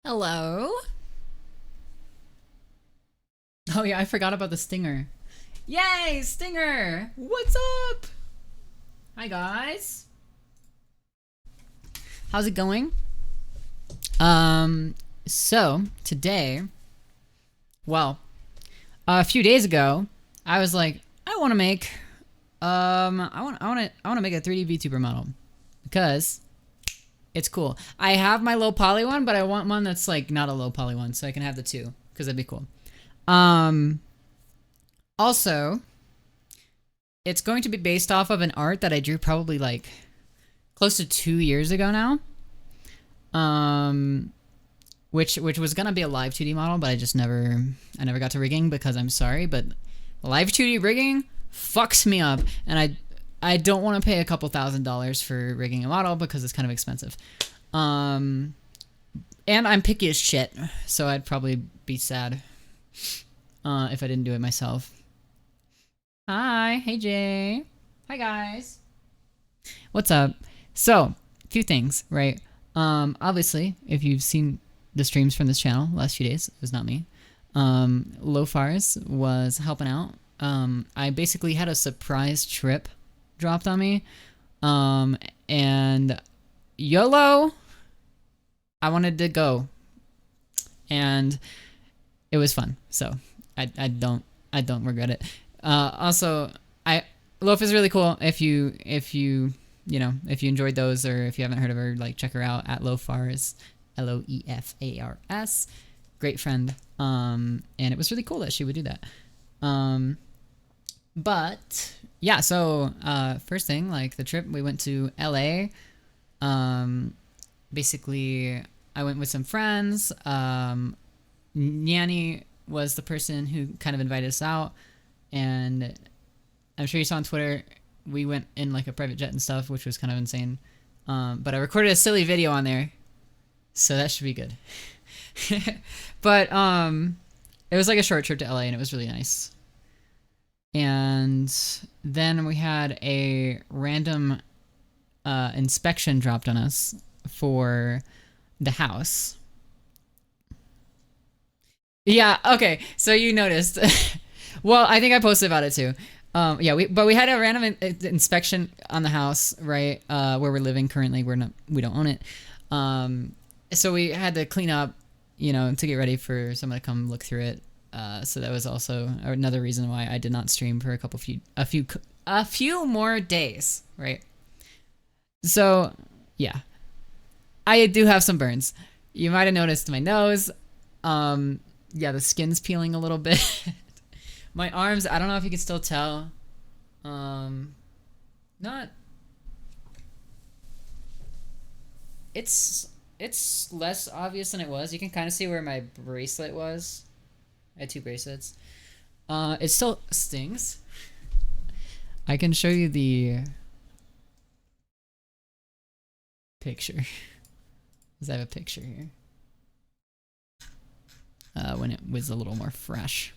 Hello? Oh yeah, I forgot about the stinger. Yay, stinger! What's up? Hi guys. How's it going? So today, well, a few days ago, I was like, I want to make, I want to make a 3D VTuber model because it's cool. I have my low poly one, but I want one that's like not a low poly one, so I can have the two because that'd be cool. Um, Also, it's going to be based off of an art that I drew probably like close to 2 years ago now. Which was gonna be a live 2D model, but I never got to rigging because I'm sorry, but live 2D rigging fucks me up, and I don't want to pay a couple $1,000s for rigging a model because it's kind of expensive. And I'm picky as shit, so I'd probably be sad if I didn't do it myself. Hi, hey Jay. Hi guys. What's up? So, a few things, right? Obviously, if you've seen the streams from this channel last few days, it was not me. Lofars was helping out. I basically had a surprise trip dropped on me. And YOLO, I wanted to go. And it was fun. So, I don't regret it. Also, Loaf is really cool. If you enjoyed those, or if you haven't heard of her, like, check her out at Lofars, Loefars. Great friend. And it was really cool that she would do that. But yeah, so first thing, like the trip, we went to LA. Basically, I went with some friends. Nyanny was the person who kind of invited us out, and I'm sure you saw on Twitter, we went in like a private jet and stuff, which was kind of insane. But I recorded a silly video on there, so that should be good. But it was like a short trip to LA, and it was really nice. And then we had a random inspection dropped on us for the house. Yeah, okay, so you noticed. Well, I think I posted about it too. Yeah, we had a random inspection on the house, right? Where we're living currently. We don't own it. So we had to clean up, to get ready for someone to come look through it. So that was also another reason why I did not stream for a few more days, right? So yeah, I do have some burns. You might have noticed my nose. Yeah, the skin's peeling a little bit. My arms, I don't know if you can still tell. Not. It's less obvious than it was. You can kind of see where my bracelet was. I had two bracelets. It still stings. I can show you the picture. Because I have a picture here. When it was a little more fresh.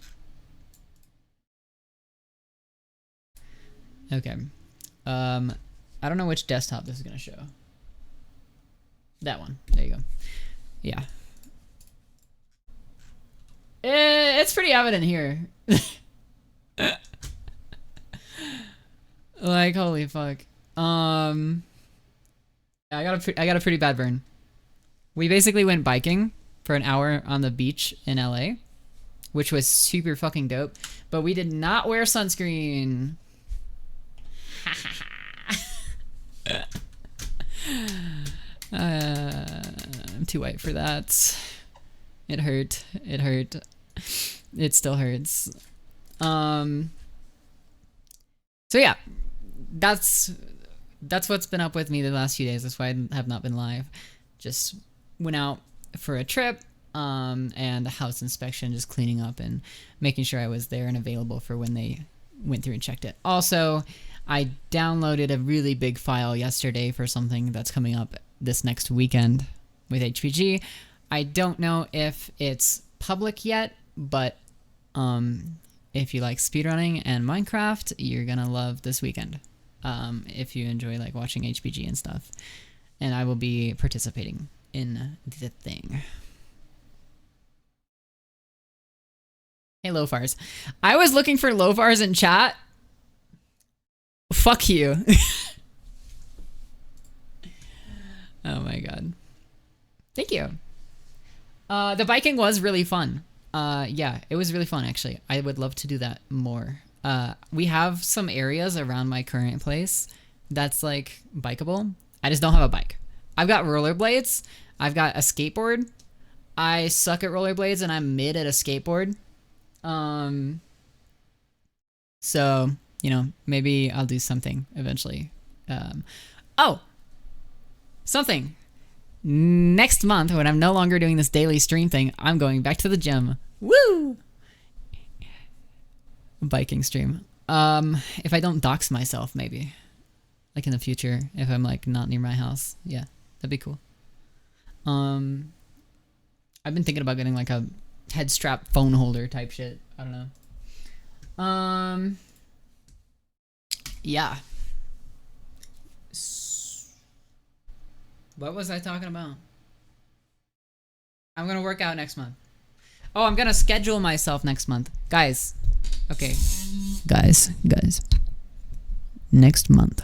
Okay. I don't know which desktop this is gonna show. That one. There you go. Yeah. It's pretty evident here. Like, holy fuck. I got a pretty bad burn. We basically went biking for an hour on the beach in LA, which was super fucking dope, but we did not wear sunscreen. I'm too white for that. It hurt. It still hurts. So yeah, that's what's been up with me the last few days. That's why I have not been live. Just went out for a trip, and a house inspection, just cleaning up and making sure I was there and available for when they went through and checked it. Also, I downloaded a really big file yesterday for something that's coming up this next weekend with HPG. I don't know if it's public yet, but if you like speedrunning and Minecraft, you're gonna love this weekend. If you enjoy like watching HPG and stuff. And I will be participating in the thing. Hey, Lofars. I was looking for Lofars in chat. Fuck you. Oh my god. Thank you. The biking was really fun. Yeah, it was really fun actually. I would love to do that more. We have some areas around my current place that's like bikeable. I just don't have a bike. I've got rollerblades. I've got a skateboard. I suck at rollerblades and I'm mid at a skateboard. So, you know, maybe I'll do something eventually. Oh, something. Next month, when I'm no longer doing this daily stream thing, I'm going back to the gym. Woo! Biking stream. If I don't dox myself, maybe. Like in the future, if I'm like not near my house. Yeah, that'd be cool. I've been thinking about getting like a head strap phone holder type shit. I don't know. Yeah. What was I talking about? I'm gonna work out next month. Oh, I'm gonna schedule myself next month. Guys. Okay. Guys. Next month,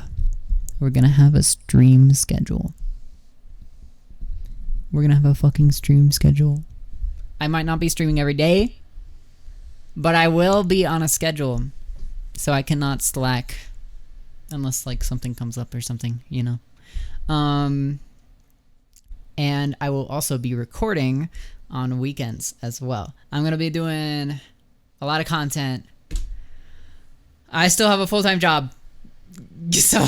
we're gonna have a stream schedule. We're gonna have a fucking stream schedule. I might not be streaming every day, but I will be on a schedule. So I cannot slack unless like something comes up or something, you know. And I will also be recording on weekends as well. I'm gonna be doing a lot of content. I still have a full-time job, so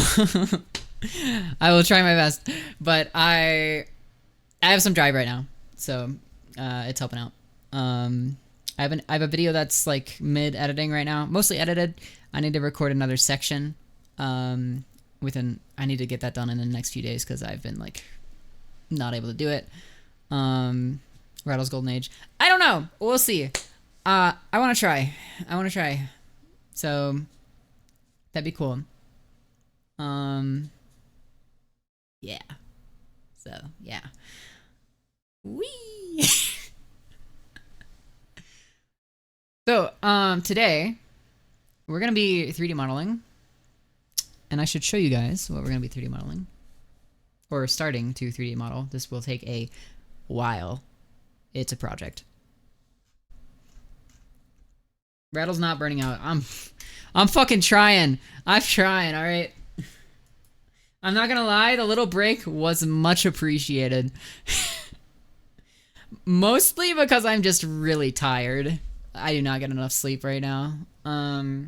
I will try my best. But I have some drive right now, so it's helping out. I have a video that's like mid-editing right now, mostly edited. I need to record another section. I need to get that done in the next few days because I've been like not able to do it. Rattle's Golden Age. I don't know. We'll see. I want to try. So that'd be cool. Yeah. So yeah. Wee. So today we're gonna be 3D modeling, and I should show you guys what we're gonna be 3D modeling, or starting to 3D model. This will take a while. It's a project. Rattle's not burning out. I'm fucking trying. I'm trying, all right? I'm not gonna lie, the little break was much appreciated. Mostly because I'm just really tired. I do not get enough sleep right now. Not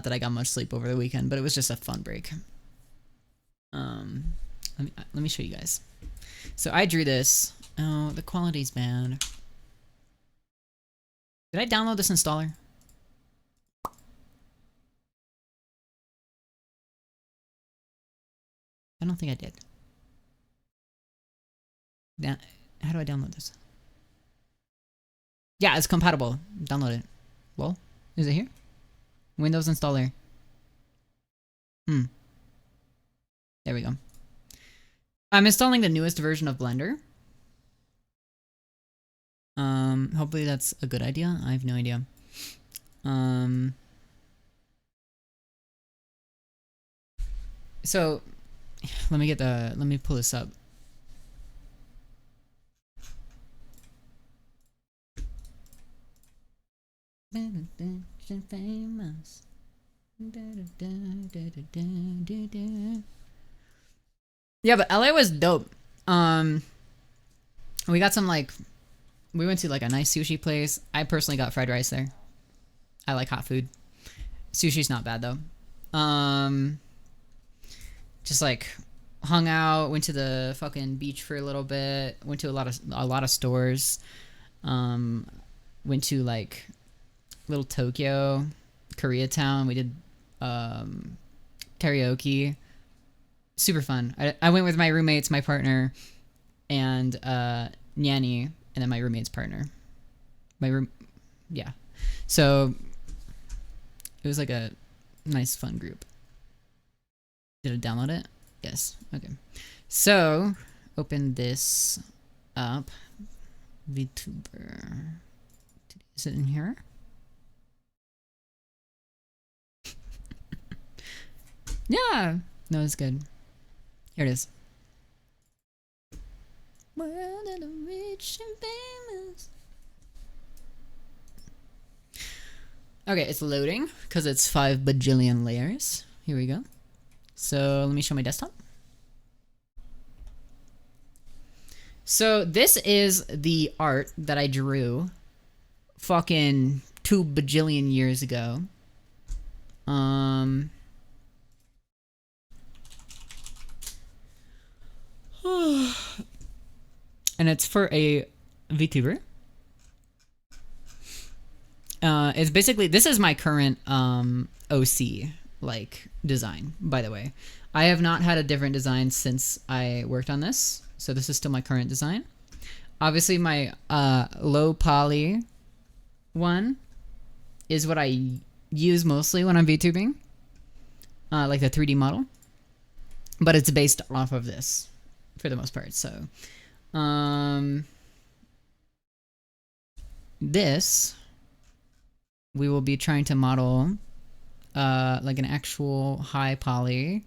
that I got much sleep over the weekend, but it was just a fun break. Let me show you guys. So I drew this. Oh, the quality's bad. Did I download this installer? I don't think I did. How do I download this? Yeah, it's compatible. Download it. Well, is it here? Windows installer. There we go. I'm installing the newest version of Blender. Hopefully that's a good idea. I have no idea. So let me pull this up. Famous. Yeah, but LA was dope. We got some like, we went to like a nice sushi place. I personally got fried rice there. I like hot food. Sushi's not bad though. Just like hung out, went to the fucking beach for a little bit, went to a lot of stores. Went to like Little Tokyo, Koreatown. We did karaoke. Super fun. I went with my roommates, my partner, and Nyanny, and then my roommate's partner. Yeah. So it was like a nice fun group. Did I download it? Yes. Okay. So open this up. VTuber. Is it in here? Yeah. No, it's good. Here it is. World of the rich and famous. Okay, it's loading because it's 5 bajillion layers. Here we go. So let me show my desktop. So this is the art that I drew fucking 2 bajillion years ago. And it's for a VTuber. It's basically, this is my current OC like design, by the way. I have not had a different design since I worked on this, so this is still my current design. Obviously my low poly one is what I use mostly when I'm VTubing, like the 3D model, but it's based off of this for the most part. So this we will be trying to model like an actual high poly,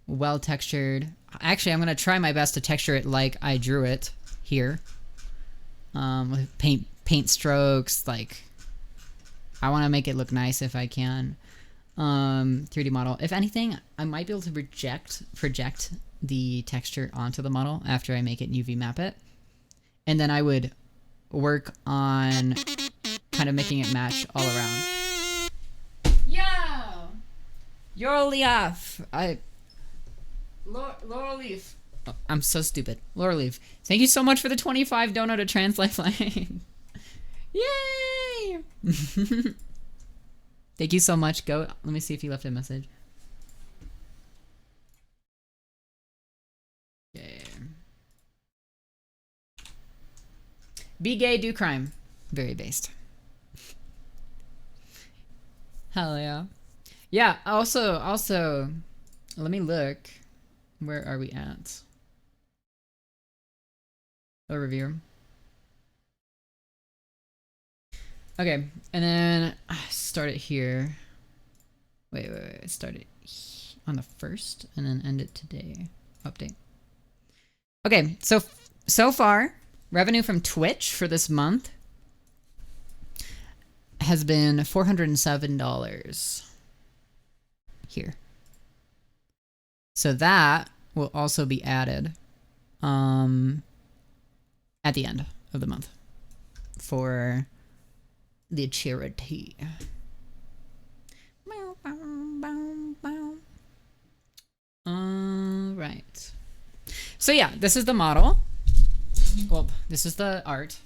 well textured. Actually, I'm gonna try my best to texture it like I drew it here, with paint strokes. Like, I want to make it look nice if I can. 3D model. If anything, I might be able to project the texture onto the model after I make it UV map it, and then I would work on kind of making it match all around. Yo! You're Leaf. Laurel Leaf. Oh, I'm so stupid. Laurel Leaf. Thank you so much for the 25 donut to Trans Lifeline. Yay! Thank you so much. Go. Let me see if he left a message. Okay. Be gay, do crime. Very based. Hell yeah. Yeah, also, let me look. Where are we at? Overview. Okay, and then start it here. Wait. Start it on the 1st and then end it today. Update. Okay, so far, revenue from Twitch for this month has been $407 here. So that will also be added at the end of the month for the charity. All right. So yeah, this is the model. Well, this is the art.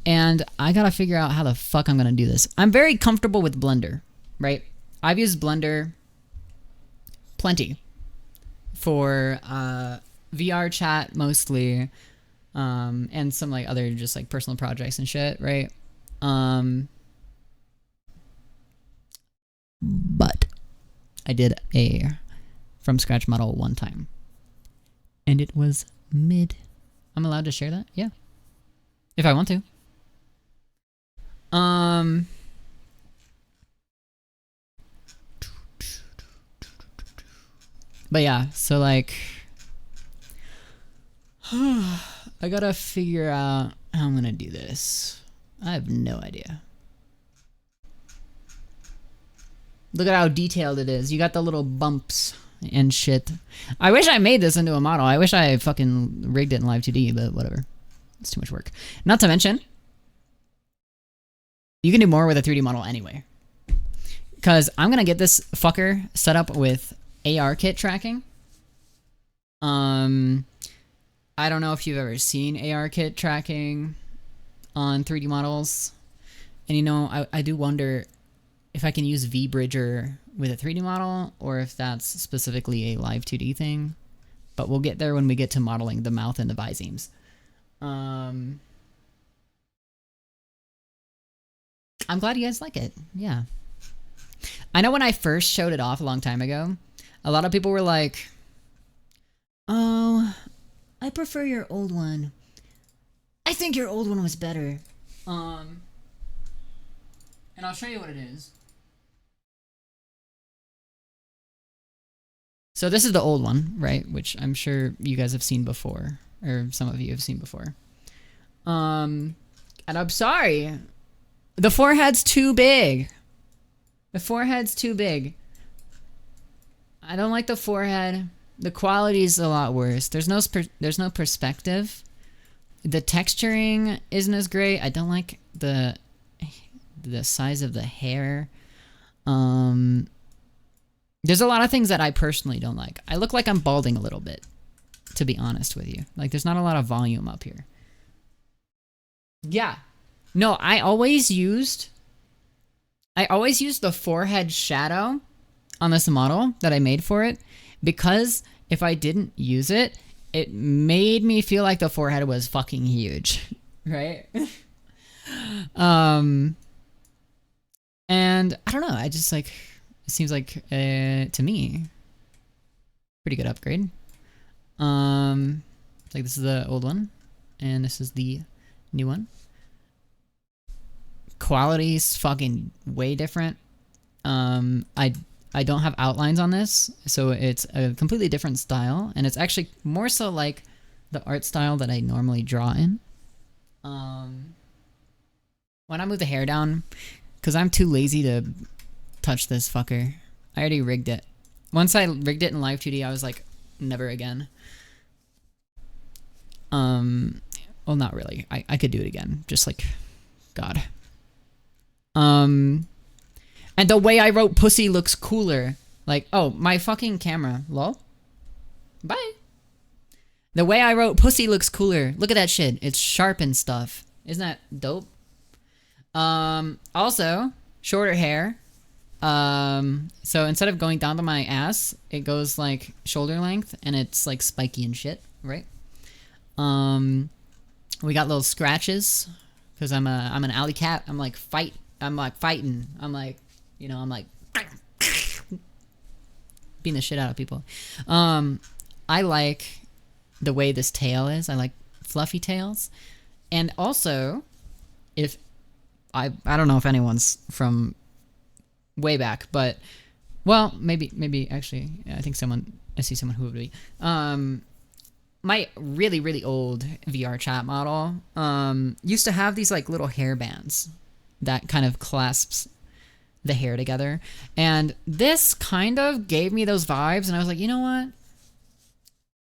And I gotta figure out how the fuck I'm gonna do this. I'm very comfortable with Blender, right? I've used Blender plenty for VR chat mostly, and some like other just like personal projects and shit, right? But I did a from scratch model one time, and it was mid. I'm allowed to share that? Yeah, if I want to. But yeah, so like I gotta figure out how I'm gonna do this. I have no idea. Look at how detailed it is. You got the little bumps and shit. I wish I made this into a model. I wish I fucking rigged it in Live 2D, but whatever. It's too much work. Not to mention, you can do more with a 3D model anyway. Because I'm gonna get this fucker set up with AR kit tracking. I don't know if you've ever seen AR kit tracking on 3D models. And you know, I do wonder if I can use VBridger with a 3D model or if that's specifically a Live 2D thing. But we'll get there when we get to modeling the mouth and the biseams. I'm glad you guys like it. Yeah. I know when I first showed it off a long time ago, a lot of people were like, oh, I prefer your old one. I think your old one was better. And I'll show you what it is. So this is the old one, right? Which I'm sure you guys have seen before, or some of you have seen before. And I'm sorry, the forehead's too big. The forehead's too big. I don't like the forehead. The quality's a lot worse. There's no perspective. The texturing isn't as great. I don't like the size of the hair. There's a lot of things that I personally don't like. I look like I'm balding a little bit, to be honest with you. Like, there's not a lot of volume up here. Yeah. No, I always used the forehead shadow on this model that I made for it, because if I didn't use it, it made me feel like the forehead was fucking huge, right? And I don't know, I just like, it seems like, to me, pretty good upgrade. Like, this is the old one, and this is the new one. Quality's fucking way different. I don't have outlines on this, so it's a completely different style, and it's actually more so like the art style that I normally draw in. When I move the hair down, because I'm too lazy to touch this fucker. I already rigged it. Once I rigged it in Live 2D, I was like, never again. Well, not really. I could do it again. Just like, God. And the way I wrote pussy looks cooler. Like, oh, my fucking camera. Lol. Bye. The way I wrote pussy looks cooler. Look at that shit. It's sharp and stuff. Isn't that dope? Also, shorter hair. So instead of going down to my ass, it goes like shoulder length, and it's like spiky and shit, right? We got little scratches because I'm an alley cat. I'm like fighting. I'm like, you know, I'm like beating the shit out of people. I like the way this tail is. I like fluffy tails. And also, if I don't know if anyone's from way back, but well, maybe actually, I think I see someone who would be. My really old VR chat model used to have these like little hair bands that kind of clasps the hair together, and this kind of gave me those vibes, and I was like, you know what,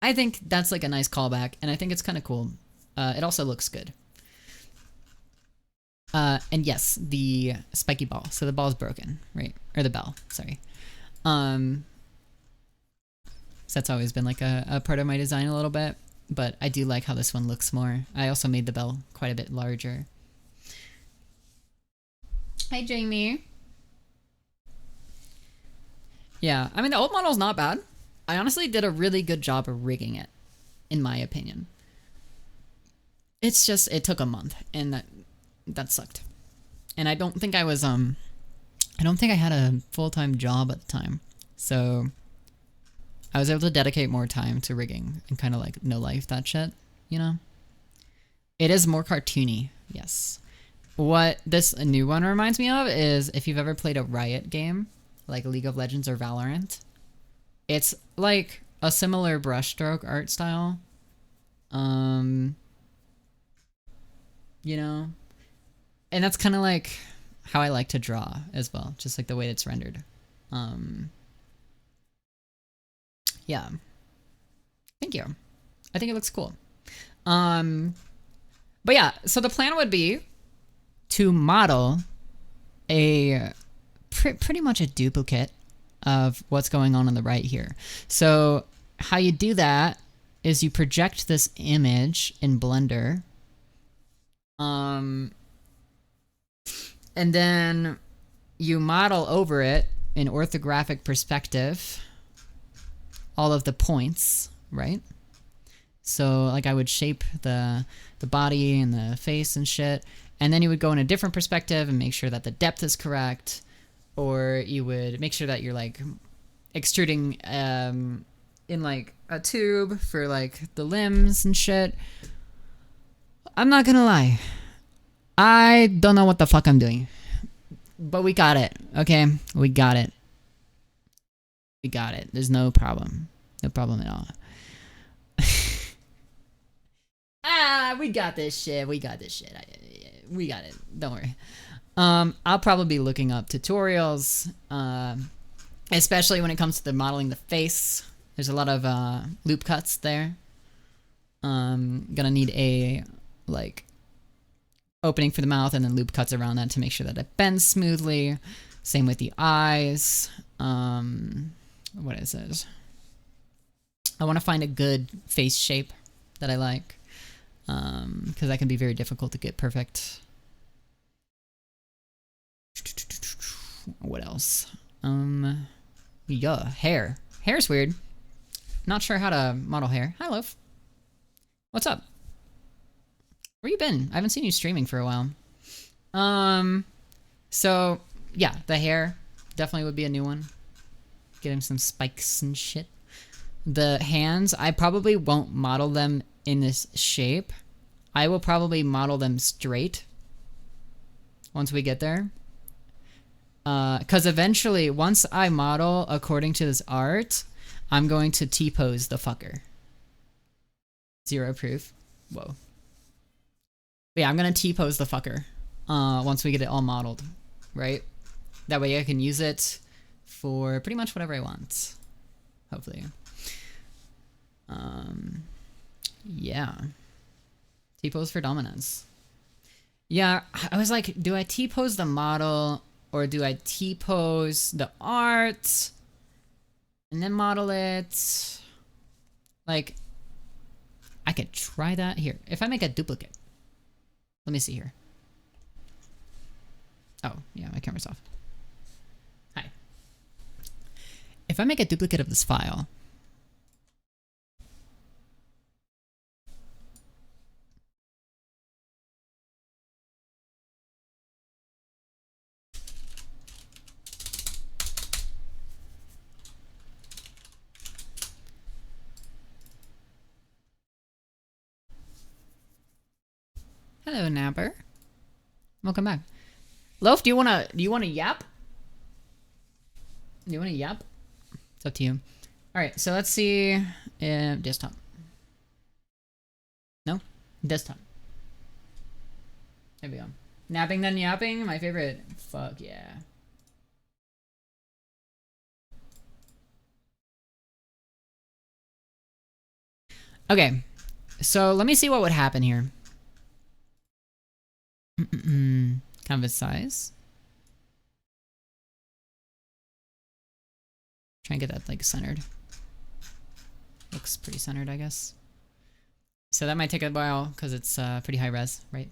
I think that's like a nice callback, and I think it's kind of cool. It also looks good. And yes, the spiky ball. So the ball's broken, right? Or the bell, sorry. So that's always been like a part of my design a little bit, but I do like how this one looks more. I also made the bell quite a bit larger. Hi, Jamie. Yeah, I mean, the old model's not bad. I honestly did a really good job of rigging it, in my opinion. It's just, it took a month, and that sucked. And I don't think I was, I don't think I had a full-time job at the time. So I was able to dedicate more time to rigging and kind of like no life that shit, you know? It is more cartoony, yes. What this new one reminds me of is if you've ever played a Riot game, like League of Legends or Valorant, it's like a similar brushstroke art style. You know? And that's kind of like how I like to draw as well, just like the way it's rendered. Yeah. Thank you. I think it looks cool. But yeah, so the plan would be to model a pretty much a duplicate of what's going on the right here. So how you do that is you project this image in Blender. And then you model over it in orthographic perspective all of the points, right? So like I would shape the body and the face and shit, and then you would go in a different perspective and make sure that the depth is correct, or you would make sure that you're like extruding in like a tube for like the limbs and shit. I'm not gonna lie. I don't know what the fuck I'm doing. But we got it, okay? We got it. We got it. There's no problem. No problem at all. We got this shit. We got this shit. We got it. Don't worry. I'll probably be looking up tutorials, especially when it comes to the modeling the face. There's a lot of loop cuts there. Gonna need a like opening for the mouth and then loop cuts around that to make sure that it bends smoothly. Same with the eyes. What is it? I want to find a good face shape that I like, because that can be very difficult to get perfect. What else? Yeah, hair. Hair's weird. Not sure how to model hair. Hi, Loaf. What's up? Where you been? I haven't seen you streaming for a while. So yeah, the hair definitely would be a new one. Get him some spikes and shit. The hands, I probably won't model them in this shape. I will probably model them straight once we get there. Because eventually, once I model according to this art, I'm going to T-pose the fucker. Zero proof. Whoa. But yeah, I'm gonna T-pose the fucker once we get it all modeled, right? That way I can use it for pretty much whatever I want, hopefully. Yeah. T-pose for dominance. Yeah, I was like, do I T-pose the model or do I T-pose the art and then model it? Like, I could try that here. If I make a duplicate. Let me see here. Oh, yeah, my camera's off. Hi. If I make a duplicate of this file, hello, Napper. Welcome back. Loaf, do you wanna yap? Do you wanna yap? It's up to you. Alright, so let's see desktop. No? Desktop. There we go. Napping then yapping, my favorite. Fuck yeah. Okay, so let me see what would happen here. Canvas size. Try and get that like centered. Looks pretty centered, I guess. So that might take a while because it's pretty high res, right?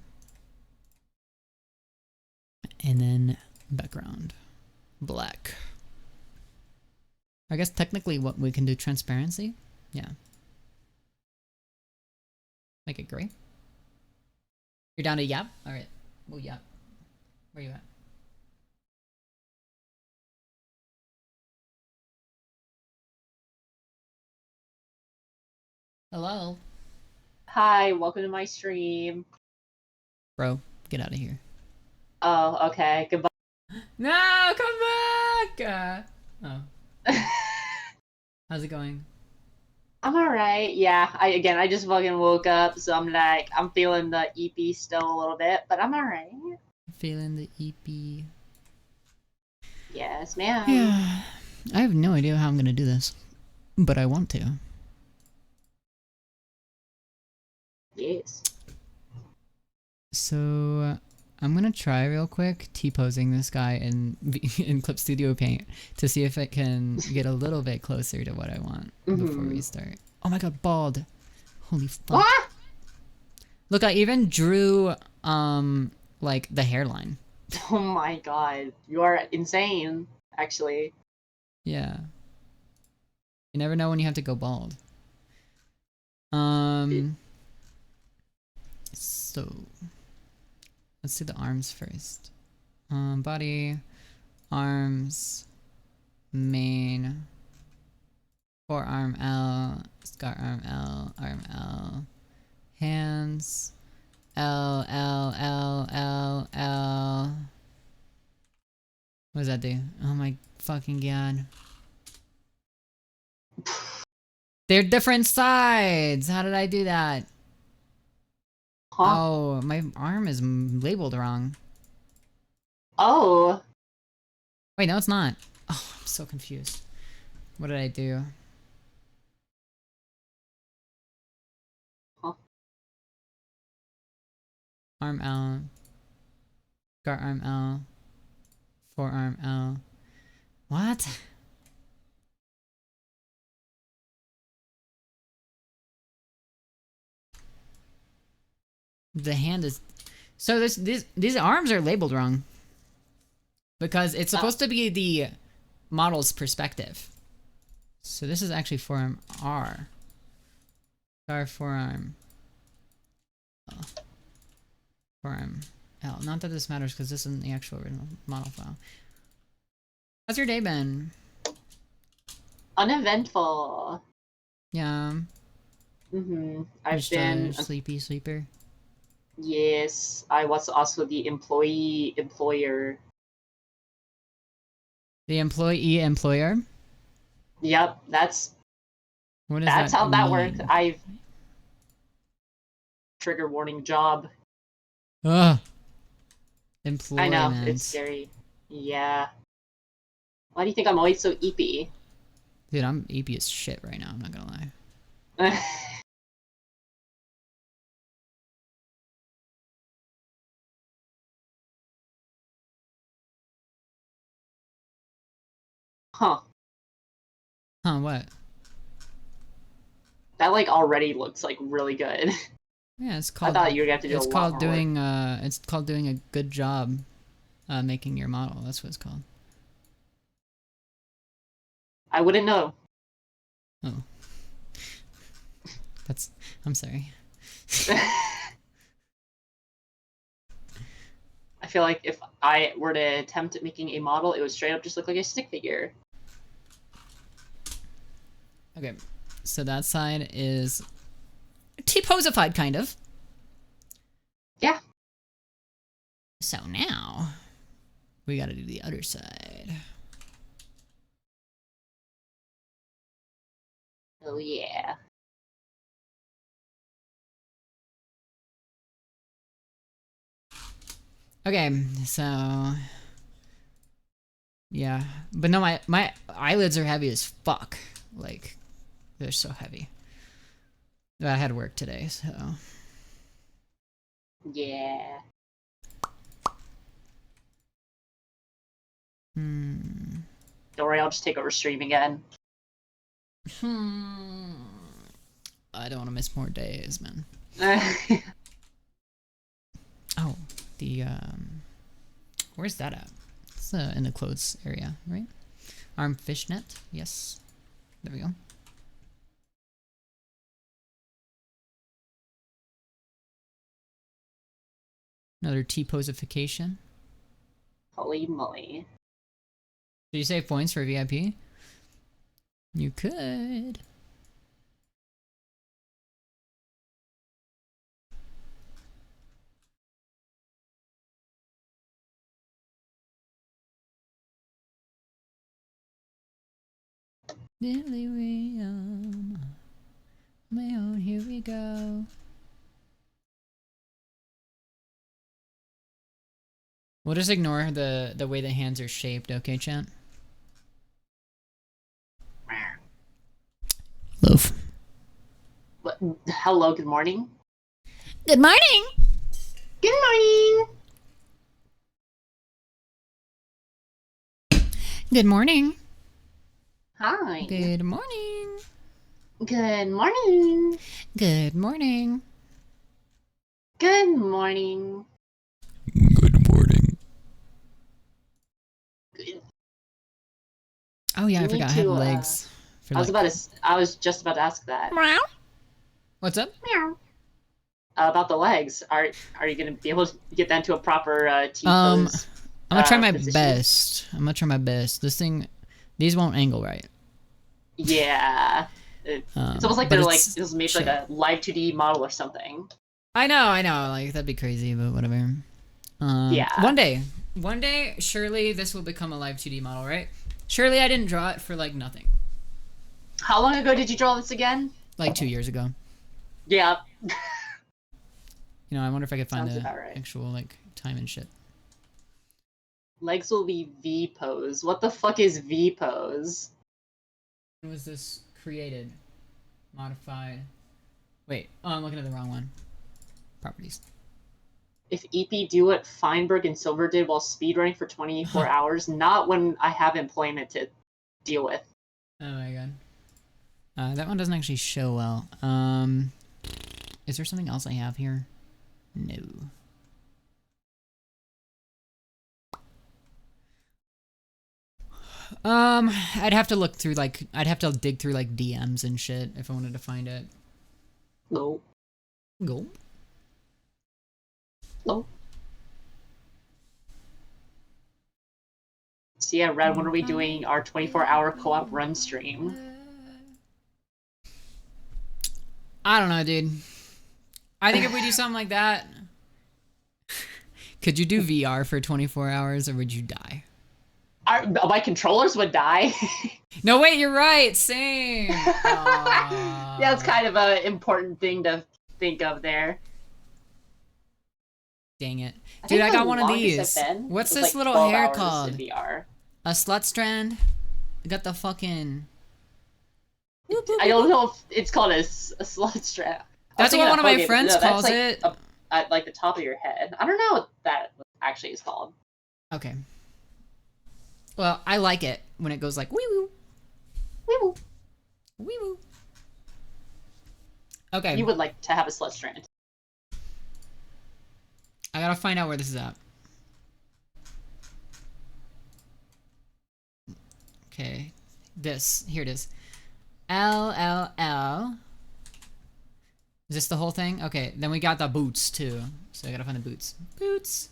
And then background, black. I guess technically what we can do transparency. Yeah. Make it gray. You're down to yap? Alright. We'll yap. Where you at? Hello? Hi, welcome to my stream. Bro, get out of here. Oh, okay. Goodbye. No, come back! Oh. How's it going? I'm alright. Yeah, I just fucking woke up, so I'm feeling the EP still a little bit, but I'm alright. Feeling the EP. Yes, ma'am. Yeah. I have no idea how I'm gonna do this, but I want to. Yes. So I'm gonna try real quick T-posing this guy in Clip Studio Paint to see if it can get a little bit closer to what I want before we start. Oh my god, bald! Holy fuck! What? Look, I even drew like the hairline. Oh my god, you are insane. Actually. Yeah. You never know when you have to go bald. So let's do the arms first. Body, arms, mane, forearm L, scar arm L, hands, L, L, L, L, L. What does that do? Oh my fucking god. They're different sides! How did I do that? Huh? Oh, my arm is labeled wrong. Oh. Wait, no, it's not. Oh, I'm so confused. What did I do? Huh? Arm L. Got arm L. Forearm L. What? The hand is... So these arms are labeled wrong. Because it's supposed to be the model's perspective. So this is actually forearm R. Our forearm. Oh. Forearm L. Not that this matters because this isn't the actual original model file. How's your day been? Uneventful. Yeah. I've been a sleepy sleeper. Yes, I was also the employer. The employer? Yep, that's What does that's that how that mean? works. I've trigger warning job. Ugh. Employment. I know, it's scary. Yeah. Why do you think I'm always so eepy? Dude, I'm EP as shit right now, I'm not gonna lie. Huh. Huh, what? That like already looks like really good. Yeah, it's called... I thought you were gonna have to do a lot more work. It's called doing a good job making your model. That's what it's called. I wouldn't know. Oh. That's... I'm sorry. I feel like if I were to attempt at making a model, it would straight up just look like a stick figure. Okay, so that side is T-posified, kind of. Yeah. So now we gotta do the other side. Oh yeah. Okay, so yeah, but no, my eyelids are heavy as fuck. Like, they're so heavy. But I had work today, so Yeah. Don't worry, I'll just take over stream again. I don't want to miss more days, man. Oh, the where's that at? It's in the clothes area, right? Arm fishnet, yes. There we go. Another T-posification. Holy moly. Did you save points for VIP? You could. Delirium. My own, here we go. We'll just ignore the way the hands are shaped, okay, chat? Loaf. Hello, good morning. Good morning! Good morning! Good morning. Hi. Good morning. Good morning. Good morning. Good morning. Good morning. Good. Oh yeah, I forgot I had legs. I was just about to ask that. Meow. What's up? Meow. About the legs, are you gonna be able to get that into a proper T pose? I'm gonna try my position? best. I'm gonna try my best. These won't angle right. Yeah, it's almost like they're like it was made for like sure. a live 2D model or something. I know. Like that'd be crazy, but whatever. Yeah. One day, surely this will become a live 2D model, right? Surely I didn't draw it for like nothing. How long ago did you draw this again? Like 2 years ago. Yeah. You know, I wonder if I could find Sounds the about right. actual like time and shit. Legs will be V pose. What the fuck is V pose? When was this created? Modified. Wait, oh, I'm looking at the wrong one. Properties. If EP do what Feinberg and Silver did while speedrunning for 24 hours, not when I have employment to deal with. Oh my god. That one doesn't actually show well. Is there something else I have here? No. I'd have to look through like I'd have to dig through like DMs and shit if I wanted to find it. No. Go. No. So yeah, Red, when are we doing our 24-hour co-op run stream? I don't know, dude. I think if we do something like that, could you do VR for 24 hours or would you die? My controllers would die. No, wait, you're right. Same. Yeah, it's kind of an important thing to think of there. Dang it. Dude, I got one of these. What's this like little hair 12 hours called? in VR. A slut strand? I got the fucking... I don't know if it's called a slut strap. That's what one of my friends calls it. At like the top of your head. I don't know what that actually is called. Okay. Well, I like it when it goes like wee woo. Wee woo. Wee woo. Okay. You would like to have a slut strand. I gotta find out where this is at. Okay. Here it is. LLL. Is this the whole thing? Okay, then we got the boots too. So I gotta find the boots. Boots.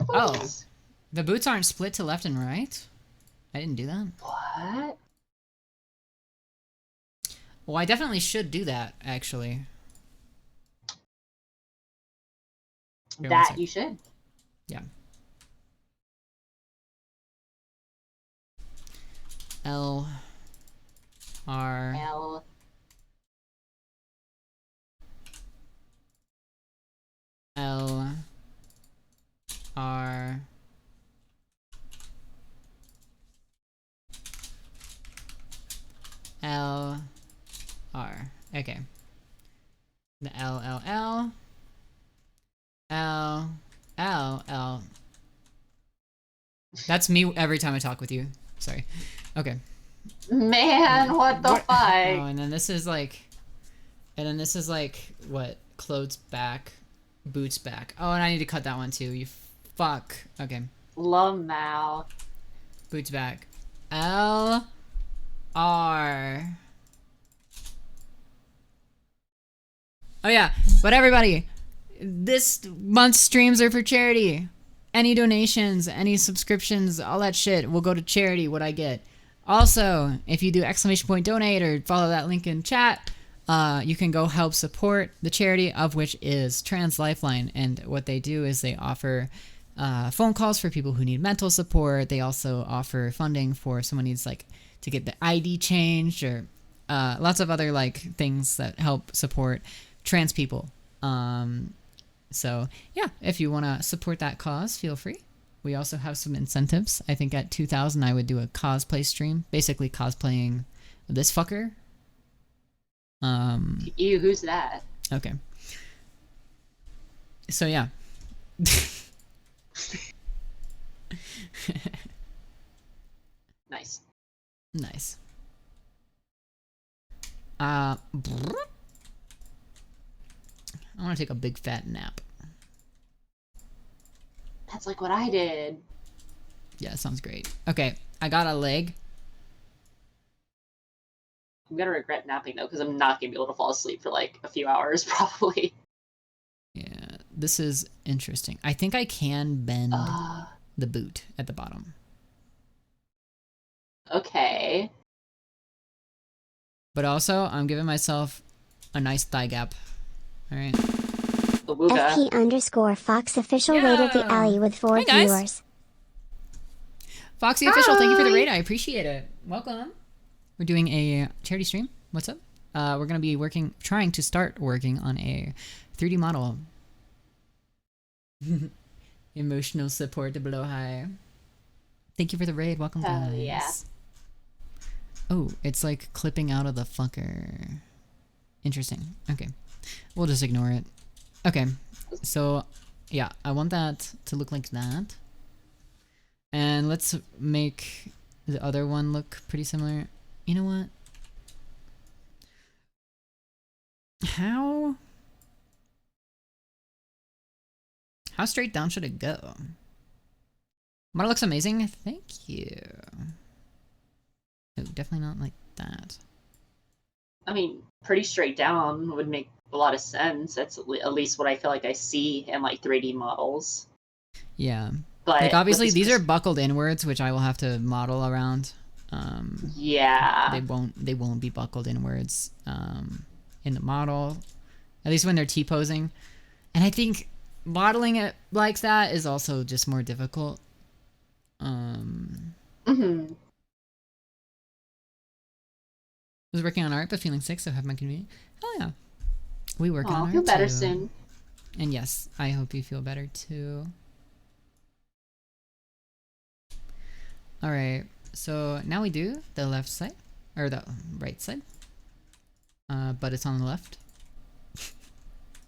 Oh. The boots aren't split to left and right? I didn't do that. What? Well, I definitely should do that, actually. Here, that you should. Yeah. L R L L R L R. Okay. The L L L L L L. That's me every time I talk with you. Sorry. Okay. Man, what the fuck? Oh, and then this is like, what? Clothes back, boots back. Oh, and I need to cut that one too. You fuck. Okay. Lamau. Boots back. L R. Oh yeah, but everybody, this month's streams are for charity. Any donations, any subscriptions, all that shit will go to charity, what I get. Also, if you do ! donate or follow that link in chat, you can go help support the charity, of which is Trans Lifeline. And what they do is they offer phone calls for people who need mental support. They also offer funding for someone needs like to get the ID changed, or lots of other like things that help support trans people. So yeah, if you want to support that cause, feel free. We also have some incentives. I think at 2,000 I would do a cosplay stream, basically cosplaying this fucker. Ew, who's that? Okay. So yeah. Nice. Nice. I want to take a big fat nap. That's like what I did. Yeah, sounds great. Okay, I got a leg. I'm gonna regret napping though, because I'm not gonna be able to fall asleep for like a few hours, probably. Yeah, this is interesting. I think I can bend the boot at the bottom. Okay. But also, I'm giving myself a nice thigh gap. All right. Awooga. FP_Fox official rated the alley with 4 Hi, guys. viewers. Foxy Official, thank you for the raid. I appreciate it. Welcome. We're doing a charity stream. What's up? We're gonna be trying to start working on a 3D model. Emotional support to blow high. Thank you for the raid. Welcome, guys. Yeah. Oh, it's like clipping out of the fucker. Interesting. Okay. We'll just ignore it. Okay. So, yeah, I want that to look like that. And let's make the other one look pretty similar. You know what? How straight down should it go? Model looks amazing. Thank you. Oh, definitely not like that. I mean, pretty straight down would make a lot of sense. That's at least what I feel like I see in like 3D models. Yeah. But like obviously these are buckled inwards, which I will have to model around. Yeah. They won't be buckled inwards in the model, at least when they're T-posing. And I think modeling it like that is also just more difficult. Mm-hmm. Was working on art, but feeling sick, so have my convenient. Oh yeah, we work on I'll art feel better too. soon. And yes, I hope you feel better too. All right, so now we do the left side or the right side, but it's on the left.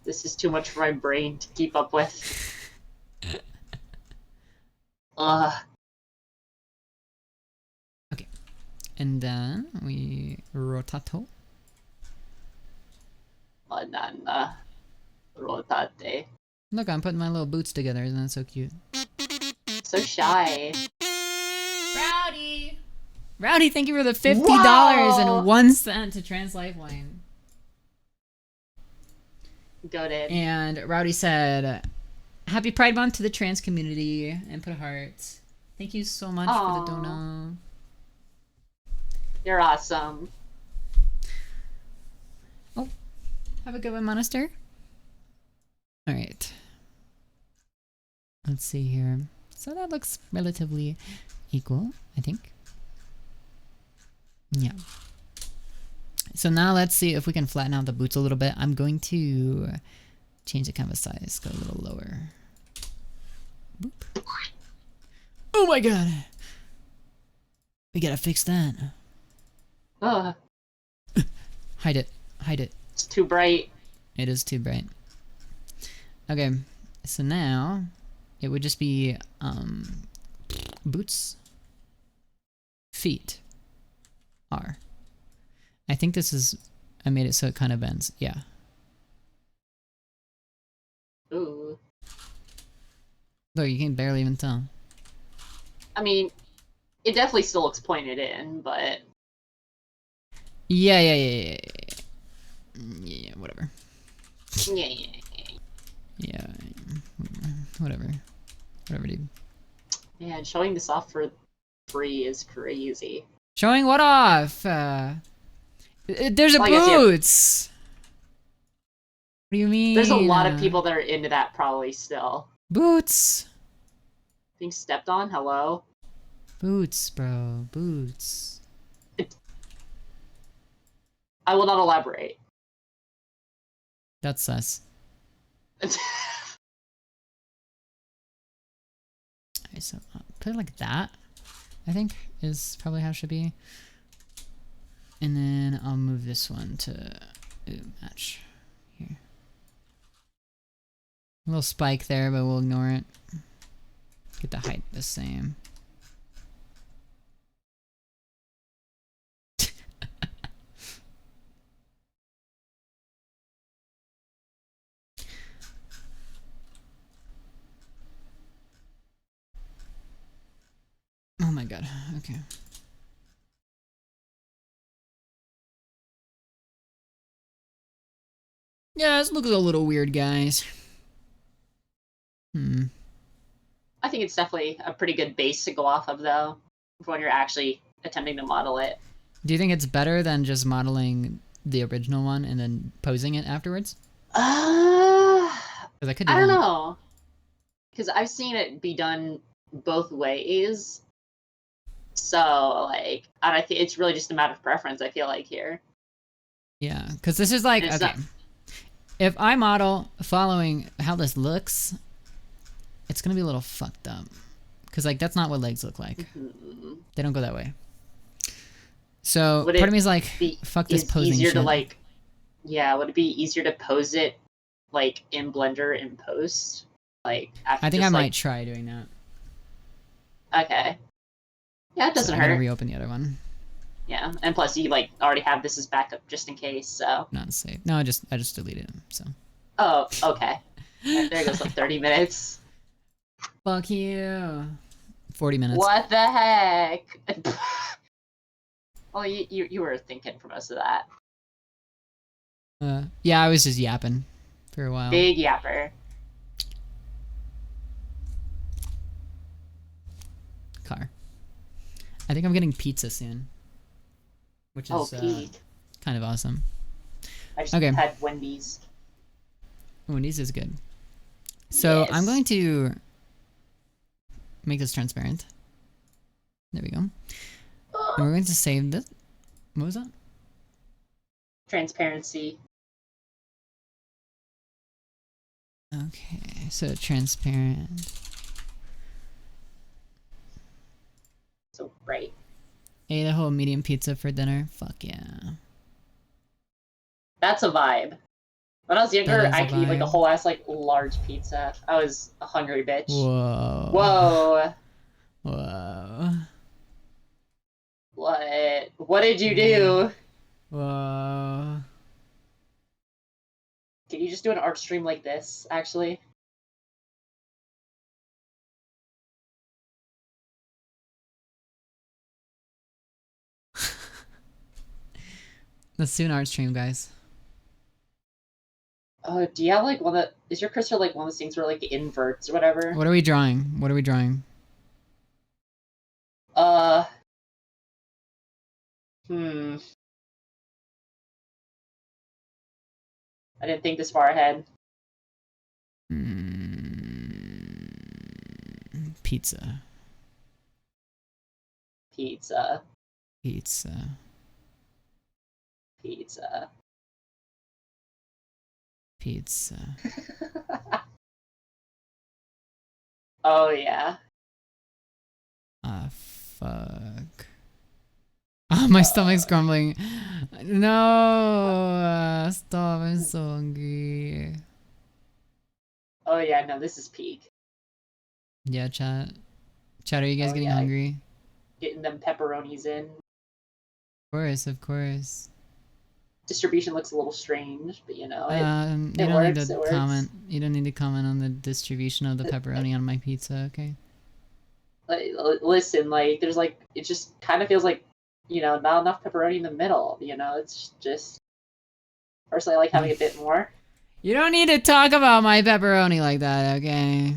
This is too much for my brain to keep up with. Okay, and then we rotato. Banana. Rotate. Look, I'm putting my little boots together. Isn't that so cute? So shy. Rowdy, thank you for the $50.01 to Trans Lifeline. Got it. And Rowdy said, "Happy Pride Month to the trans community," and put a heart. Thank you so much for the dono. You're awesome. Oh, have a good one, Monaster. All right. Let's see here. So that looks relatively equal, I think. Yeah. So now let's see if we can flatten out the boots a little bit. I'm going to change the canvas size, go a little lower. Boop. Oh my god! We gotta fix that. Ugh. Hide it. Hide it. It's too bright. It is too bright. Okay, so now it would just be boots, feet, are. I think this is, I made it so it kind of bends. Yeah. Ooh. Look, you can barely even tell. I mean, it definitely still looks pointed in, but... Yeah, whatever. Yeah, whatever. Whatever, dude. Man, showing this off for free is crazy. Showing what off? There's a boots! What do you mean? There's a lot of people that are into that probably still. Boots! Being stepped on? Hello? Boots, bro. Boots. I will not elaborate. That's sus. Alright, so put it like that, I think, is probably how it should be. And then I'll move this one to match here. A little spike there, but we'll ignore it. Get the height the same. Oh my god, okay. Yeah, this looks a little weird, guys. I think it's definitely a pretty good base to go off of, though, for when you're actually attempting to model it. Do you think it's better than just modeling the original one and then posing it afterwards? Because I could do I don't that. know. Because I've seen it be done both ways. So, like, I think it's really just a matter of preference, I feel like, here. Yeah, because this is like, It's okay. If I model following how this looks, it's going to be a little fucked up. Because, like, that's not what legs look like. They don't go that way. So, Would part it of me is like, be fuck this posing easier shit. to, like, yeah, would it be easier to pose it, like, in Blender in post? Like, after I think just, I might like, try doing that. okay. Yeah, it doesn't I gotta hurt. reopen the other one. Yeah, and plus you, like, already have this as backup just in case, so. Not safe. No, I just deleted them, so. Oh, okay. There goes, like, 30 minutes. Fuck you. 40 minutes. What the heck? Well, you were thinking for most of that. Yeah, I was just yapping for a while. Big yapper. Car. I think I'm getting pizza soon. Which is Pete. kind of awesome. I just Okay. had Wendy's. Wendy's is good. So Yes. I'm going to make this transparent. There we go. And we're going to save this. What was that? Transparency. Okay, so transparent. So right. Ate a whole medium pizza for dinner. Fuck yeah. That's a vibe. When I was younger, That is a I could eat like a vibe. whole ass like large pizza. I was a hungry bitch. Whoa. Whoa. Whoa. What? What did you do? Whoa. Can you just do an art stream like this, actually? Let's do an art stream, guys. Oh, do you have like one that is your cursor like one of those things where like it inverts or whatever? What are we drawing? What are we drawing? Hmm. I didn't think this far ahead. Pizza. Pizza. Pizza. Pizza. Pizza. Oh yeah. Ah, fuck. Oh, my stomach's grumbling. No! Stop, I'm so hungry. Oh yeah, no, this is peak. Yeah, chat. Chat, are you guys Oh, getting yeah. hungry? Getting them pepperonis in. Of course, of course. Distribution looks a little strange, but you know, You it don't need works, to it works. comment. You don't need to comment on the distribution of the pepperoni on my pizza, okay? like, listen, like there's like it just kind of feels like, you know, not enough pepperoni in the middle, you know, it's just personally I like having a bit more. You don't need to talk about my pepperoni like that, okay?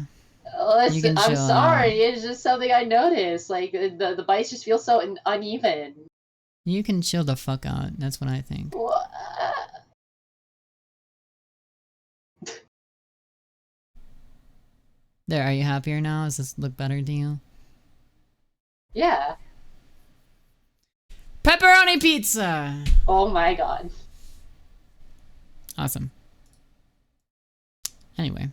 Listen, I'm chill sorry, out. it's just something I noticed. Like the bites just feel so uneven. You can chill the fuck out. That's what I think. There, are you happier now? Does this look better to you? Yeah. Pepperoni pizza! Oh my god. Awesome. Anyway.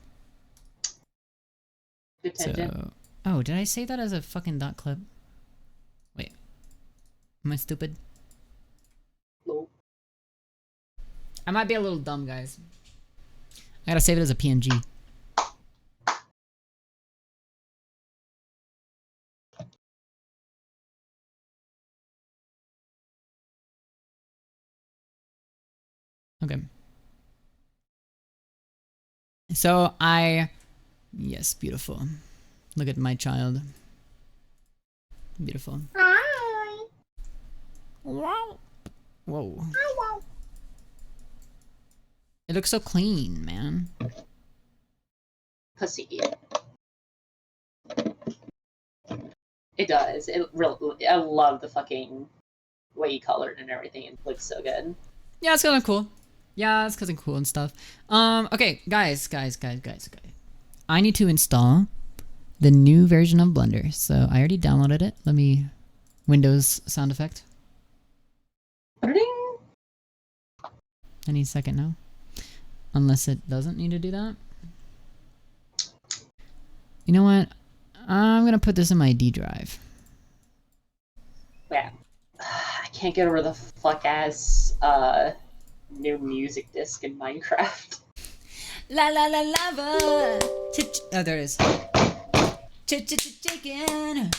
Good tangent. So, oh, did I say that as a fucking dot clip? Wait. Am I stupid? Nope. I might be a little dumb, guys. I gotta save it as a PNG. Okay. So yes, beautiful. Look at my child. Beautiful. Hi. Wow. Whoa. Hi. It looks so clean, man. Pussy. It does. I love the fucking way you colored and everything. It looks so good. Yeah, it's gonna look cool. Yeah, it's because I'm cool and stuff. Okay, guys. I need to install the new version of Blender. So I already downloaded it. Let me Windows sound effect. Ding. Any second now. Unless it doesn't need to do that. You know what? I'm gonna put this in my D drive. Yeah. I can't get over the fuck ass new music disc in Minecraft. La la la lava. Oh, there it is. Chicken.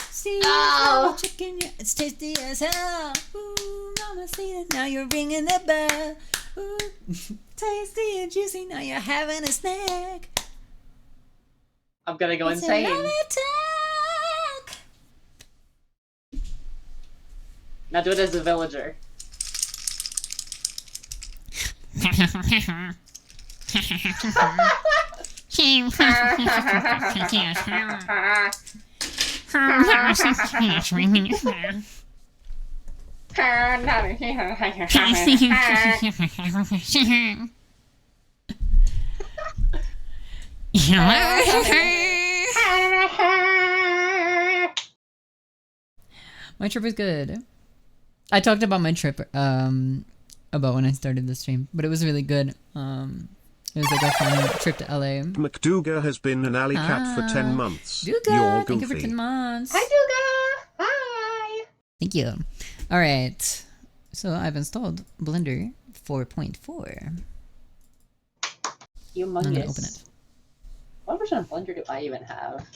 See Oh. chicken, it's tasty as hell. Ooh, mama, see it. Now you're ringing the bell. Ooh, tasty and juicy. Now you're having a snack. I'm gonna go It's insane. a love attack. Now do it as a villager. My trip was good. I talked about my trip about when I started the stream, but it was really good. It was like a fun trip to LA. McDouga has been an alley cat for 10 months. Douga, You're thank you for goofy. 10 months. Hi, Duga! Hi! Thank you. All right. So I've installed Blender 4.4. Humongous. I'm gonna open it. What version of Blender do I even have?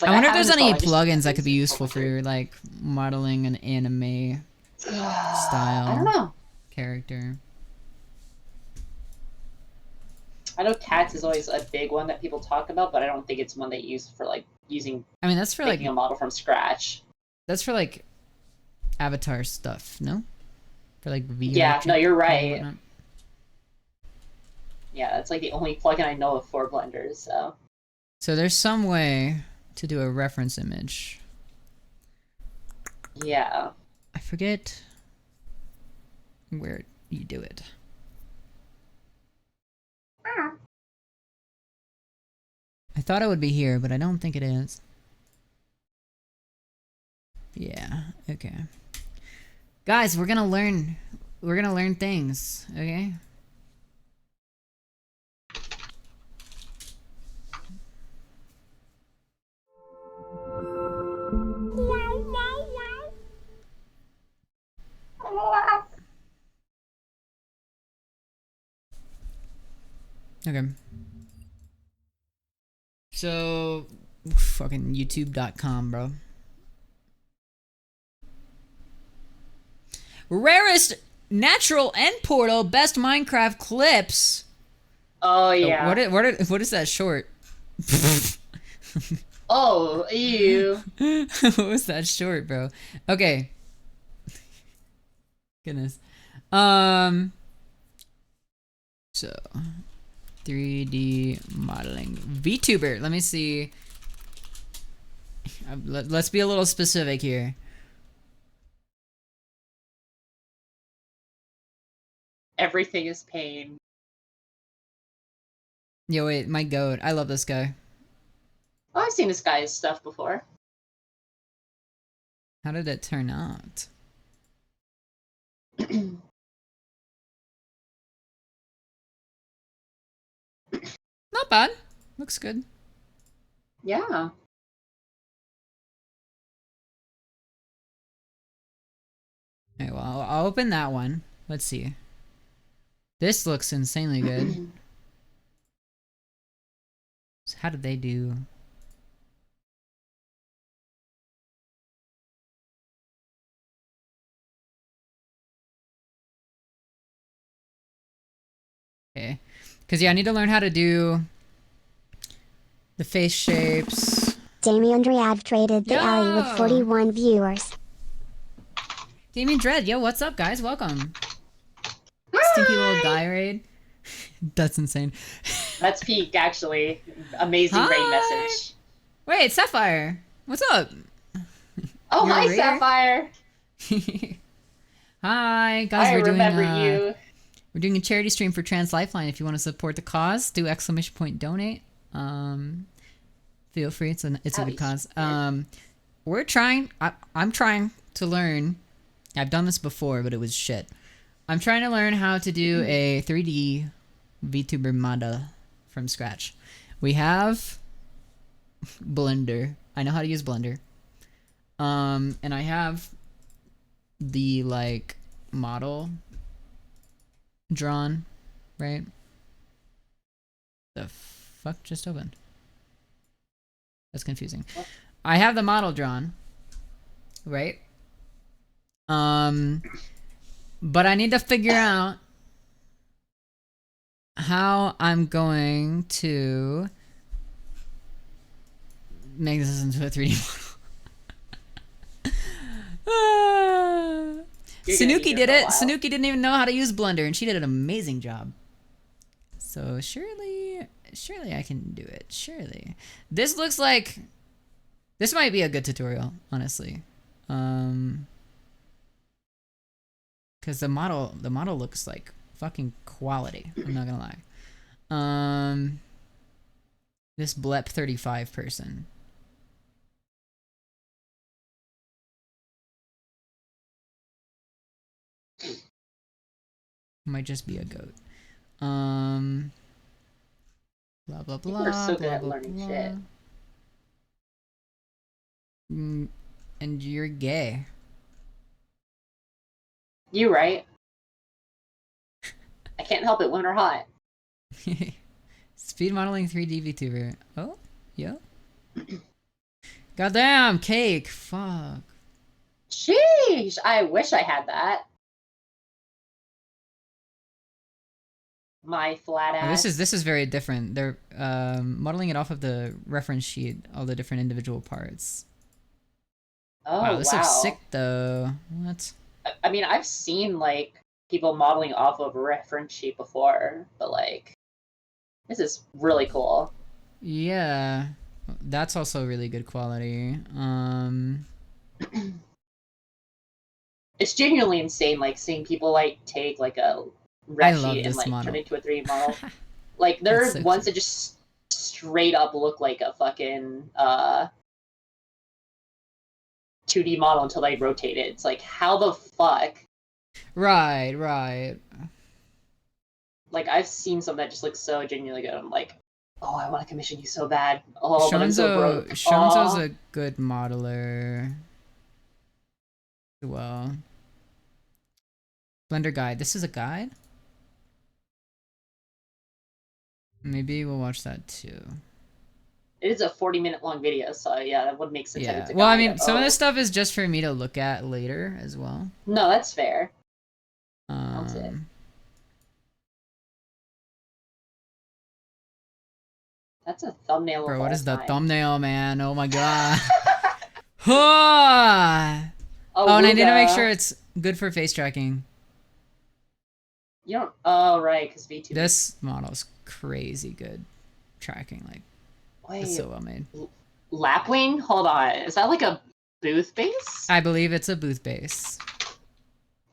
I wonder if there's any haven't installed plugins that could be anything useful for like modeling an anime style I don't know. character. I know cats is always a big one that people talk about, but I don't think it's one they use for like I mean, that's for like making a model from scratch. avatar stuff, no? For like video. Yeah, no, you're and right. whatnot. Yeah, that's like the only plugin I know of for Blender, so. So there's some way to do a reference image. Yeah. I forget where you do it. I thought it would be here, but I don't think it is. Yeah, okay. Guys, we're gonna learn things, okay? Okay. So, fucking YouTube.com, bro. Rarest natural end portal, best Minecraft clips. Oh, yeah. What is that short? Oh, ew. What was that short, bro? Okay. Goodness. So 3D modeling. VTuber. Let me see. Let's be a little specific here. Everything is pain. Yo, wait, my goat. I love this guy. Oh, I've seen this guy's stuff before. How did it turn out? Not bad. Looks good. Yeah. Okay, well, I'll open that one. Let's see. This looks insanely good. So how did they do? Okay. Because, yeah, I need to learn how to do the face shapes. Damien Dread traded the alley with 41 viewers. Damien Dread, yo, what's up, guys? Welcome. Stinky little guy raid. That's insane. That's peak, actually. Amazing Hi. raid message. Wait, Sapphire. What's up? Oh, You're hi, rare. Sapphire. Hi, guys. I We're doing remember you. We're doing a charity stream for Trans Lifeline. If you want to support the cause, do !donate. Feel free. It's a good cause. We're trying. I'm trying to learn. I've done this before, but it was shit. I'm trying to learn how to do a 3D VTuber model from scratch. We have Blender. I know how to use Blender. And I have the like model drawn, right? The fuck just opened? That's confusing. I have the model drawn, right? But I need to figure out how I'm going to make this into a 3D model. Sanuki did it. Sanuki didn't even know how to use Blender, and she did an amazing job. So surely I can do it. Surely. This looks like this might be a good tutorial, honestly. Because the model looks like fucking quality. I'm not gonna lie. This Blep 35 person. Might just be a goat. Blah blah blah. People are so good blah, at blah, learning blah. shit. And you're gay. You right. I can't help it. Women are hot. Speed modeling 3D VTuber. Oh, yeah. Goddamn cake. Fuck. Sheesh. I wish I had that. My flat Oh, ass. this is very different. They're modeling it off of the reference sheet, all the different individual parts. Oh, wow, this looks sick though. What? I mean, I've seen like people modeling off of a reference sheet before, but like, this is really cool. Yeah, that's also really good quality. It's genuinely insane, like seeing people like take like a ref sheet and like turn it into a 3D model. Like there are ones that just straight up look like a fucking 2D model until they rotate it. It's like, how the fuck? Right, right. Like I've seen some that just look so genuinely good. I'm like, oh, I want to commission you so bad. Oh, but I'm so broke. Shonzo's a good modeler. Well, Blender guide. This is a guide. Maybe we'll watch that too. It is a 40-minute long video, so yeah, that would make sense. Yeah. Well, I mean, some of this stuff is just for me to look at later as well. No, that's fair. That's it. That's a thumbnail. Bro, of what all is the time. thumbnail, man? Oh my god. Oh, and I need to make sure it's good for face tracking. You don't. Oh, right, because VTuber. This model's crazy good tracking. Like, wait, it's so well made. Lapwing? Hold on. Is that like a booth base? I believe it's a booth base.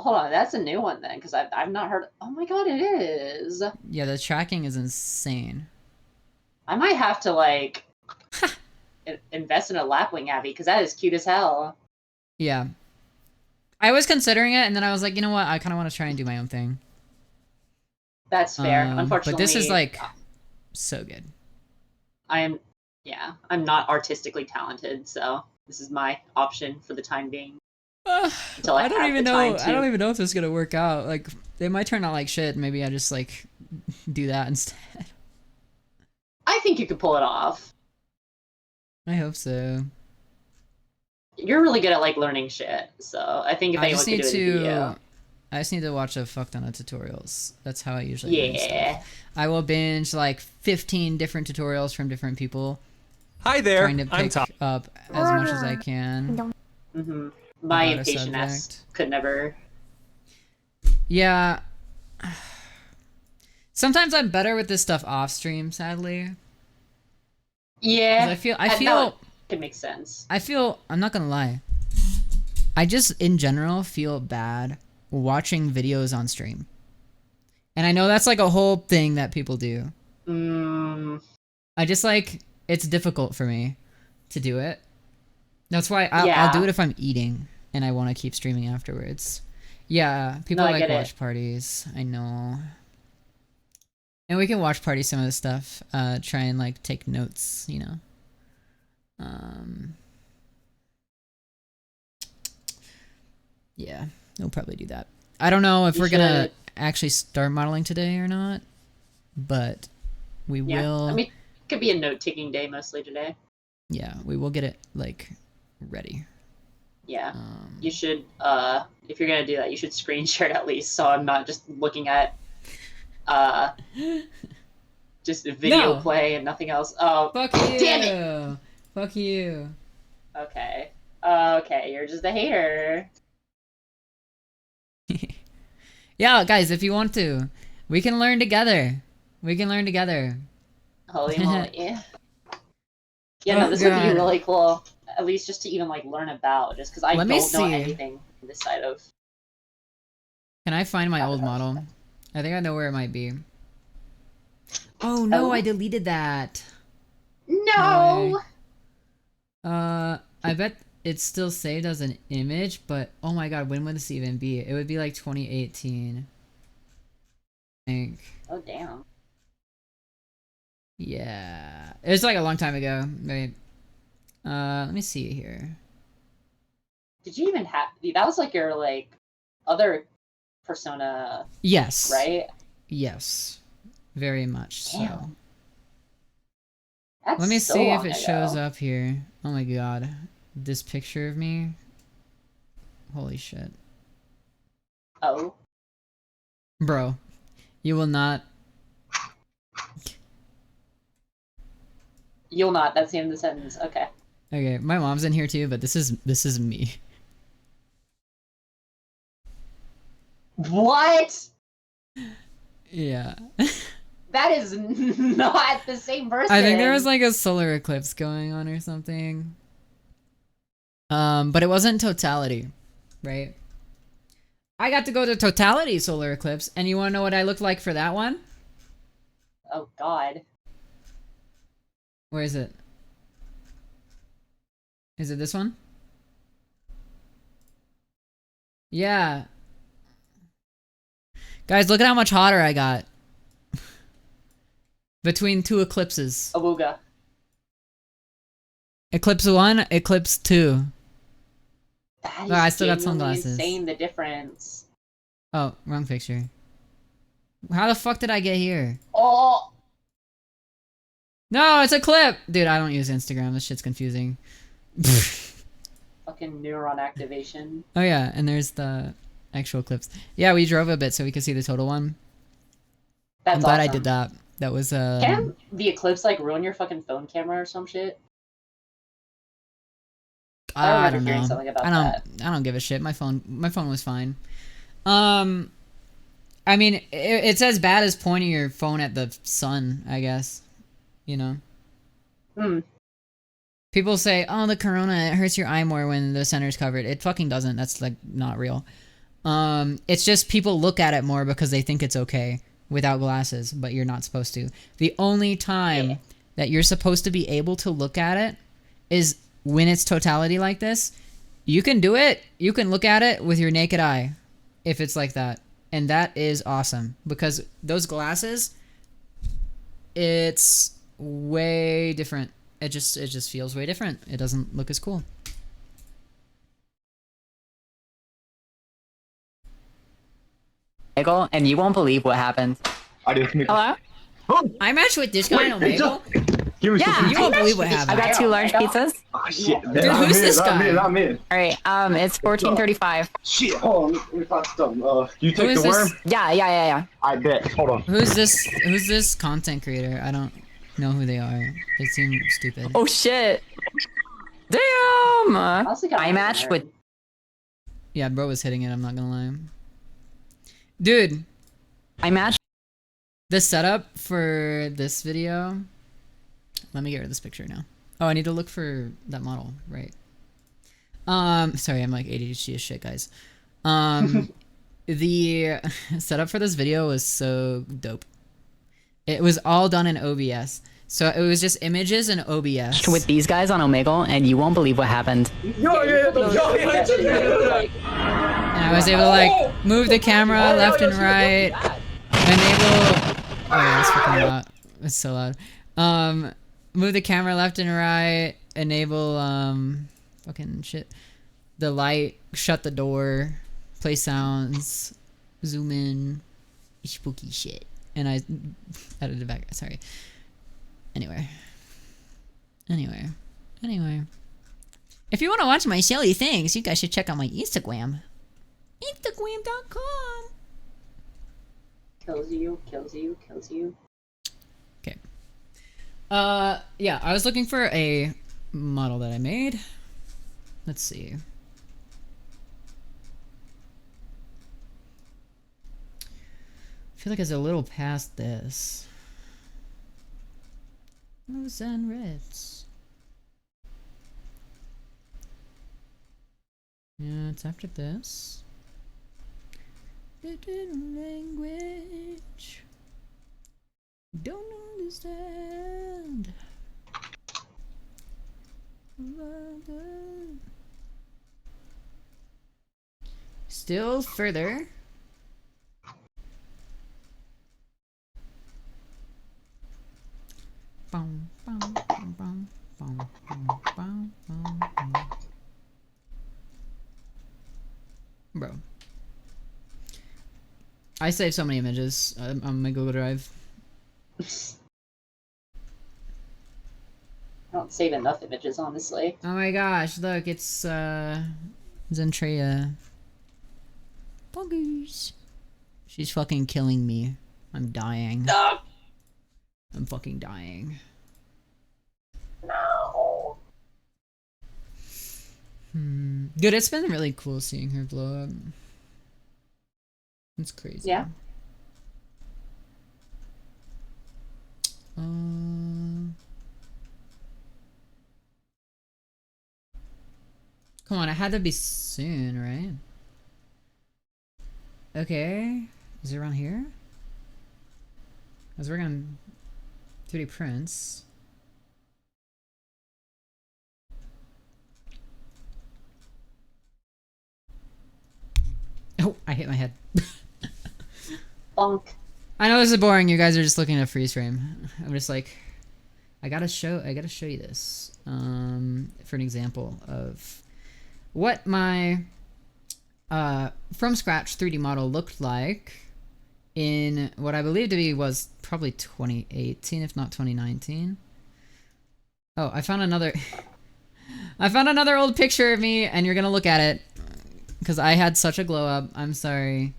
Hold on, that's a new one then, because I've not heard. Oh my god, it is. Yeah, the tracking is insane. I might have to like invest in a Lapwing Abby because that is cute as hell. Yeah. I was considering it, and then I was like, you know what? I kind of want to try and do my own thing. That's fair. Unfortunately, but this is like so good. I'm not artistically talented, so this is my option for the time being. Until I don't even know. I don't even know if this is gonna work out. Like, they might turn out like shit. Maybe I just like do that instead. I think you could pull it off. I hope so. You're really good at like learning shit, so I think if anyone could do it in video. I just need to watch a fuck ton of tutorials. That's how I usually learn stuff. I will binge like 15 different tutorials from different people. Hi there. Trying to pick up as much as I can. My impatient ass could never. Yeah. Sometimes I'm better with this stuff off stream, sadly. Yeah. I feel it makes sense. I'm not gonna lie. I just in general feel bad watching videos on stream. I know that's like a whole thing that people do. I just like, it's difficult for me to do it. That's why I'll do it if I'm eating and I want to keep streaming afterwards. Yeah, people like watch parties. I know. And we can watch party some of the stuff. Try and like take notes, you know. Yeah, we'll probably do that. I don't know if we're gonna actually start modeling today or not, but we will. I mean, it could be a note-taking day mostly today. Yeah, we will get it like ready. Yeah, you should. If you're gonna do that, you should screen share it at least, so I'm not just looking at just a video play and nothing else. Oh, fuck you! Damn it! Fuck you. Okay. Okay, you're just a hater. Yeah, guys, if you want to, we can learn together. We can learn together. Holy moly. Yeah, no, this would be really cool. At least just to even like learn about, just because I don't know anything on this side of. Can I find my old model? I think I know where it might be. Oh no, I deleted that. No. I bet it's still saved as an image, but oh my god, when would this even be? It would be like 2018. I think. Oh damn. Yeah, it was like a long time ago. Right. Let me see here. Did you even have that? Was like your like other persona? Yes. Right. Yes. Very much Damn. so. That's Let me so see if long it ago. shows up here. Oh my god. This picture of me. Holy shit. Oh. Bro. You will not. You'll not. That's the end of the sentence. Okay. Okay, my mom's in here too, but this is me. What? Yeah. That is not the same person. I think there was like a solar eclipse going on or something. But it wasn't totality, right? I got to go to totality solar eclipse, and you want to know what I looked like for that one? Oh god. Where is it? Is it this one? Yeah. Guys, look at how much hotter I got. Between two eclipses. Awooga. Eclipse 1, Eclipse 2. That is I still got genuinely sunglasses. insane, the difference. Oh, wrong picture. How the fuck did I get here? Oh! No, it's a clip! Dude, I don't use Instagram. This shit's confusing. Fucking neuron activation. Oh yeah, and there's the actual clips. Yeah, we drove a bit so we could see the total one. That's I'm glad awesome. I did that. That was Can the eclipse like ruin your fucking phone camera or some shit? I remember don't hearing know. something about I don't give a shit. My phone was fine. I mean, it's as bad as pointing your phone at the sun, I guess. You know. People say, "Oh, the corona, it hurts your eye more when the center's covered." It fucking doesn't. That's like not real. It's just people look at it more because they think it's okay without glasses, but you're not supposed to. The only time that you're supposed to be able to look at it is when it's totality like this. You can do it. You can look at it with your naked eye if it's like that. And that is awesome because those glasses, it's way different. It just feels way different. It doesn't look as cool. And you won't believe what happened. Hello? I matched with this guy on Omegle. Yeah, you won't believe what happened. I got 2 large pizzas. Oh shit. Dude, who's this guy? Not me. Alright, it's 14:35. Shit, hold on, let me find some. You take is the worm? this? Yeah. I bet. Hold on. Who's this content creator? I don't know who they are. They seem stupid. Oh shit. Damn! I matched with... Yeah, bro was hitting it, I'm not gonna lie. Dude. I matched... The setup for this video... Let me get rid of this picture now. Oh, I need to look for that model, right. Sorry, I'm like ADHD as shit, guys. the setup for this video was so dope. It was all done in OBS. So it was just images in OBS. With these guys on Omegle, and you won't believe what happened. And I was able to like move the camera left and right, enable. Oh yeah, it's fucking loud. It's so loud. Move the camera left and right, enable fucking shit. The light, shut the door, play sounds, zoom in, spooky shit. And I edited it back. Sorry. Anyway. If you want to watch my silly things, you guys should check out my Instagram. Instagram.com. Kills you. Okay. Yeah, I was looking for a model that I made. Let's see. I feel like it's a little past this. Blues and reds. Yeah, it's after this. Language. Don't understand. Still further. Bro, I saved so many images on my Google Drive. I don't save enough images, honestly. Oh my gosh, look, it's Zentrea. Buggers. She's fucking killing me. I'm dying. Stop. I'm fucking dying. No. Dude, it's been really cool seeing her blow up. It's crazy. Yeah. Come on, it had to be soon, right? Okay. Is it around here? I was working on 3D prints. Oh, I hit my head. Bonk. I know this is boring. You guys are just looking at a freeze frame. I'm just like, I gotta show you this for an example of what my from scratch 3D model looked like in what I believe to be was probably 2018, if not 2019. Oh, I found another old picture of me, and you're gonna look at it because I had such a glow up. I'm sorry.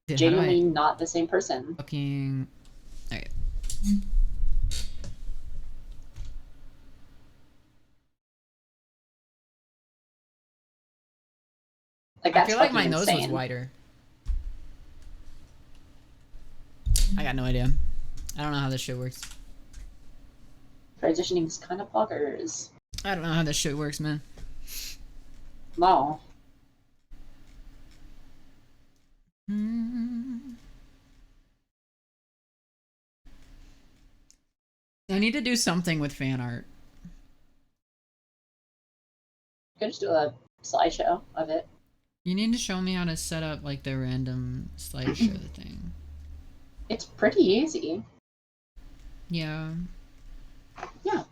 Dude, genuinely not the same person. Fucking. Alright. Like, I that's feel like my fucking nose insane. was wider. I got no idea. I don't know how this shit works. Transitioning is kind of poggers. I don't know how this shit works, man. No. I need to do something with fan art. You could just do a slideshow of it. You need to show me how to set up like the random slideshow thing. It's pretty easy. Yeah. Yeah.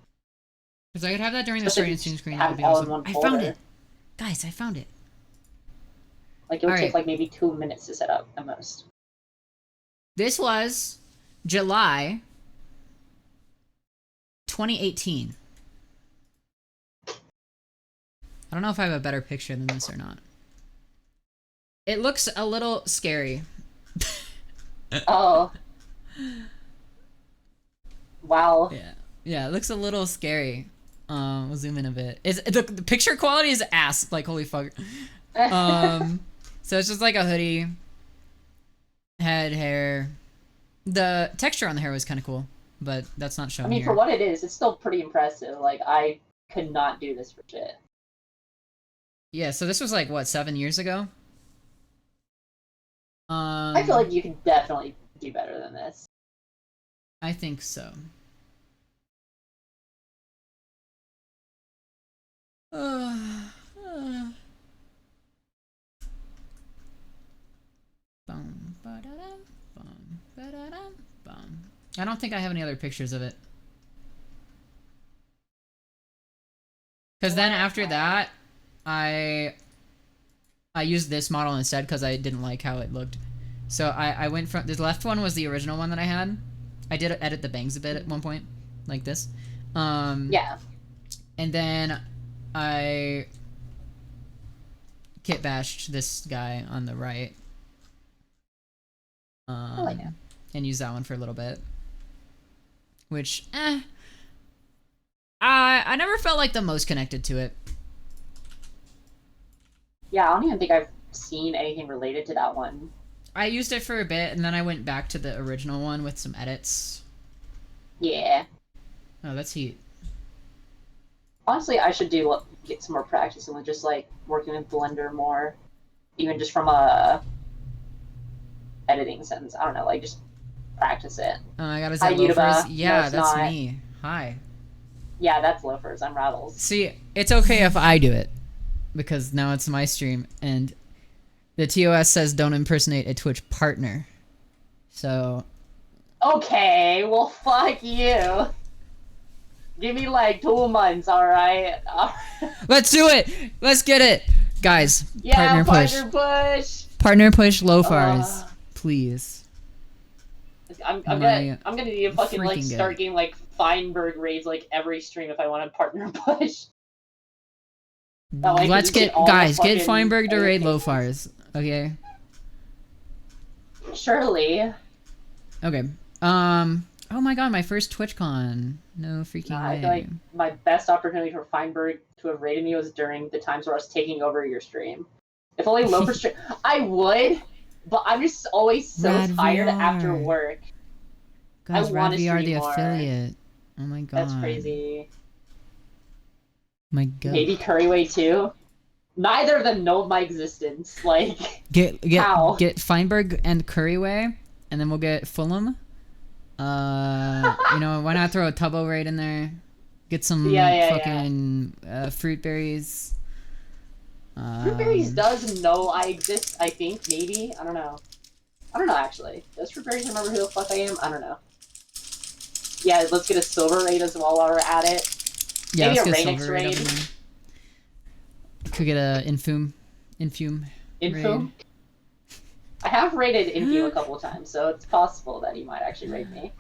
Because I could have that during the Especially starting screen. have That would be all in awesome. one I found folder. it. Guys, I found it. Like, it would Alright. take like maybe 2 minutes to set up at most. This was July 2018. I don't know if I have a better picture than this or not. It looks a little scary. Oh. Wow. Yeah, it looks a little scary. We'll zoom in a bit. The picture quality is ass, like holy fuck. So it's just like a hoodie, head, hair. The texture on the hair was kind of cool, but that's not shown I mean, here. for what it is, it's still pretty impressive. Like, I could not do this for shit. Yeah, so this was like, what, 7 years ago? I feel like you can definitely do better than this. I think so. I don't think I have any other pictures of it. Because then after that, I used this model instead because I didn't like how it looked. So I went from... The left one was the original one that I had. I did edit the bangs a bit at one point. Like this. Yeah. And then I kit bashed this guy on the right. Yeah. And used that one for a little bit. Which, I never felt like the most connected to it. Yeah, I don't even think I've seen anything related to that one. I used it for a bit, and then I went back to the original one with some edits. Yeah. Oh, that's heat. Honestly, I should get some more practice and just like working with Blender more, even just from a editing sense. I don't know, like just practice it. Oh my god, is Hi, that Loafers? Yuba. Yeah, No, that's not. me. Hi. Yeah, that's Loafers. I'm Rattles. See, it's okay if I do it, because now it's my stream, and the TOS says don't impersonate a Twitch partner. So... Okay, well, fuck you. Give me like 2 months, alright? Let's do it! Let's get it! Guys, Yeah, partner push. Partner push Loafers. Please. I'm gonna need to fucking like start getting like Feinberg raids like every stream if I want to partner push. Let's get Feinberg to raid Loafers. Okay. Surely. Okay. Oh my god, my first TwitchCon. No freaking way. I feel like my best opportunity for Feinberg to have raided me was during the times where I was taking over your stream. If only Loafer stream, I would, but I'm just always so tired after work. Guys, I want to VR stream the more. affiliate. Oh my god. That's crazy. My god. Maybe Curryway too. Neither of them know my existence. Like get Feinberg and Curryway, and then we'll get Fulham. You know, why not throw a Tubbo raid in there? Get some fucking fruit berries. Fruit berries does know I exist. I think maybe I don't know. I don't know actually. Does fruit berries remember who the fuck I am? I don't know. Yeah, let's get a silver raid as well while we're at it. Yeah, maybe let's a get Rainix silver raid. Could get a Infume raid. I have raided Infume a couple of times, so it's possible that he might actually raid me.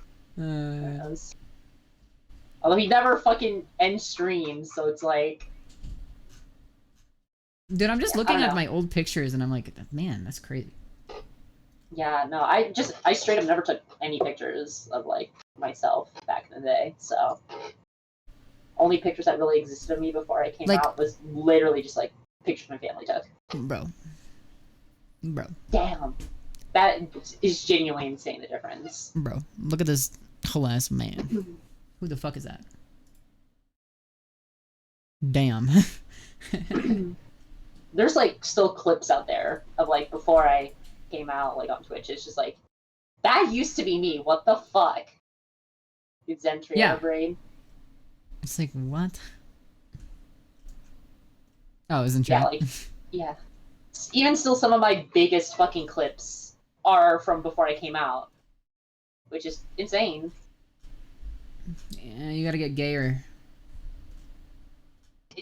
Although he never fucking ends streams, so it's like... Dude, I'm just looking at my old pictures and I'm like, man, that's crazy. Yeah, no, I straight up never took any pictures of, like, myself back in the day, so... Only pictures that really existed of me before I came out was literally just, like, pictures my family took. Bro. Damn. That is genuinely insane, the difference. Bro, look at this whole ass man. Who the fuck is that? Damn. There's, like, still clips out there of, like, before I came out, like, on Twitch. It's just like, that used to be me. What the fuck? It's Zentria brain. It's like, what? Oh, isn't true. Yeah, like, yeah. Even still, some of my biggest fucking clips are from before I came out. Which is insane. Yeah, you gotta get gayer.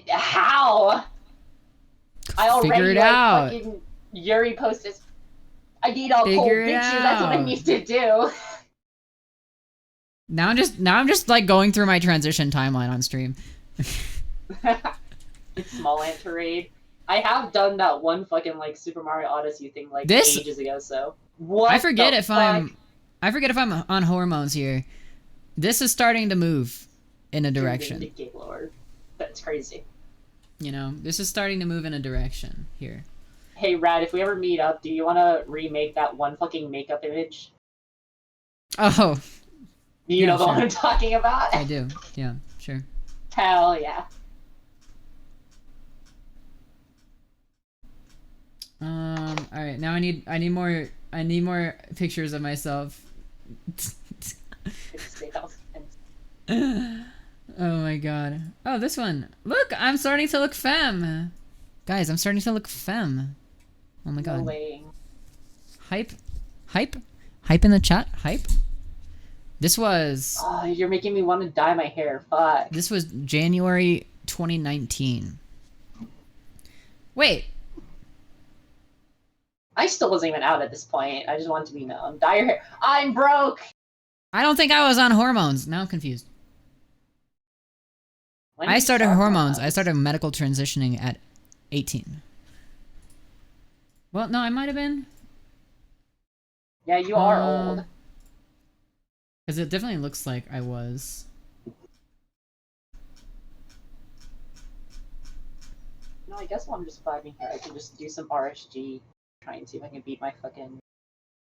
How? I already figure it out. Fucking Yuri posted. I need all cold bitches. That's what I need to do. Now I'm just like going through my transition timeline on stream. It's small ant raid. I have done that one fucking like Super Mario Odyssey thing like ages ago. So what? I forget if I'm on hormones here. This is starting to move in a direction. That's crazy. You know, this is starting to move in a direction here. Hey, Rad, if we ever meet up, do you want to remake that one fucking makeup image? Oh. You know the one I'm talking about? I do. Yeah, sure. Hell yeah. Alright, now I need more pictures of myself. Oh my god. Oh, this one. Look, I'm starting to look femme. Guys, I'm starting to look femme. Oh my god. No way. Hype? Hype? Hype in the chat? Hype? This was... Oh, you're making me want to dye my hair. Fuck. This was January 2019. Wait. I still wasn't even out at this point. I just wanted to be known. Dye your hair. I'm broke! I don't think I was on hormones. Now I'm confused. I started hormones. I started medical transitioning at 18. Well, no, I might have been. Yeah, you are old. Because it definitely looks like I was. No, I guess while I'm just vibing here, I can just do some RSG. Try and see if I can beat my fucking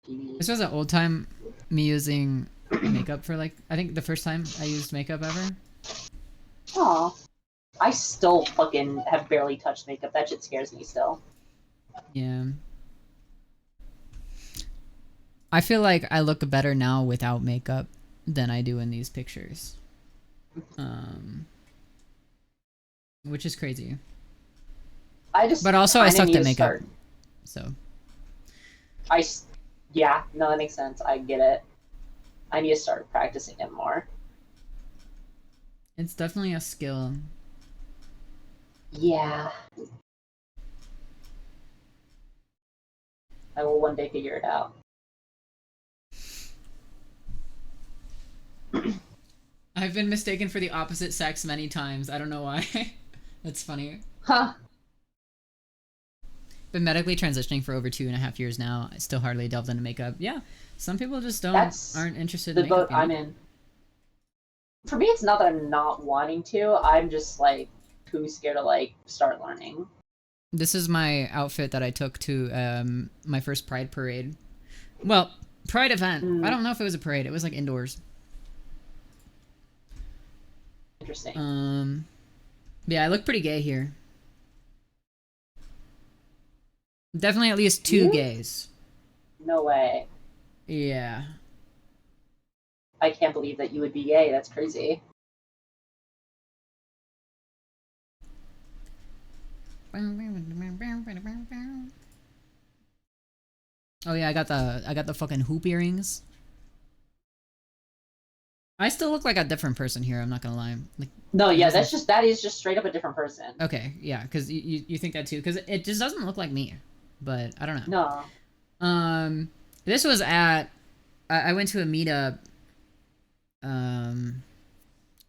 TV. This was an old time me using makeup for like, I think the first time I used makeup ever. Aw. I still fucking have barely touched makeup. That shit scares me still. Yeah. I feel like I look better now without makeup than I do in these pictures. Which is crazy. But also I sucked at makeup. So. Yeah, no, that makes sense. I get it. I need to start practicing it more. It's definitely a skill. Yeah. I will one day figure it out. I've been mistaken for the opposite sex many times. I don't know why. That's funny. Huh. Been medically transitioning for over 2.5 years now. I still hardly delved into makeup. Yeah, some people just aren't interested in makeup. The boat I'm in. For me, it's not that I'm not wanting to. I'm just like too scared to like start learning. This is my outfit that I took to my first Pride parade. Well, Pride event. I don't know if it was a parade. It was like indoors. Interesting. Yeah, I look pretty gay here. Definitely at least two gays. No way. Yeah. I can't believe that you would be gay. That's crazy. Oh yeah, I got the fucking hoop earrings. I still look like a different person here, I'm not gonna lie. Like, no, yeah, that is just straight up a different person. Okay, yeah, because you think that too, because it just doesn't look like me. But I don't know. No. This was at I went to a meetup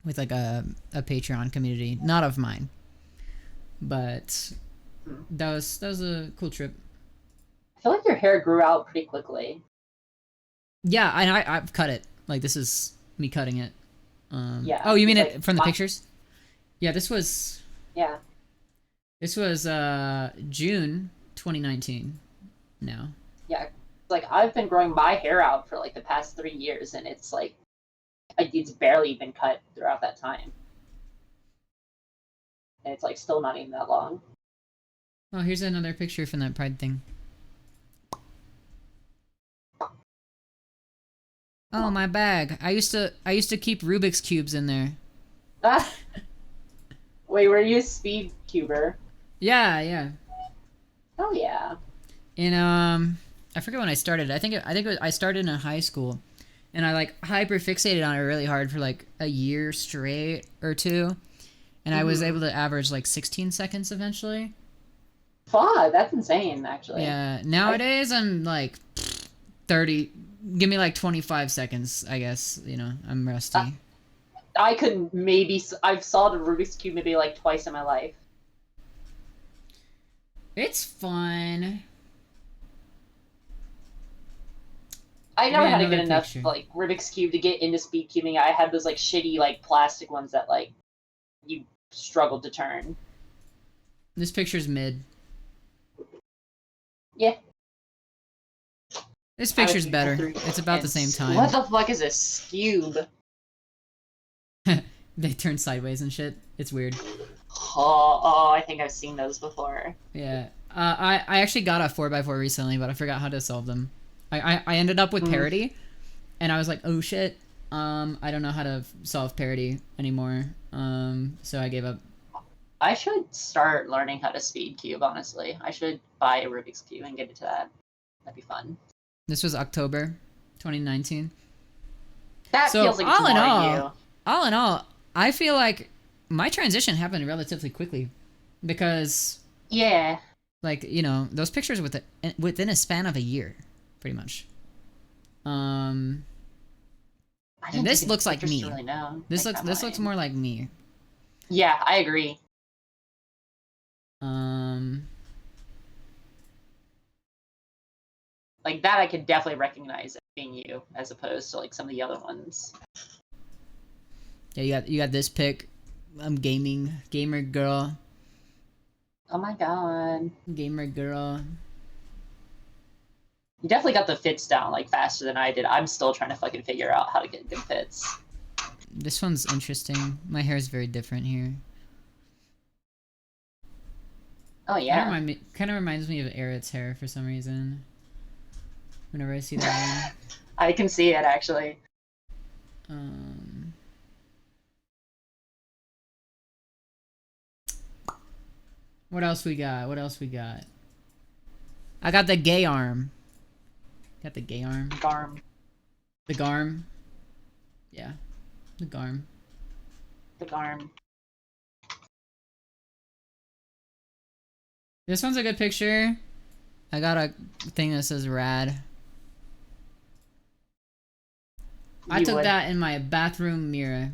with like a Patreon community, not of mine. But that was a cool trip. I feel like your hair grew out pretty quickly. Yeah, I've cut it. Like this is me cutting it. Yeah. Oh, you mean like, it from the pictures? Yeah, this was. Yeah. This was June 2019. Now. Yeah, like I've been growing my hair out for like the past 3 years, and it's like it's barely been cut throughout that time, and it's like still not even that long. Oh, here's another picture from that Pride thing. Oh, my bag. I used to keep Rubik's cubes in there. Wait, were you a speed cuber? Yeah. Oh yeah. And I forget when I started. I think I started in high school, and I like hyper fixated on it really hard for like a year straight or two, and I was able to average like 16 seconds eventually. Fuck, that's insane, actually. Yeah. Nowadays I'm like 30. Give me like 25 seconds, I guess. You know, I'm rusty. I could maybe. I've solved a Rubik's Cube maybe like twice in my life. It's fun. I never had a good enough like Rubik's Cube to get into speed cubing. I had those like shitty like plastic ones that like you struggled to turn. This picture's mid. Yeah. This picture's better. It's about the same time. What the fuck is this cube? They turn sideways and shit. It's weird. Oh, I think I've seen those before. Yeah. I actually got a 4x4 recently, but I forgot how to solve them. I ended up with parity, and I was like, oh shit, I don't know how to solve parity anymore. So I gave up. I should start learning how to speed cube, honestly. I should buy a Rubik's Cube and get into that. That'd be fun. This was October 2019. That feels like it's more you. All in all, I feel like my transition happened relatively quickly because yeah, like, you know, those pictures within a span of a year, pretty much. And this looks like me. Really this looks more like me. Yeah, I agree. Like that I could definitely recognize as being you as opposed to like some of the other ones. Yeah, you got this pic. I'm gamer girl. Oh my god. Gamer girl. You definitely got the fits down like faster than I did. I'm still trying to fucking figure out how to get good fits. This one's interesting. My hair is very different here. Oh yeah. Kind of reminds me of Aerith's hair for some reason. Whenever I see that one. I can see it actually. What else we got? I got the gay arm. Got the gay arm. Garm. The garm. Yeah. The garm. The garm. This one's a good picture. I got a thing that says rad. I took that in my bathroom mirror.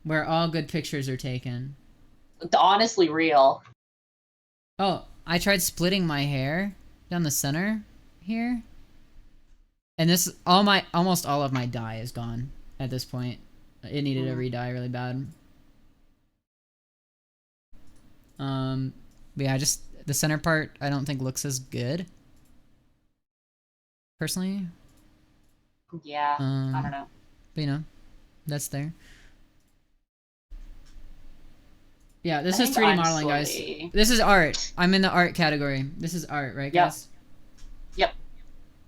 Where all good pictures are taken. Honestly real. Oh, I tried splitting my hair down the center here. And this almost all of my dye is gone at this point. It needed a re-dye really bad. But yeah, just the center part I don't think looks as good. Personally. Yeah, I don't know. But you know, that's there. Yeah, this is 3D modeling, guys. This is art. I'm in the art category. This is art, right, guys? Yep.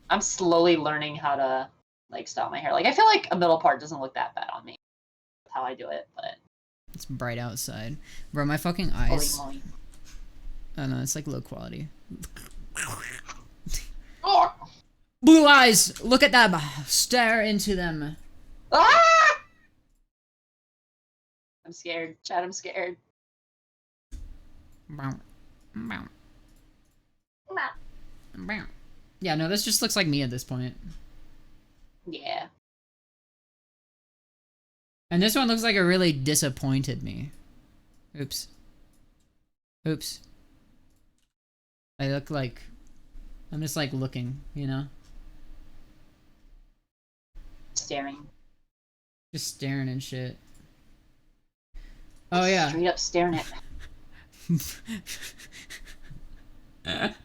I'm slowly learning how to like style my hair. Like I feel like a middle part doesn't look that bad on me. That's how I do it, but it's bright outside. Bro, my fucking eyes. Holy moly. Oh no, it's like low quality. Oh! Blue eyes! Look at them! Stare into them. Ah! I'm scared. Chad, I'm scared. Yeah, no, this just looks like me at this point. Yeah. And this one looks like it really disappointed me. Oops. Oops. I look like... I'm just like looking, you know? Staring. Just staring and shit. Oh yeah. Straight up staring at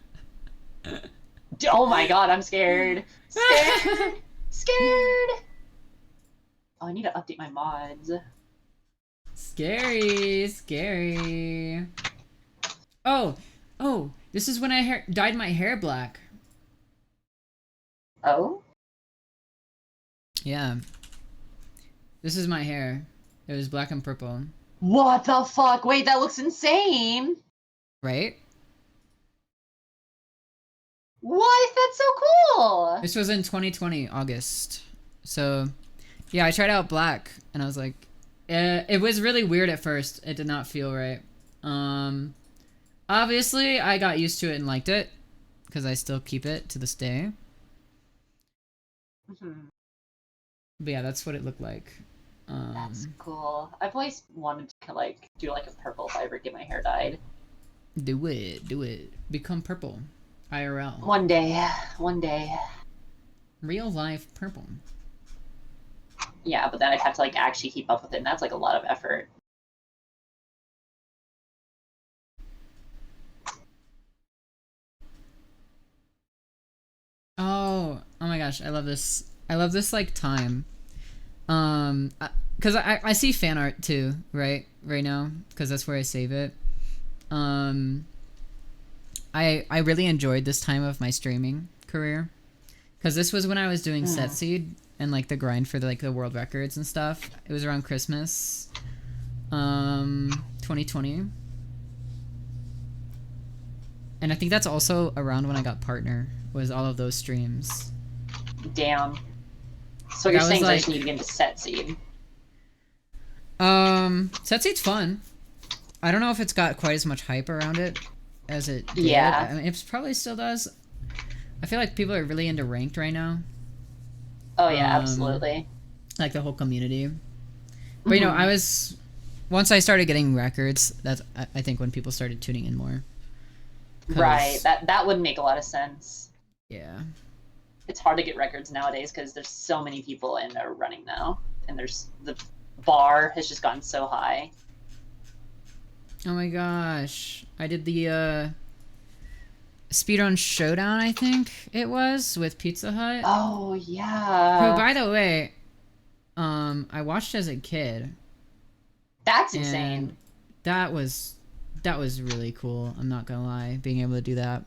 Oh my god, I'm scared. Scared. Scared. Oh, I need to update my mods. Scary, scary. Oh, this is when I dyed my hair black. Oh? Yeah. This is my hair. It was black and purple. What the fuck? Wait, that looks insane. Right? What? That's so cool. This was in 2020, August. So, yeah, I tried out black, and I was like, it was really weird at first. It did not feel right. Obviously, I got used to it and liked it, because I still keep it to this day. But yeah, that's what it looked like. That's cool. I've always wanted to like do like a purple if I ever get my hair dyed. Do it. Become purple. IRL. One day. Real life purple. Yeah, but then I'd have to like actually keep up with it, and that's like a lot of effort. Oh my gosh, I love this. I love this like time. Cause I see fan art too, right now, cause that's where I save it. I really enjoyed this time of my streaming career, because this was when I was doing set seed and like the grind for like the world records and stuff. It was around Christmas, 2020, and I think that's also around when I got partner. Was all of those streams. Damn. So you're saying I just need to get into set seed. Set seed's fun. I don't know if it's got quite as much hype around it as it did. Yeah. I mean, it probably still does. I feel like people are really into ranked right now. Oh yeah, absolutely. Like the whole community. But you know, once I started getting records, that's I think when people started tuning in more. Right. That would make a lot of sense. Yeah. It's hard to get records nowadays because there's so many people in there running now, and there's the bar has just gotten so high. Oh my gosh. I did the Speedrun Showdown, I think it was, with Pizza Hut. Oh yeah. Who, by the way, I watched as a kid. That's insane. That was really cool. I'm not gonna lie, being able to do that.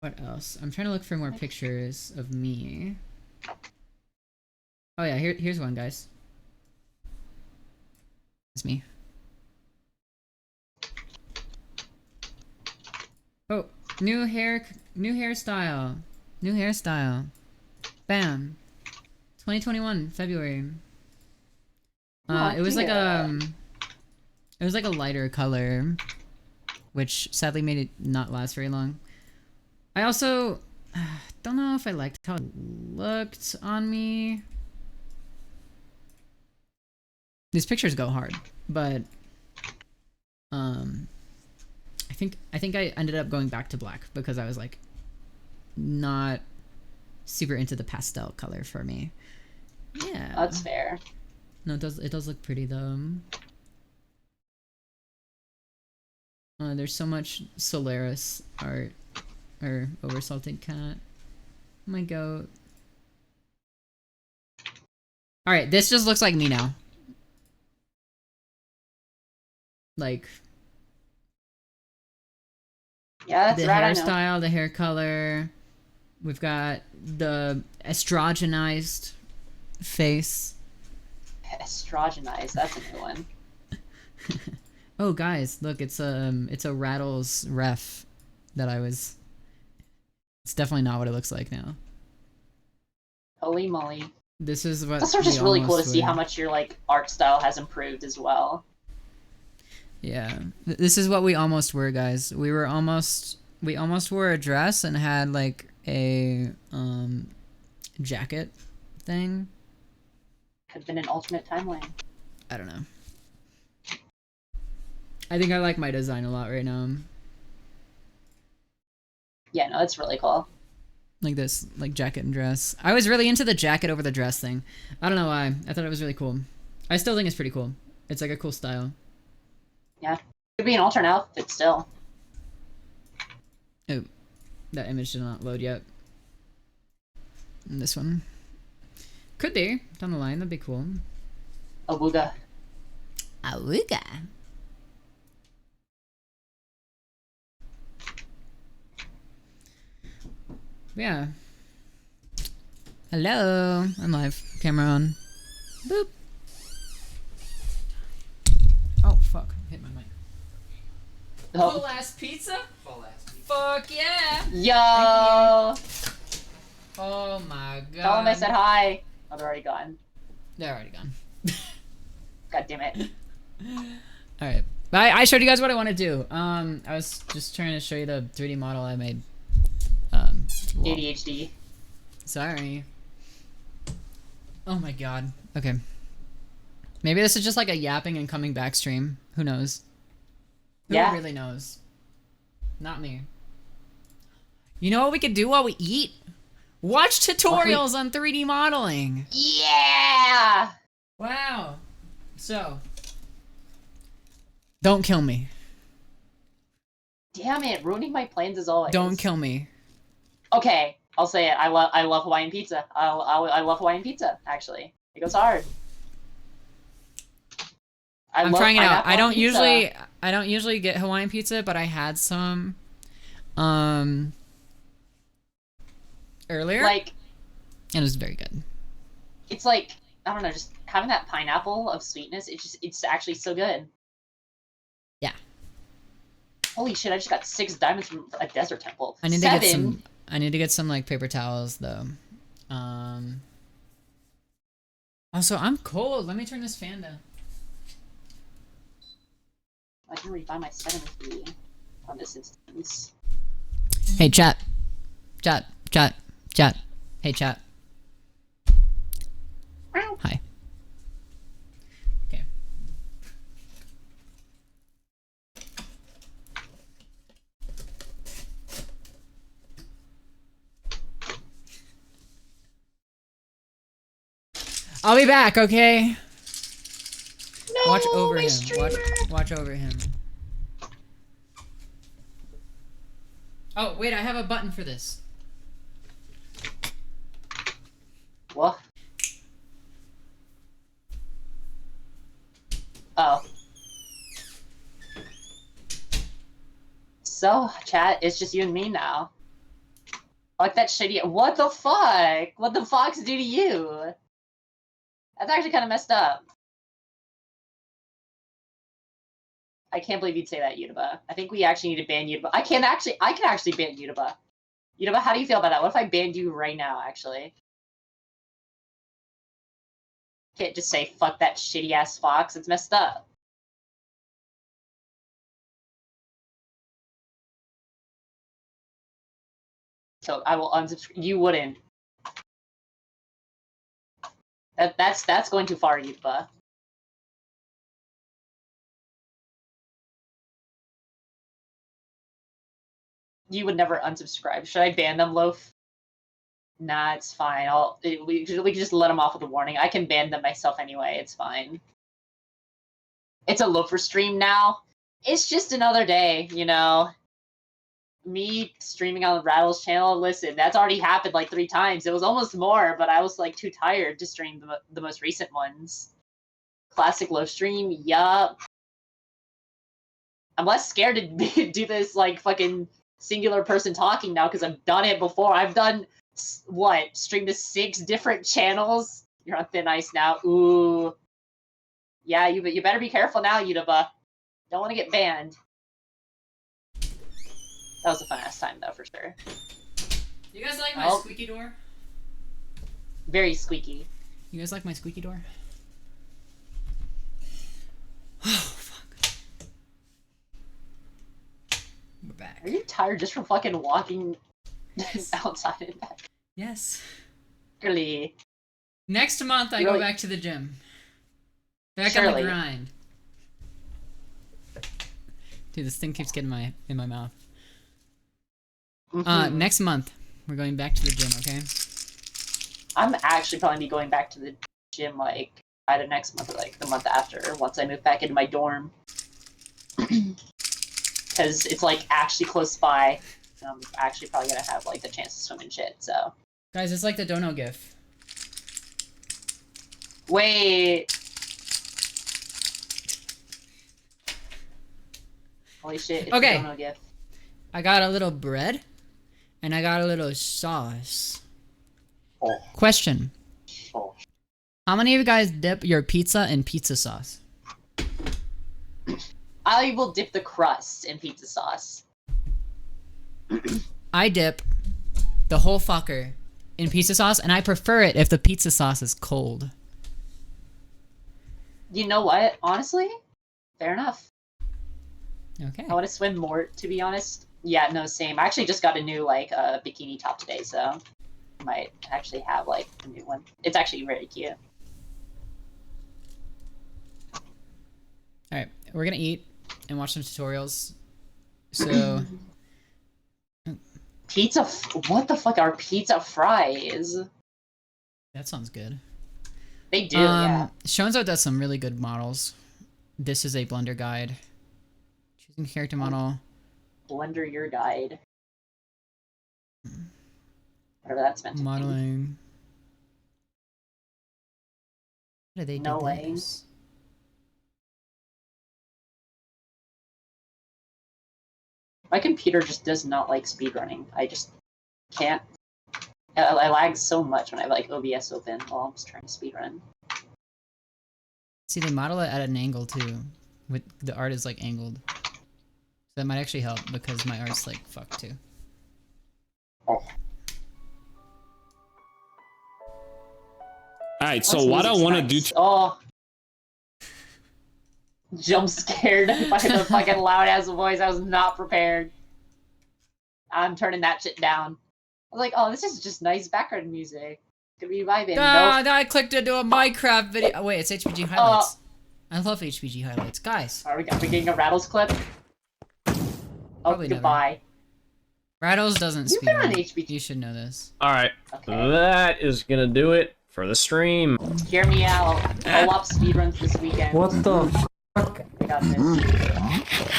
What else? I'm trying to look for more pictures of me. Oh yeah, here's one, guys. It's me. Oh, new hairstyle. Bam. 2021 February. It was like a lighter color, which sadly made it not last very long. I also don't know if I liked how it looked on me. These pictures go hard, but I think I ended up going back to black because I was like not super into the pastel color for me. Yeah, that's fair. No, it does look pretty though. There's so much Solaris art. Or Oversalted Cat. My goat. Alright, this just looks like me now. Like... Yeah, that's the right, hairstyle, the hair color. We've got the estrogenized face. Estrogenized, that's a new one. Oh guys, look, it's a Rattles ref that I was... It's definitely not what it looks like now. Holy moly. This is what... That's just really cool to see how much your, like, art style has improved as well. Yeah. This is what we almost were, guys. We almost wore a dress and had, like, a, jacket thing. Could have been an alternate timeline. I don't know. I think I like my design a lot right now. Yeah, no, it's really cool. Like this, like jacket and dress. I was really into the jacket over the dress thing. I don't know why. I thought it was really cool. I still think it's pretty cool. It's like a cool style. Yeah. Could be an alternate outfit still. Oh, that image did not load yet. And this one. Could be. Down the line, that'd be cool. Awooga. Awooga. Yeah. Hello. I'm live. Camera on. Boop. Oh, fuck. Hit my mic. Oh. Full ass pizza? Full ass pizza. Fuck yeah. Yo. Oh my god. Tell them I said hi. Oh, they're already gone. They're already gone. God damn it. Alright. I showed you guys what I want to do. I was just trying to show you the 3D model I made. ADHD. Sorry. Oh my god. Okay. Maybe this is just like a yapping and coming back stream. Who knows? Who really knows? Not me. You know what we could do while we eat? Watch tutorials on 3D modeling. Yeah! Wow. So. Don't kill me. Damn it, ruining my plans as always. Don't kill me. Okay, I'll say it. I love Hawaiian pizza. I love Hawaiian pizza, actually. It goes hard. I'm trying it out. I don't usually get Hawaiian pizza, but I had some earlier. Like, and it was very good. It's like, I don't know, just having that pineapple of sweetness, it's actually so good. Yeah. Holy shit, I just got 6 diamonds from a desert temple. I need 7. I need to get some like paper towels though. Also, I'm cold. Let me turn this fan down. I can rebuy my 73 on this instance. Hey, chat. Chat. Hey, chat. Hi. Okay. I'll be back, okay? No, watch over him. Streamer. Watch over him. Oh, wait, I have a button for this. What? Oh. So, chat, it's just you and me now. Like that shitty. What the fuck? What the fox do to you? That's actually kind of messed up. I can't believe you'd say that, Yutuba. I think we actually need to ban Yutuba. I can actually ban Yutuba. Yutuba, how do you feel about that? What if I banned you right now, actually? Can't just say, fuck that shitty ass fox. It's messed up. So I will unsubscribe. You wouldn't. That's going too far, Yutuba. You would never unsubscribe. Should I ban them, Loaf? Nah, it's fine. We can just let them off with a warning. I can ban them myself anyway. It's fine. It's a Loafer stream now. It's just another day, you know. Me streaming on Rattle's channel. Listen, that's already happened like 3 times. It was almost more, but I was like too tired to stream the most recent ones. Classic Loaf stream. Yup. I'm less scared to do this like fucking singular person talking now because I've done it before. I've done what? Streamed to 6 different channels. You're on thin ice now. Ooh. Yeah, you better be careful now, Yutuba. Don't want to get banned. That was a fun ass time though, for sure. You guys like my squeaky door? Very squeaky. You guys like my squeaky door? Oh fuck. We're back. Are you tired just from fucking walking Yes. outside and back? Yes. Really? Next month I go back to the gym. Back on the grind. Dude, this thing keeps getting in my mouth. Next month we're going back to the gym, okay? I'm actually probably going back to the gym like either next month or like the month after, once I move back into my dorm. Because it's like actually close by. And I'm actually probably gonna have like the chance to swim and shit, so. Guys, it's like the dono gif. Wait. Holy shit, it's Okay. the dono gif. I got a little bread and I got a little sauce. Oh. Question. Oh. How many of you guys dip your pizza in pizza sauce? I will dip the crust in pizza sauce. I dip the whole fucker in pizza sauce, and I prefer it if the pizza sauce is cold. You know what? Honestly, fair enough. Okay. I want to swim more, to be honest. Yeah, no, same. I actually just got a new, like, bikini top today, so I might actually have, like, a new one. It's actually very cute. Alright, we're gonna eat and watch some tutorials. So... Pizza... What the fuck are pizza fries? That sounds good. They do, yeah. Shonzo does some really good models. This is a Blender guide. Choosing character model. Blender your guide. Whatever that's meant to Modeling. How do they do No way. this? My computer just does not like speedrunning. I just can't. I lag so much when I have like OBS open while I'm just trying to speedrun. See, they model it at an angle too. With the art is like angled. So that might actually help because my art's like fucked too. Oh. Alright, so what I want to do to... Oh. Jump scared by the fucking loud ass voice. I was not prepared. I'm turning that shit down. I was like, oh, this is just nice background music. Could be vibing. Ah, I clicked into a Minecraft video. Oh, wait, it's HPG highlights. I love HPG highlights, guys. Are we getting a Rattles clip? Oh, Probably goodbye. Never. Rattles doesn't You've speed been on run. HPG. You should know this. Alright, Okay. that is gonna do it for the stream. Hear me out. Co-op speedruns this weekend. What the fuck? We got this.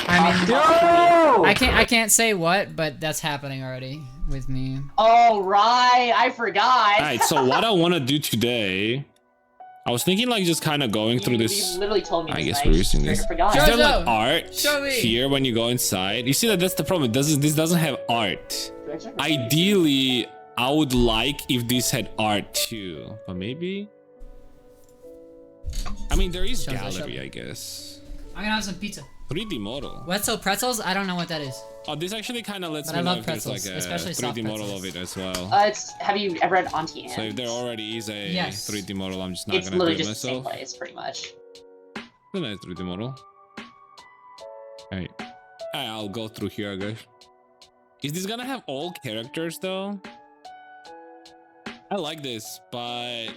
I mean, I can't say what, but that's happening already with me. Oh right, I forgot. Alright, so what I want to do today, I was thinking like just kind of going through this. You literally told me. I guess this, we're using this. Forgot. Is there Show like art me. here when you go inside? You see that that's the problem. This doesn't have art. Ideally, I would like if this had art too, but maybe. I mean, there is gallery, I guess. I'm gonna have some pizza. 3D model. Wetzel pretzels? I don't know what that is. Oh, this actually kind of lets But me I know love if there's like pretzels, a especially soft 3D model pretzels. of it as well. Have you ever read Auntie Anne's? So if there already is a Yes. 3D model, I'm just not It's gonna do literally it just the same myself. place, pretty much. It's a nice 3D model. Alright. I'll go through here, guys. Is this gonna have all characters though? I like this, but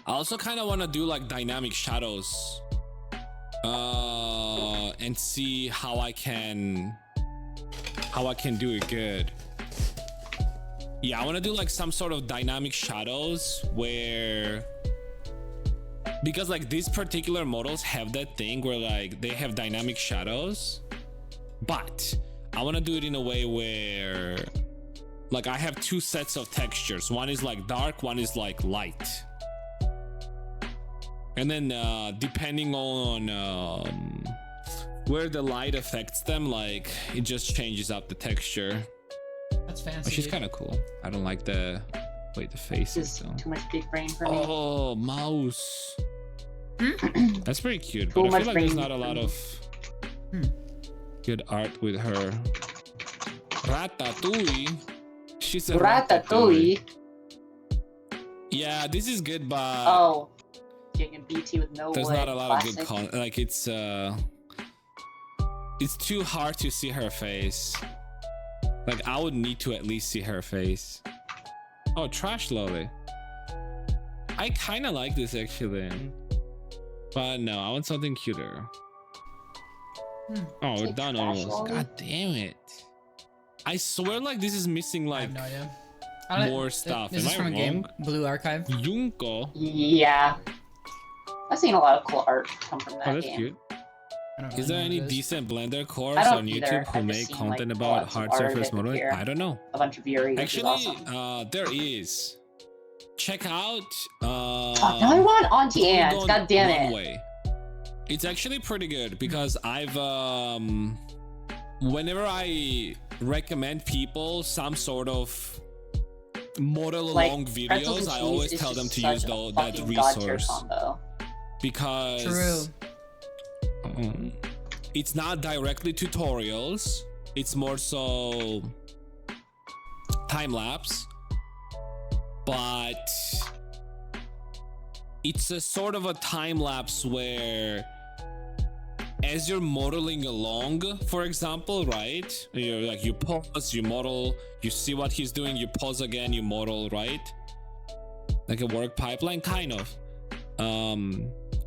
I also kind of want to do like dynamic shadows. And see how I can do it good. Yeah, I want to do like some sort of dynamic shadows where, because like these particular models have that thing where like they have dynamic shadows, but I want to do it in a way where like I have two sets of textures. One is like dark, one is like light. And then depending on where the light affects them, like it just changes up the texture. That's fancy. Which is kind of cool. I don't like the faces This is though. too much big brain for me. Oh, mouse. That's pretty cute, Too but I much feel like there's brain not a lot for of good art with her. Ratatouille. She's a Ratatouille. Yeah, this is good, but Oh. Getting BT with no there's wood. not a lot of good Classic. like it's too hard to see her face. Like I would need to at least see her face. Oh, trash lolly. I kind of like this actually, but no, I want something cuter. Oh, we're Take done trash almost. lolly? God damn it! I swear, like this is missing I like have no idea. more stuff. This Am is I from a game, wrong? Blue Archive. Junko. Yeah. I've seen a lot of cool art come from that Oh, that's game. cute. I don't Is really there know any what it is. decent Blender course I don't on either. YouTube who I've make just seen, content like, about lots of hard art surface of it modeling? here. I don't know. A bunch of Yuri, which Actually, is awesome. there is. Check out. Fuck, now I want Auntie Anne's. Golden God damn it. Runway. It's actually pretty good because I've whenever I recommend people some sort of model Like, along pretzels and videos, I cheese always is tell them just to use such a that fucking god-tier resource combo. because True. It's not directly tutorials, it's more so time lapse, but it's a sort of a time lapse where as you're modeling along, for example, right, you're like, you pause, you model, you see what he's doing, you pause again, you model, right, like a work pipeline kind of.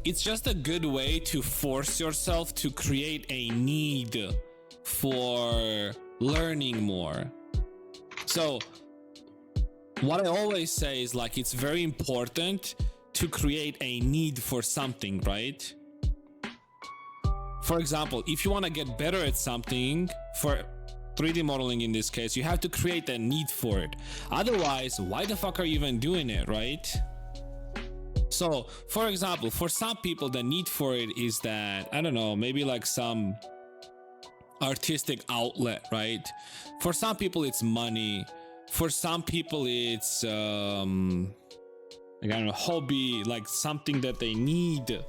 It's just a good way to force yourself to create a need for learning more. So what I always say is like, it's very important to create a need for something, right? For example, if you want to get better at something, for 3D modeling in this case, you have to create a need for it. Otherwise, why the fuck are you even doing it, right? So, for example, for some people, the need for it is that, I don't know, maybe like some artistic outlet, right? For some people it's money, for some people it's like, I don't know, hobby, like something that they need,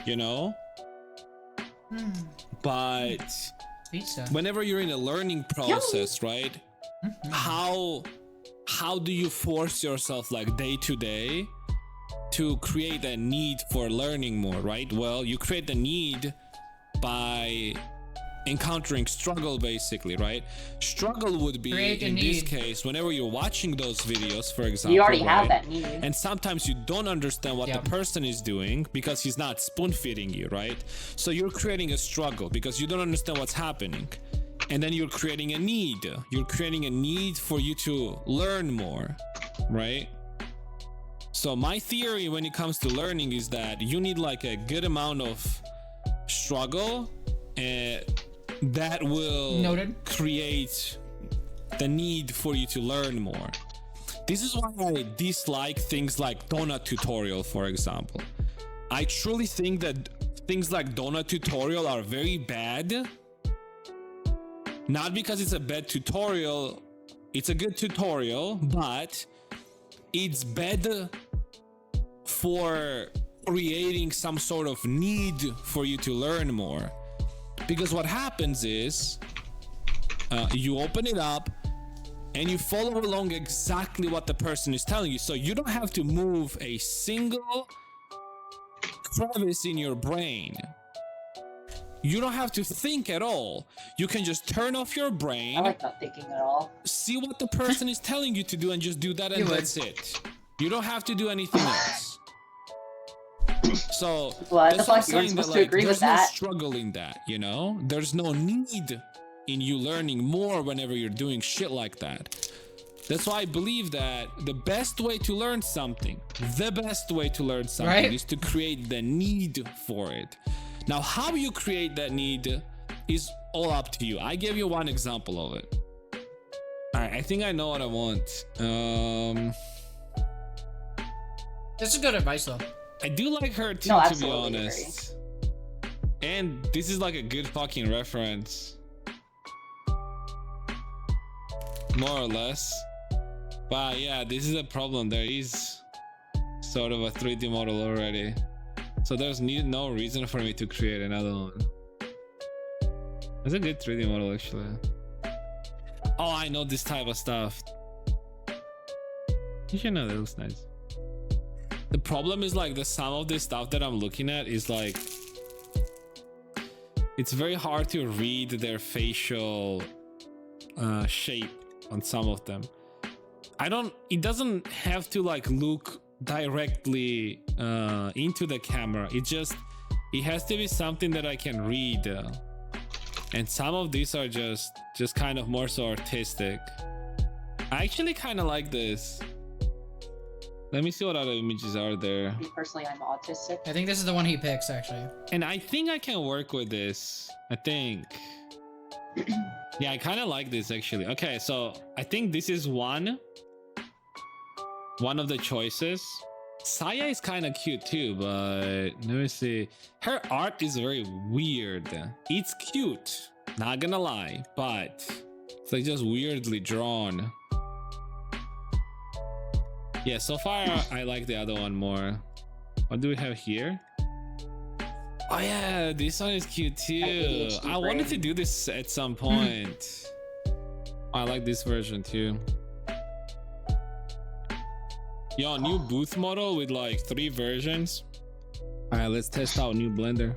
you know. But whenever you're in a learning process, right, how do you force yourself like day to day to create a need for learning more, right? Well, you create the need by encountering struggle, basically, right? Struggle would be in this case whenever you're watching those videos, for example, you already have that need, and sometimes you don't understand what the person is doing because he's not spoon feeding you, right? So you're creating a struggle because you don't understand what's happening, and then you're creating a need. You're creating a need for you to learn more, right? So my theory when it comes to learning is that you need like a good amount of struggle, and that will create the need for you to learn more. This is why I dislike things like donut tutorial, for example. I truly think that things like donut tutorial are very bad. Not because it's a bad tutorial, it's a good tutorial, but it's bad for creating some sort of need for you to learn more. Because what happens is you open it up and you follow along exactly what the person is telling you. So you don't have to move a single crevice in your brain. You don't have to think at all. You can just turn off your brain. I like not thinking at all. See what the person is telling you to do and just do that, and that's it. You don't have to do anything else. So that's why I'm saying that, like, there's no struggle in that, you know? There's no need in you learning more whenever you're doing shit like that. That's why I believe that the best way to learn something, is to create the need for it. Now, how you create that need is all up to you. I gave you one example of it. All right, I think I know what I want. This is good advice, though. I do like her too, to be honest. And this is like a good fucking reference. More or less. But yeah, this is a problem. There is sort of a 3D model already. So there's no reason for me to create another one. It's a good 3D model, actually. Oh, I know this type of stuff. You should know that looks nice. The problem is like some of the stuff that I'm looking at is like, it's very hard to read their facial shape on some of them. It doesn't have to like look directly into the camera. It has to be something that I can read. And some of these are just kind of more so artistic. I actually kind of like this. Let me see what other images are there. Me personally, I'm autistic. I think this is the one he picks, actually. And I think I can work with this. I think. Yeah, I kind of like this, actually. Okay, so I think this is one of the choices. Saya is kind of cute too, but let me see. Her art is very weird. It's cute, not gonna lie, but it's like just weirdly drawn. Yeah, so far I like the other one more. What do we have here? Oh yeah, this one is cute too. I wanted to do this at some point. I like this version too. Yo, new booth model with like 3 versions. All right, let's test out new Blender.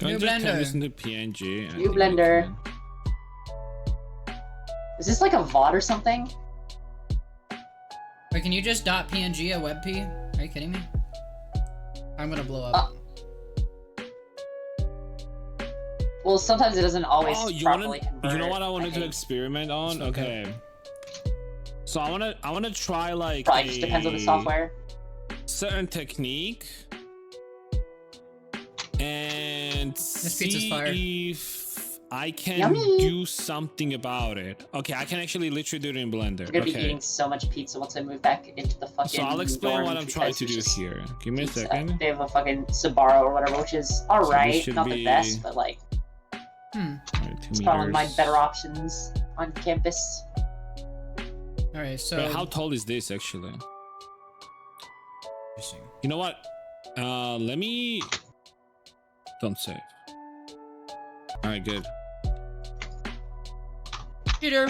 New Blender. Listen to PNG. New Blender. Is this like a VOD or something? Wait, can you just .png a WebP? Are you kidding me? I'm gonna blow up. Well, sometimes it doesn't always properly convert. You know what I wanted to experiment on? Okay. So I wanna try like probably just depends on the software. Certain technique and see if I can do something about it. Okay, I can actually literally do it in Blender. I'm gonna be eating so much pizza once I move back into the fucking. So I'll explain what I'm trying to do here. Give me a second. They have a fucking Sbarro or whatever, which is alright, not the best, but like. It's probably one of my better options on campus. All right, so Wait, how tall is this actually? You know what? Let me. Don't save. All right, good. Peter.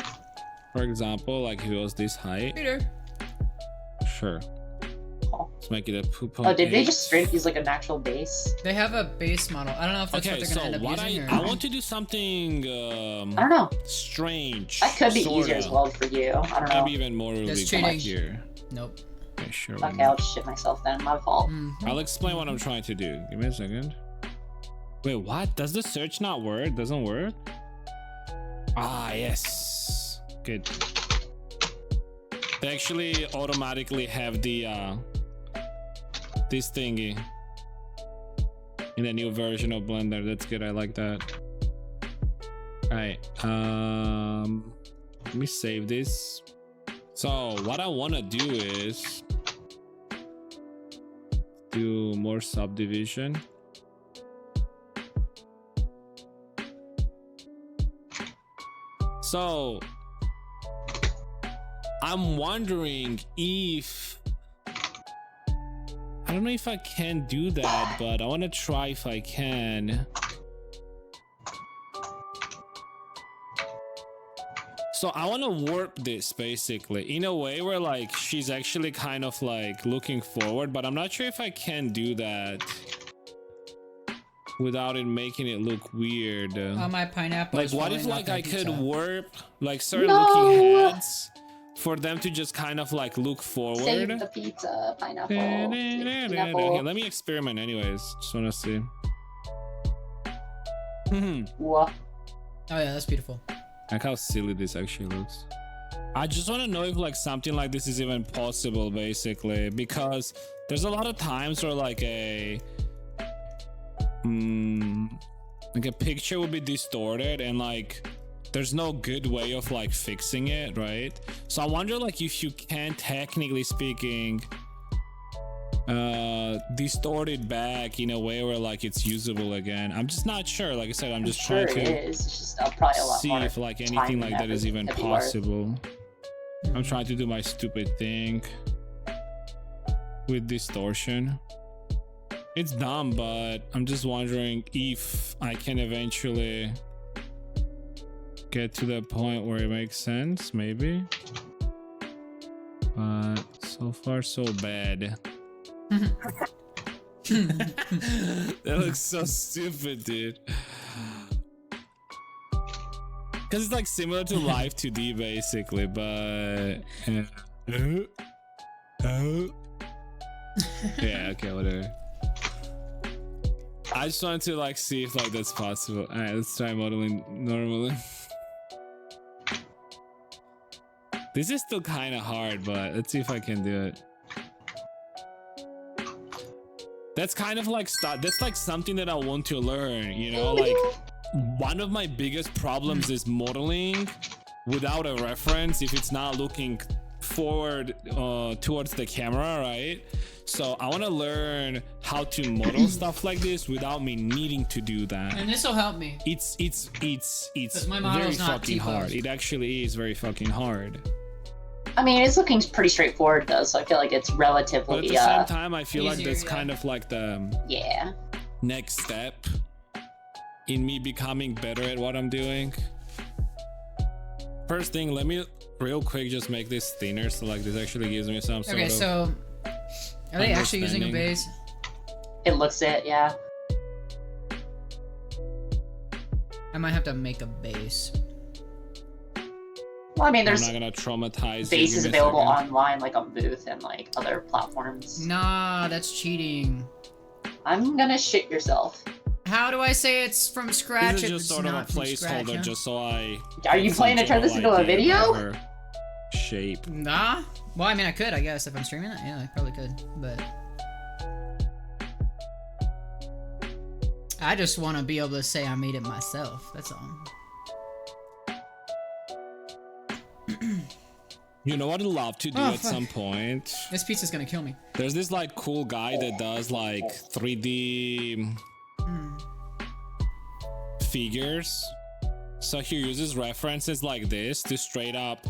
For example, like if it was this height. Peter. Sure. Let's make it a 2.8. Oh, did they just straight use like an actual base? They have a base model. I don't know if that's what they're gonna end up using. I want to do something. I don't know. Strange. That could be easier as well for you. I don't know. Maybe even more really good here. Nope. Okay, sure. Okay, I'll just shit myself then. My fault. I'll explain what I'm trying to do. Give me a second. Wait, what? Does the search not work? Doesn't work? Ah, yes. Good. They actually automatically have the this thingy in the new version of Blender. That's good. I like that. All right. Let me save this. So what I want to do is do more subdivision. So I'm wondering if I don't know if I can do that, but I want to try if I can. So I want to warp this basically in a way where like she's actually kind of like looking forward, but I'm not sure if I can do that without it making it look weird. My pineapple. Like what if like I could warp like certain looking heads for them to just kind of like look forward? Save the pizza, pineapple. Okay, let me experiment anyways. Just want to see. What? Oh yeah, that's beautiful. Like how silly this actually looks. I just want to know if like something like this is even possible basically, because there's a lot of times where like a picture would be distorted and like there's no good way of like fixing it, right? So I wonder like if you can, technically speaking, distort it back in a way where like it's usable again. I'm just not sure. Like I said, I'm just trying to It's just probably a lot see if like anything like that is even possible. I'm trying to do my stupid thing with distortion. It's dumb, but I'm just wondering if I can eventually get to the point where it makes sense, maybe. But so far so bad. That looks so stupid, dude. Because it's like similar to Live 2D basically, but yeah, okay, whatever. I just wanted to like see if like that's possible. All right, let's try modeling normally. This is still kind of hard, but let's see if I can do it. That's kind of like that's like something that I want to learn, you know? Like one of my biggest problems is modeling without a reference if it's not looking forward towards the camera, right? So I want to learn how to model stuff like this without me needing to do that. And this will help me. It's my very not fucking hard. It actually is very fucking hard. I mean, it's looking pretty straightforward though, so I feel like it's relatively. But at the same time, I feel like that's yeah. kind of like the next step in me becoming better at what I'm doing. First thing, let me real quick just make this thinner so like this actually gives me some sort of. Okay, so are they actually using a base? It looks it, yeah. I might have to make a base. Well, I mean, there's I'm not gonna traumatize bases available online, like on Booth and like other platforms. Nah, that's cheating. I'm gonna shit yourself. How do I say it's from scratch? This is just sort of a placeholder, just so I. Are you planning to turn this into a video? Shape. Nah. Well, I mean, I could, I guess, if I'm streaming it. Yeah, I probably could, but I just want to be able to say I made it myself. That's all. You know what I'd love to do at some point? This pizza's gonna kill me. There's this like cool guy that does like 3D figures. So he uses references like this to straight up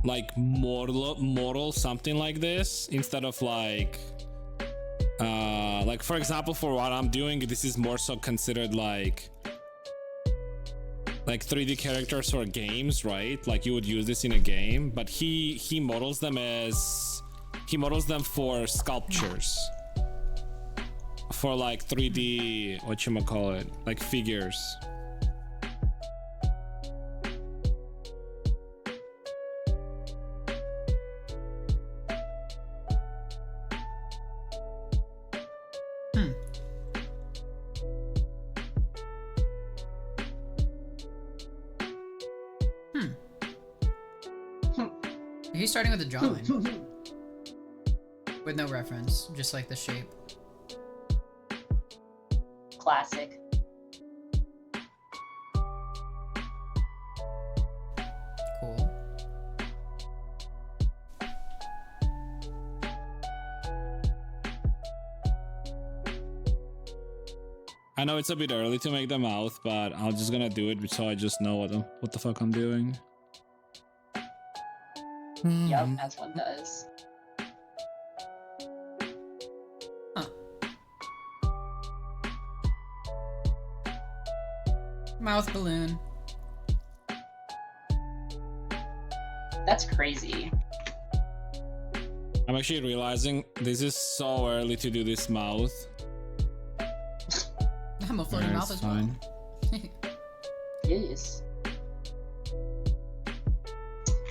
like model something like this instead of like for example, for what I'm doing, this is more so considered like 3D characters or games, right? Like you would use this in a game, but he models them for sculptures, for like 3D whatchamacallit, like figures. He's starting with a drawing with no reference, just like the shape. Classic. Cool. I know it's a bit early to make the mouth, but I'm just gonna do it so I just know what the fuck I'm doing. Yep, as one does. Huh. Mouth balloon. That's crazy. I'm actually realizing this is so early to do this mouth. I'm a floating mouth as well. Yes.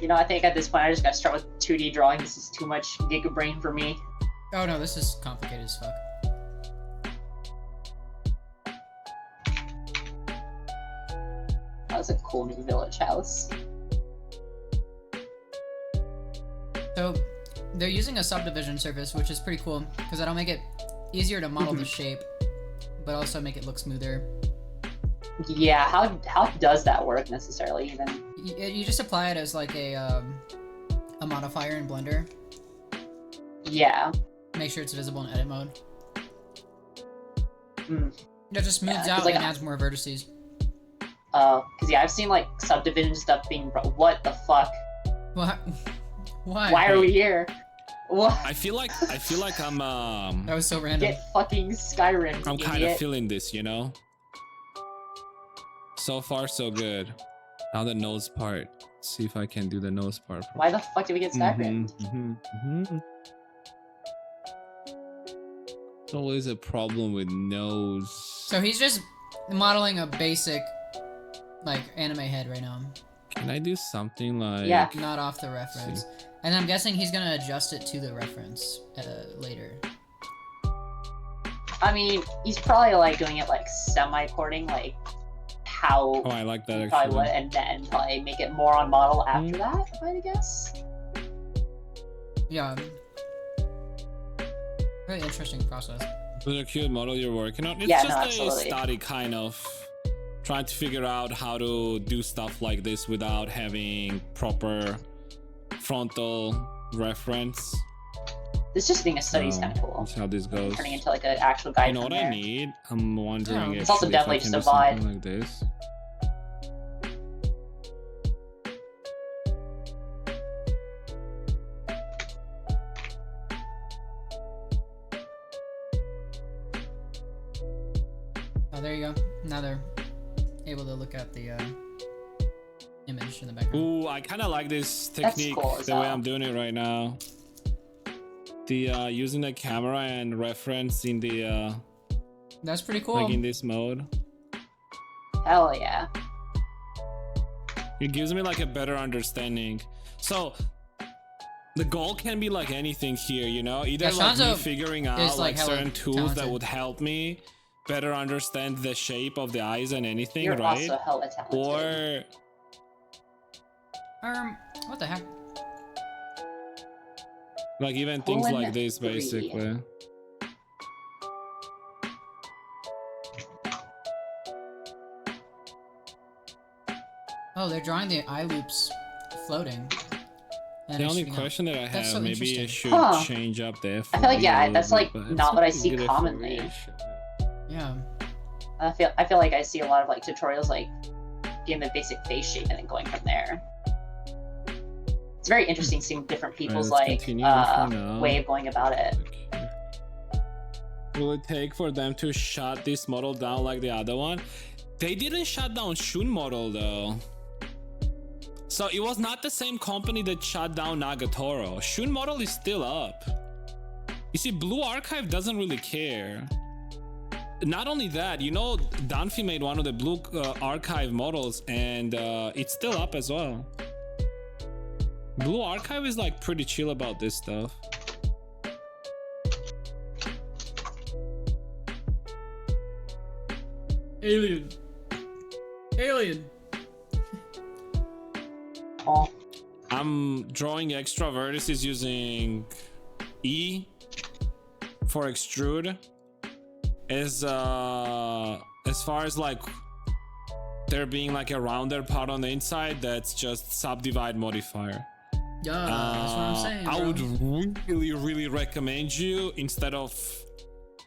You know, I think at this point I just gotta start with 2D drawing. This is too much giga brain for me. Oh no, this is complicated as fuck. That was a cool new village house. So they're using a subdivision surface, which is pretty cool because that'll make it easier to model the shape, but also make it look smoother. Yeah, how does that work necessarily even? You just apply it as like a modifier in Blender. Yeah. Make sure it's visible in edit mode. Mm. It just smooths out like, and adds more vertices. Because yeah, I've seen like subdivision stuff being, what the fuck? What? Why? Why are we here? What? I feel like I'm That was so random. Get fucking Skyrim. I'm kind of feeling this, you know? So far so good. Now the nose part. Let's see if I can do the nose part. Why the fuck did we get Skyrim? It's always a problem with nose. So he's just modeling a basic, like, anime head right now. Can I do something like... Yeah. Not off the reference. And I'm guessing he's gonna adjust it to the reference later. I mean, he's probably like doing it like semi-cording, like how Oh, I like that he actually. probably would, and then probably make it more on model after that, if I had to guess. Yeah. Really interesting process. With a cute model you're working on. It's Yeah, just no, a absolutely. study kind of. Trying to figure out how to do stuff like this without having proper frontal reference. This just being a study is kind of cool. That's how this goes. Turning into like an actual guide. You know from what I there. need? I'm wondering It's also actually if I definitely can just do a vibe. something like this. Oh, there you go. Now they're able to look at the image in the background. Ooh, I kind of like this That's technique, cool as the way hell. I'm doing it right now. The using the camera and reference in the That's pretty cool. like in this mode. Hell yeah. It gives me like a better understanding. So the goal can be like anything here, you know, either Yeah, like me Shanzo figuring out is, like like, hella certain tools that talented. would help me better understand the shape of the eyes and anything, You're right? also hella talented. Or What the heck? like even things Colon like this 3. basically. Oh, they're drawing the eye loops floating. And The it's only shooting out. question that I That's have, so maybe I interesting. should Huh. change up the I feel like, yeah, FOV a that's little like bit, but not it's what I pretty see good commonly. FOV. Yeah. I feel like I see a lot of like tutorials like getting the basic face shape and then going from there. It's very interesting seeing different people's way of going about it. Will it take for them to shut this model down like the other one? They didn't shut down Shun model though. So it was not the same company that shut down Nagatoro. Shun model is still up. You see, Blue Archive doesn't really care. Not only that, you know, Danfi made one of the Blue Archive models and it's still up as well. Blue Archive is like pretty chill about this stuff. Alien. Alien. Oh. I'm drawing extra vertices using E for extrude. As far as like there being like a rounder part on the inside, that's just subdivide modifier. Yeah, that's what I'm saying, I bro. would really recommend you, instead of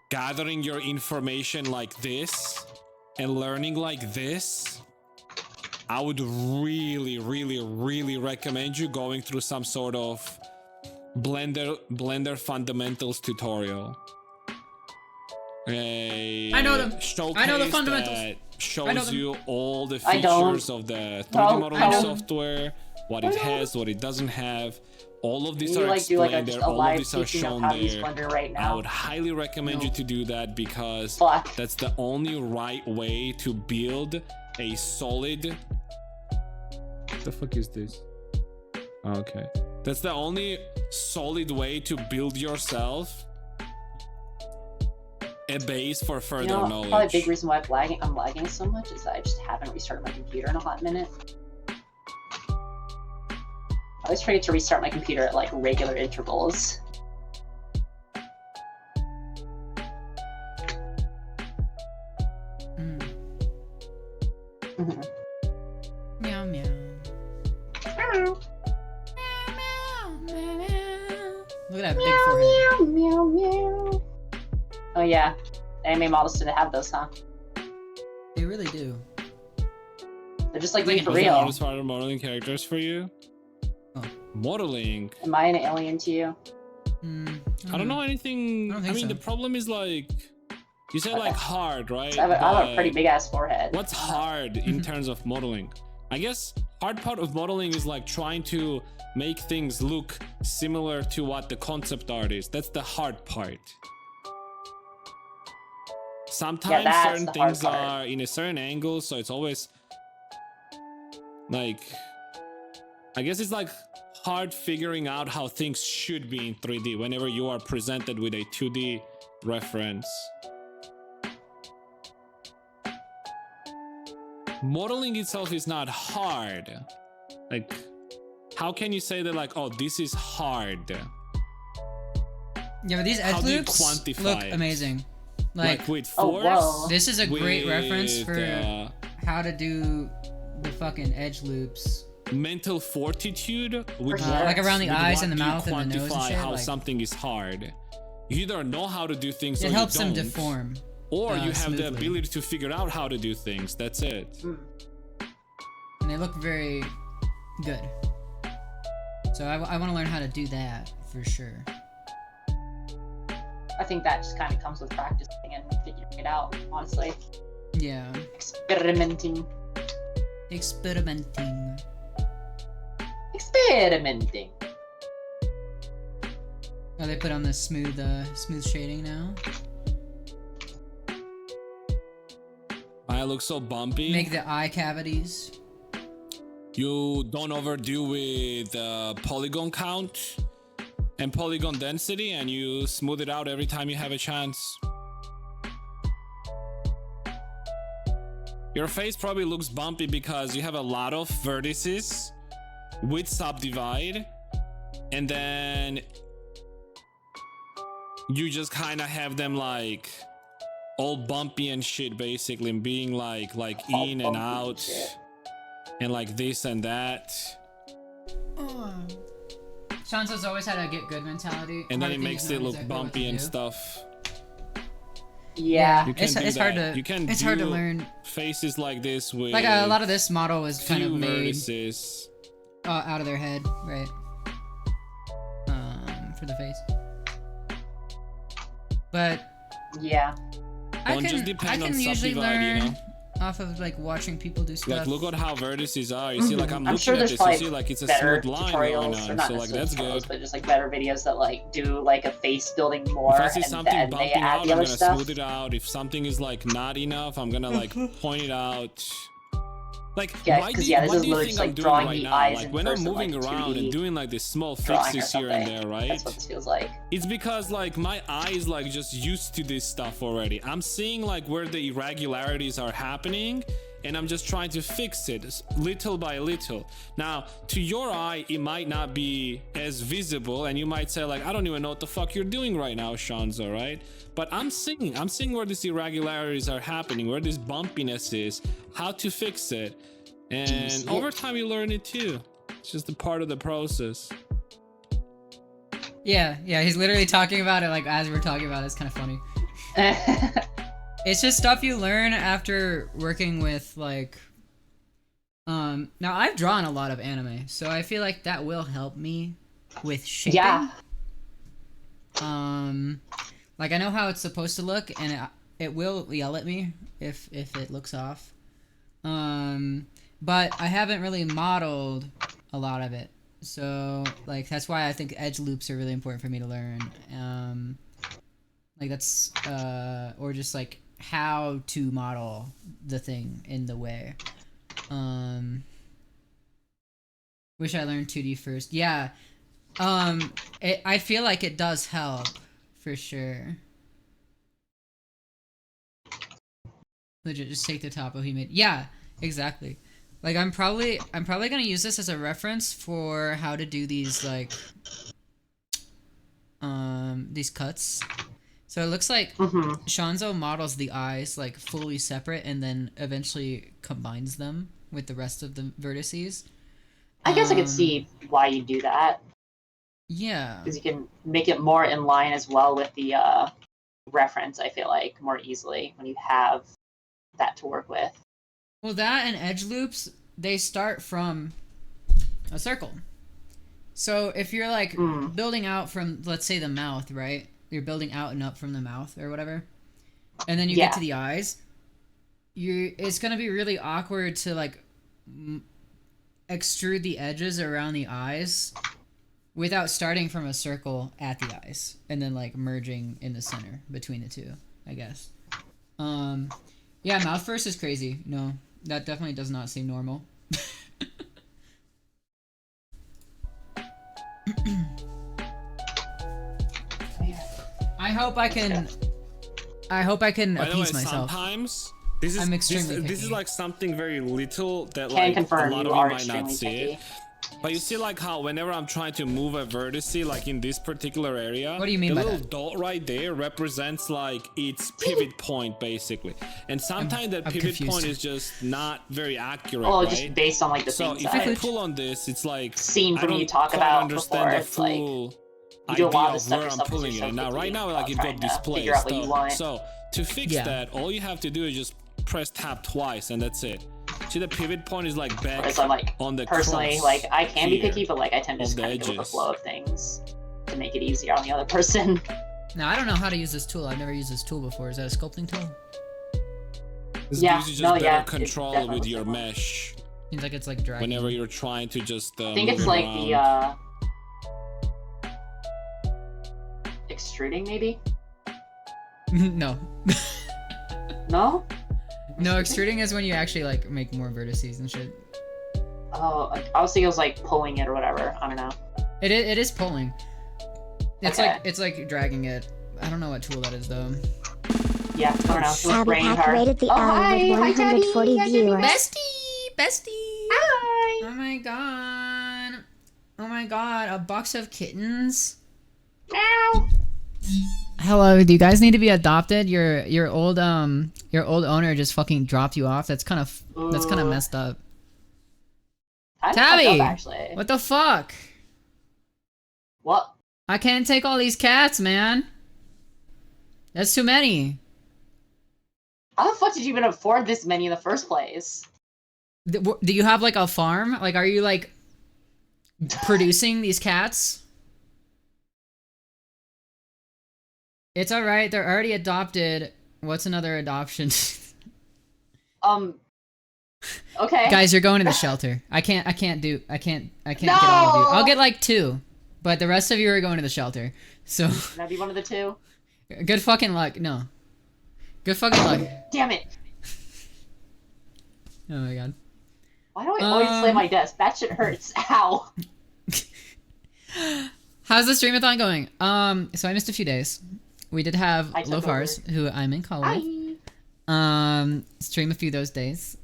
gathering your information like this and learning like this, I would really recommend you going through some sort of Blender fundamentals tutorial. I know them. I know the fundamentals. That shows you all the I don't. features of the 3D modeling software, what it has, what it doesn't have. All of these are explained there. All of these are shown there. Right I would highly recommend you to do that, because that's the only right way to build a solid... What the fuck is this? Okay. That's the only solid way to build yourself a base for further knowledge. Probably a big reason why I'm lagging so much is that I just haven't restarted my computer in a hot minute. I always forget to restart my computer at like regular intervals. Meow meow. Look at that big forehead. Meow meow. Oh yeah, anime models didn't have those, huh? They really do. They're just like me for What's the real. hardest part of modeling characters for you? Oh. Modeling. Am I an alien to you? I don't know anything. I mean, so. the problem is like, you said like hard, right? I have a pretty big ass forehead. What's hard in terms of modeling? I guess hard part of modeling is like trying to make things look similar to what the concept art is. That's the hard part. Sometimes certain things are in a certain angle, so it's always like, I guess it's like hard figuring out how things should be in 3D whenever you are presented with a 2D reference. Modeling itself is not hard. Like, how can you say that like, oh, this is hard? Yeah, but these edge loops look amazing. Like with force. This is a great reference for how to do the fucking edge loops. Mental fortitude, with like around the eyes and the mouth and the nose and shit. How something is hard. You either know how to do things, or it helps you don't, them deform, or you have smoothly. the ability to figure out how to do things. That's it. And they look very good. So I want to learn how to do that for sure. I think that just kind of comes with practicing and figuring it out, honestly. Yeah. Experimenting. Experimenting. Experimenting. Oh, they put on the smooth shading now. I look so bumpy. Make the eye cavities. You don't overdo with polygon count and polygon density, and you smooth it out every time you have a chance. Your face probably looks bumpy because you have a lot of vertices with subdivide, and then you just kind of have them like all bumpy and shit, basically, and being like in and out and like this and that. Shanzo's always had a get good mentality. And then it makes it look bumpy and stuff. Yeah. It's hard to. You can it's hard to learn. Faces like this with Like a lot of this model was kind of made vertices. Out of their head, right? For the face. But yeah, I can usually learn off of like watching people do stuff. Like look at how vertices are. You see, like I'm looking sure at there's this. You see, like it's a smooth line going tutorials, or on. not So like necessarily that's tutorials, good. but just like better videos that like do like a face building more, If I see and something then they bumping add out, the I'm other gonna stuff. smooth it out. If something is like not enough, I'm gonna like point it out. Like, Yeah, why do because you, this what is do you literally think just, I'm like doing drawing right the now? eyes Like in when I'm person, moving like around 2D and doing like these small drawing or fixes here and something. there, right? That's what this feels like. It's because like my eyes like just used to this stuff already. I'm seeing like where the irregularities are happening, and I'm just trying to fix it little by little. Now, to your eye, it might not be as visible, and you might say like, I don't even know what the fuck you're doing right now, Shanzo, right? But I'm seeing where these irregularities are happening, where this bumpiness is, how to fix it. And over time you learn it too. It's just a part of the process. Yeah, he's literally talking about it like as we're talking about it. It's kind of funny. It's just stuff you learn after working with like now I've drawn a lot of anime, so I feel like that will help me with shaping. Yeah. Like I know how it's supposed to look, and it will yell at me if it looks off. But I haven't really modeled a lot of it, so like that's why I think edge loops are really important for me to learn. Like that's or just like how to model the thing in the way. Wish I learned 2D first. Yeah. I feel like it does help for sure. Legit, just take the topo he made. Yeah, exactly. Like I'm probably gonna use this as a reference for how to do these like these cuts. So it looks like Shanzo models the eyes like fully separate and then eventually combines them with the rest of the vertices. I guess I could see why you do that. Yeah. Because you can make it more in line as well with the reference, I feel like, more easily when you have that to work with. Well, that and edge loops, they start from a circle. So if you're like building out from, let's say, the mouth, right? You're building out and up from the mouth or whatever. And then you get to the eyes. It's going to be really awkward to like extrude the edges around the eyes without starting from a circle at the eyes and then like merging in the center between the two, I guess. Yeah, mouth first is crazy. No, that definitely does not seem normal. I hope I can appease myself. Sometimes this is like something very little that Can like confirm a lot you of are you might not extremely see picky. it. But you see like how whenever I'm trying to move a vertice like in this particular area, what do you mean the by little that? dot right there represents like its pivot point basically. And sometimes that pivot confused. point is just not very accurate, Well, right? just based on like the So things if that I I've pull on this, it's like seen I from don't you talk quite about understand before, the it's like, full you do a idea lot of of stuff where I'm yourself 'cause pulling you're it. so Now right picky now about like it trying got to displaced. figure out what you want. So to fix that, all you have to do is just press tab twice and that's it. See, the pivot point is like back Whereas I'm like, on the personally, cross like I can be here picky, but like I tend to of just the kind of go with the edges. flow of things to make it easier on the other person. Now, I don't know how to use this tool. I've never used this tool before. Is that a sculpting tool? This Yeah, gives you just no, better yeah, it control definitely with your looks like mesh Seems like it's like dragging. whenever you're trying to just I think move it's it like around. the extruding, maybe? No. No? No, extruding is when you actually like make more vertices and shit. Oh, I was thinking it was like pulling it or whatever. I don't know. It is pulling. It's Okay. like it's like dragging it. I don't know what tool that is though. Yeah, I don't know. Sabby Brain Pack car. rated the Oh, alley with hi, 140 Daddy. viewers. Bestie. Hi! Oh my god. Oh my god, a box of kittens. Meow! Hello, do you guys need to be adopted? Your old owner just fucking dropped you off. That's kind of messed up. I Tabby! fucked up, actually. What the fuck? What? I can't take all these cats, man. That's too many. How the fuck did you even afford this many in the first place? Do you have like a farm? Like, are you like producing these cats? It's all right. They're already adopted. What's another adoption? Okay. Guys, you're going to the shelter. I can't get all of you. No! I'll get like 2, but the rest of you are going to the shelter. So. Can I be one of the 2? Good fucking luck. No. Good fucking luck. Damn it. Oh my god. Why do I always slam my desk? That shit hurts. Ow. How's the streamathon going? So I missed a few days. We did have Lofars, who I'm in call with. Stream a few of those days.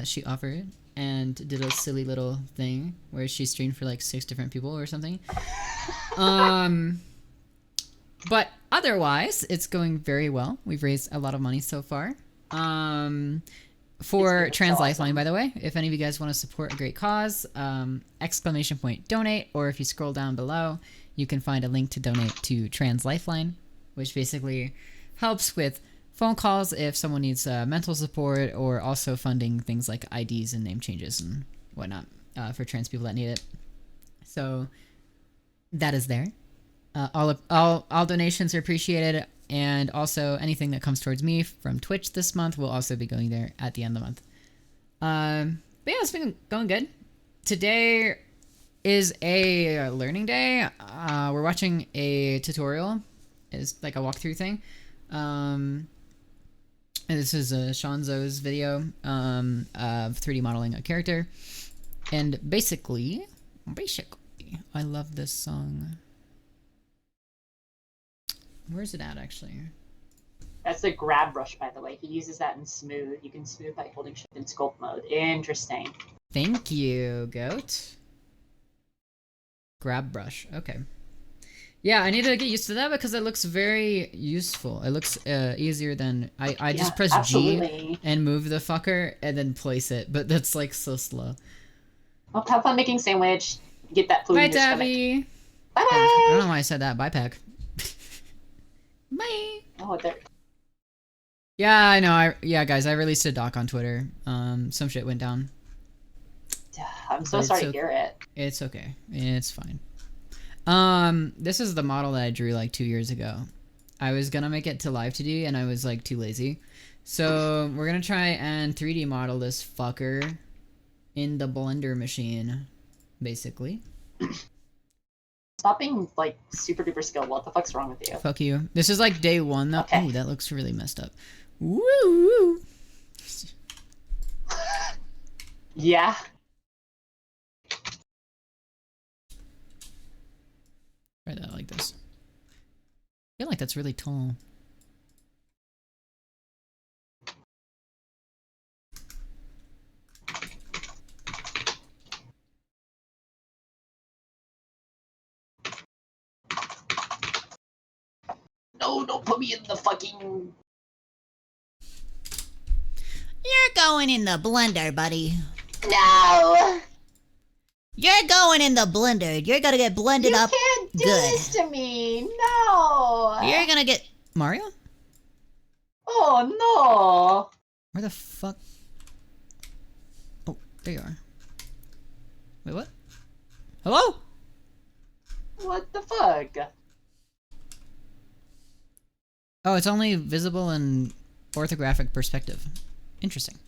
She offered and did a silly little thing where she streamed for like 6 different people or something. But otherwise, it's going very well. We've raised a lot of money so far. For Trans Lifeline, by the way, if any of you guys want to support a great cause, !donate, or if you scroll down below, you can find a link to donate to Trans Lifeline, which basically helps with phone calls if someone needs mental support, or also funding things like IDs and name changes and whatnot for trans people that need it. So that is there. All donations are appreciated, and also anything that comes towards me from Twitch this month will also be going there at the end of the month. But yeah, it's been going good. Today is a learning day. We're watching a tutorial. It's like a walkthrough thing. And this is Shanzo's video of 3D modeling a character. And basically, I love this song. Where's it at, actually? That's a grab brush, by the way. He uses that in smooth. You can smooth by holding shift in sculpt mode. Interesting. Thank you, Goat. Grab brush. Okay. Yeah, I need to get used to that because it looks very useful. It looks easier than... I just press absolutely. G and move the fucker and then place it, but that's like so slow. Well, have fun making sandwich. Get that food Bye, in your Tabby. Bye-bye. I don't know why I said that. Bye, Pack. Bye. Oh, there. Yeah, I know. Yeah, guys, I released a doc on Twitter. Some shit went down. I'm so sorry to hear it. It's okay. It's fine. This is the model that I drew like 2 years ago. I was gonna make it to live 2D and I was like too lazy. So we're gonna try and 3D model this fucker in the Blender machine, basically. Stop being like super duper skilled. What the fuck's wrong with you? Fuck you. This is like day 1 though. Okay. Ooh, that looks really messed up. Woo! Yeah. Try that like this. I feel like that's really tall. No, don't put me in the fucking... You're going in the blender, buddy. No! You're going in the blender. You're gonna get blended up You can't do good. this to me! No! You're gonna get... Mario? Oh, no! Where the fuck? Oh, there you are. Wait, what? Hello? What the fuck? Oh, it's only visible in orthographic perspective. Interesting.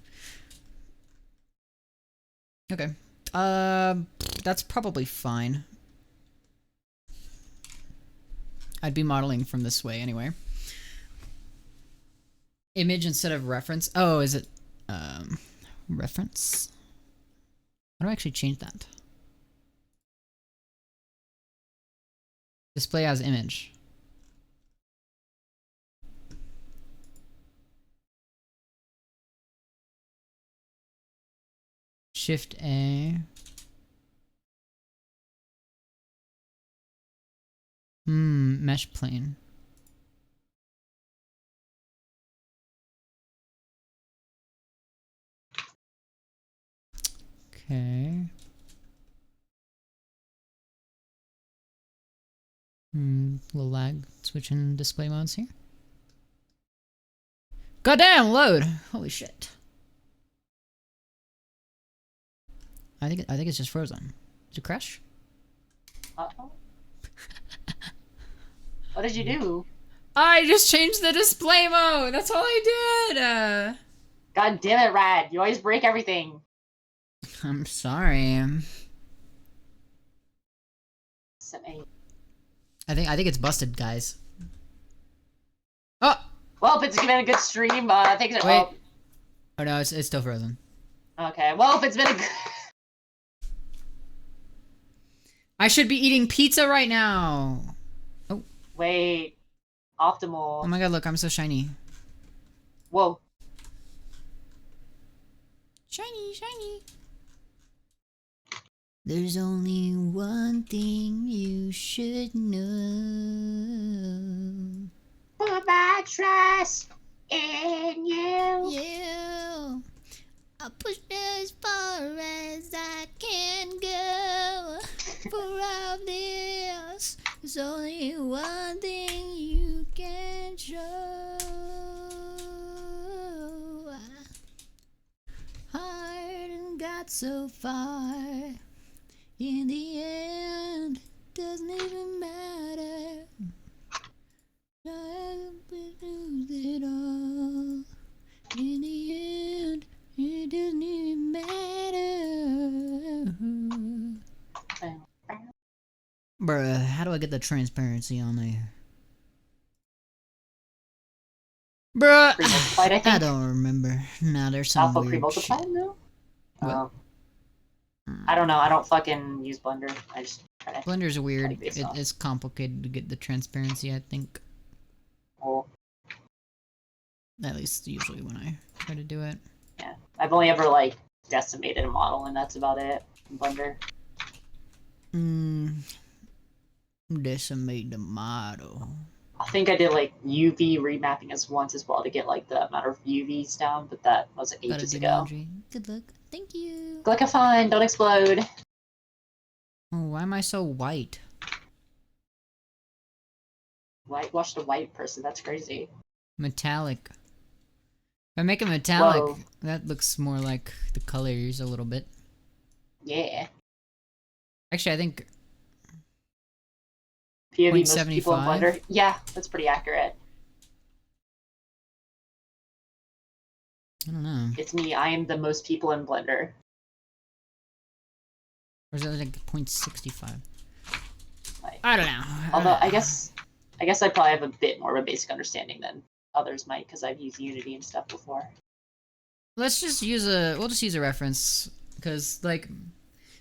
Okay. That's probably fine. I'd be modeling from this way anyway. Image instead of reference. Oh, is it, reference? How do I actually change that? Display as image. Shift A. Mesh plane. Okay. Little lag switching display modes here. Goddamn load! Holy shit. I think it's just frozen. Did it crash? Uh-oh. What did you do? I just changed the display mode! That's all I did! God damn it, Rad. You always break everything. I'm sorry. I think it's busted, guys. Oh! Well, if it's been a good stream, thanks. Wait. Oh no, it's still frozen. Okay, well, if it's been a good... I should be eating pizza right now! Oh. Wait. Optimal. Oh my god, look, I'm so shiny. Whoa. Shiny, shiny. There's only one thing you should know. Put my trust in you. You. I'll push as far as I can go. For all this, there's only one thing you can show. Hard and got so far. In the end, doesn't even matter. I lose it all. In the end, it doesn't even matter. Bruh, how do I get the transparency on there? Bruh, I don't remember. Nah, there's some Alpha weird pre-multiplied, shit. no? What? I don't know. I don't fucking use Blender. I just try to... Blender's weird. It's complicated to get the transparency, I think. Cool. At least usually when I try to do it. Yeah. I've only ever, like, decimated a model, and that's about it in Blender. Decimate the model. I think I did, like, UV remapping as once as well to get, like, the amount of UVs down, but that was ages ago. Laundry. Good luck. Thank you. Good luck, have fun. Don't explode. Oh, why am I so white? Whitewash the white person. That's crazy. Metallic. If I make it metallic, Whoa. that looks more like the colors a little bit. Yeah. Actually, I think POV most people in 0.75? Blender. Yeah, that's pretty accurate. I don't know. It's me. I am the most people in Blender. Or is that like 0.65? Like, I don't know. although I guess I probably have a bit more of a basic understanding than others might because I've used Unity and stuff before. Let's just use we'll just use a reference, because like,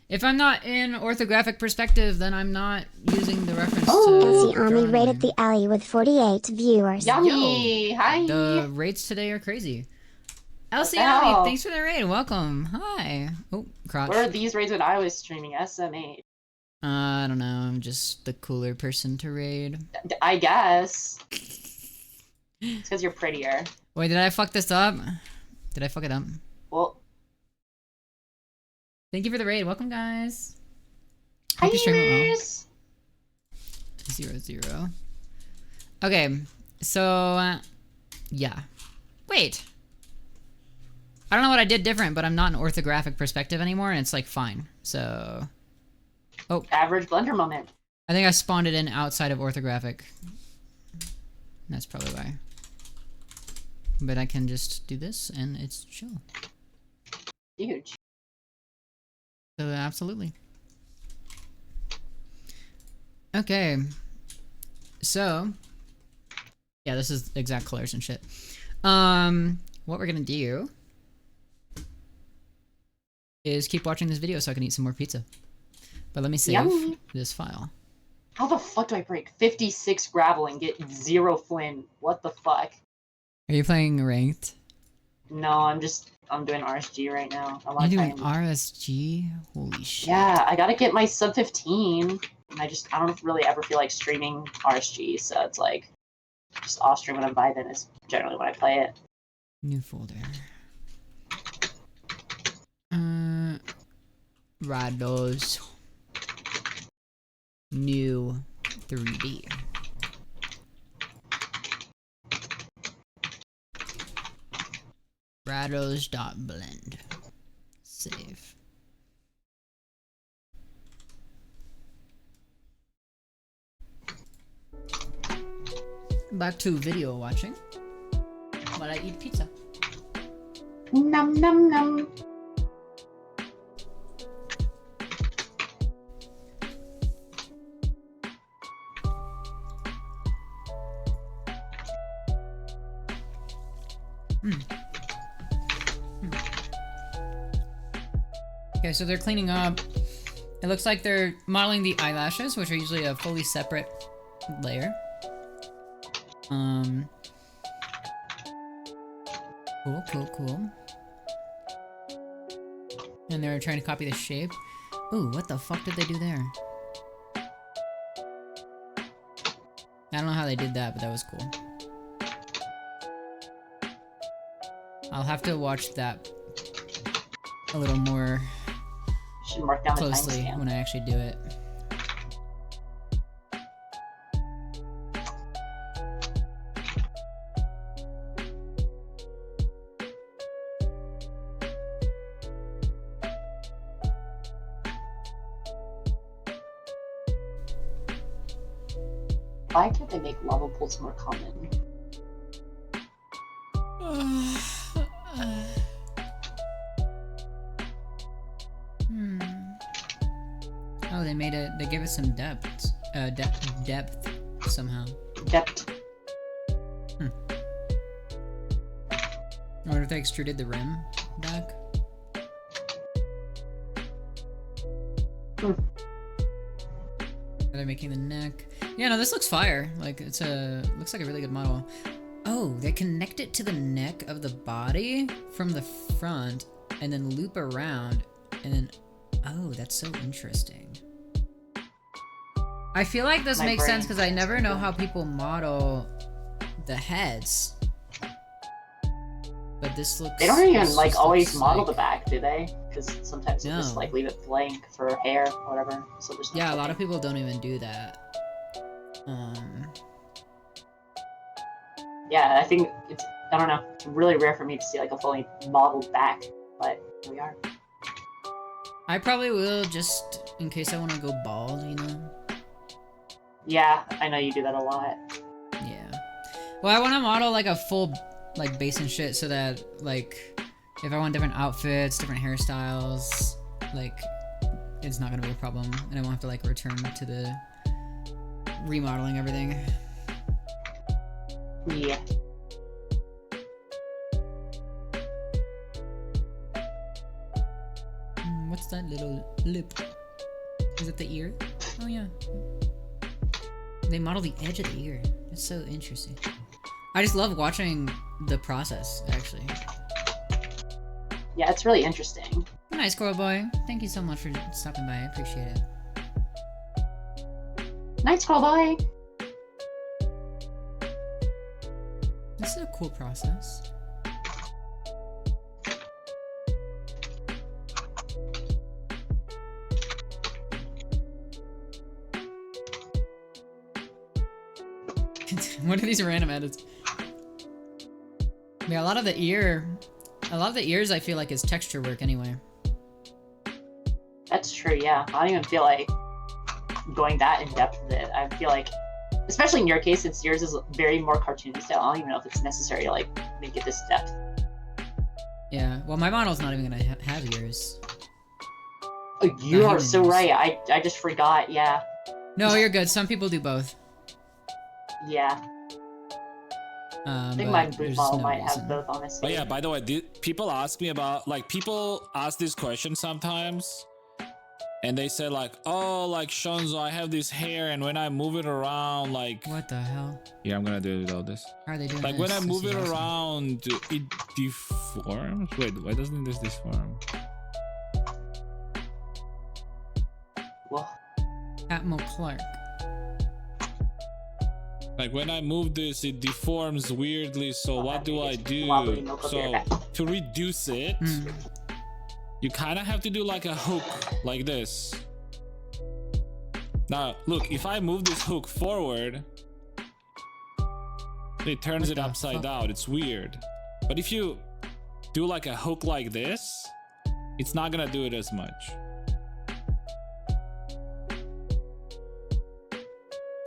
if I'm not in orthographic perspective, then I'm not using the reference to LC Army drawing. rated the alley with 48 viewers. Yummy! Hi! The rates today are crazy. What the LC hell? Army, thanks for the raid. Welcome. Hi. Oh, crotch. Where are these raids when I was streaming SMH? I don't know. I'm just the cooler person to raid. I guess. It's because you're prettier. Wait, did I fuck this up? Did I fuck it up? Well, Thank you for the raid. Welcome, guys. hi, Hope you stream it well. gamers! 0-0. Okay, so yeah. Wait. I don't know what I did different, but I'm not in orthographic perspective anymore, and it's like fine. So, oh, Average Blender moment. I think I spawned it in outside of orthographic. That's probably why. But I can just do this, and it's chill. Huge. So absolutely. Okay. So, yeah, this is exact colors and shit. What we're gonna do is keep watching this video so I can eat some more pizza. But let me save Yummy. this file. How the fuck do I break 56 gravel and get 0 flint? What the fuck? Are you playing ranked? No, I'm doing RSG right now. I You want to try doing and... RSG? Holy shit. Yeah, I gotta get my sub 15. And I don't really ever feel like streaming RSG, so it's like, just off stream when I'm vibing is generally when I play it. New folder. Rados. New 3D. shadows.blend. Save. Back to video watching while I eat pizza. Num num num. Okay, so they're cleaning up. It looks like they're modeling the eyelashes, which are usually a fully separate layer. Cool. And they're trying to copy the shape. Ooh, what the fuck did they do there? I don't know how they did that, but that was cool. I'll have to watch that a little more Should mark down closely when I actually do it. Why can't they make lava pools more common? Oh, they made it. They gave it some depth. Depth somehow. Depth. I wonder if they extruded the rim back. They're making the neck. Yeah, no, this looks fire. Like it's looks like a really good model. Oh, they connect it to the neck of the body from the front, and then loop around, and then. Oh, that's so interesting. I feel like this makes sense because I never know how people model the heads. But this looks. They don't even like always model the back, do they? Because sometimes they just like leave it blank for hair or whatever. So there's no a lot of people don't even do that. Yeah, I think it's. I don't know. It's really rare for me to see like a fully modeled back, but here we are. I probably will just in case I want to go bald, you know? Yeah, I know you do that a lot. Yeah. Well, I want to model like a full like base and shit so that like if I want different outfits, different hairstyles, like it's not gonna be a problem and I won't have to like return to the remodeling everything. Yeah. What's that little lip? Is it the ear? Oh yeah. They model the edge of the ear. It's so interesting. I just love watching the process, actually. Yeah, it's really interesting. Nice, Squirrel Boy. Thank you so much for stopping by. I appreciate it. Nice, Squirrel Boy. This is a cool process. What are these random edits? Yeah, a lot of the ears I feel like is texture work anyway. That's true, yeah. I don't even feel like going that in depth with it. I feel like, especially in your case, since yours is very more cartoony style, I don't even know if it's necessary to like make it this depth. Yeah, well my model's not even gonna have ears. Oh, you are so right. I just forgot, yeah. No, you're good. Some people do both. Yeah. I think my boot model might have both, honestly. But yeah, by the way, people ask me about, like, people ask this question sometimes, and they say like, oh, like, Shonzo, I have this hair, and when I move it around, like... What the hell? Yeah, I'm gonna do it without this. How are they doing like, this? when I move it around, it deforms? Wait, why doesn't this deform? Whoa. Atmo Clark. Like when I move this, it deforms weirdly, so what do I do? So to reduce it, you kind of have to do like a hook like this. Now, look, if I move this hook forward, it turns it upside down. It's weird. But if you do like a hook like this, it's not gonna do it as much.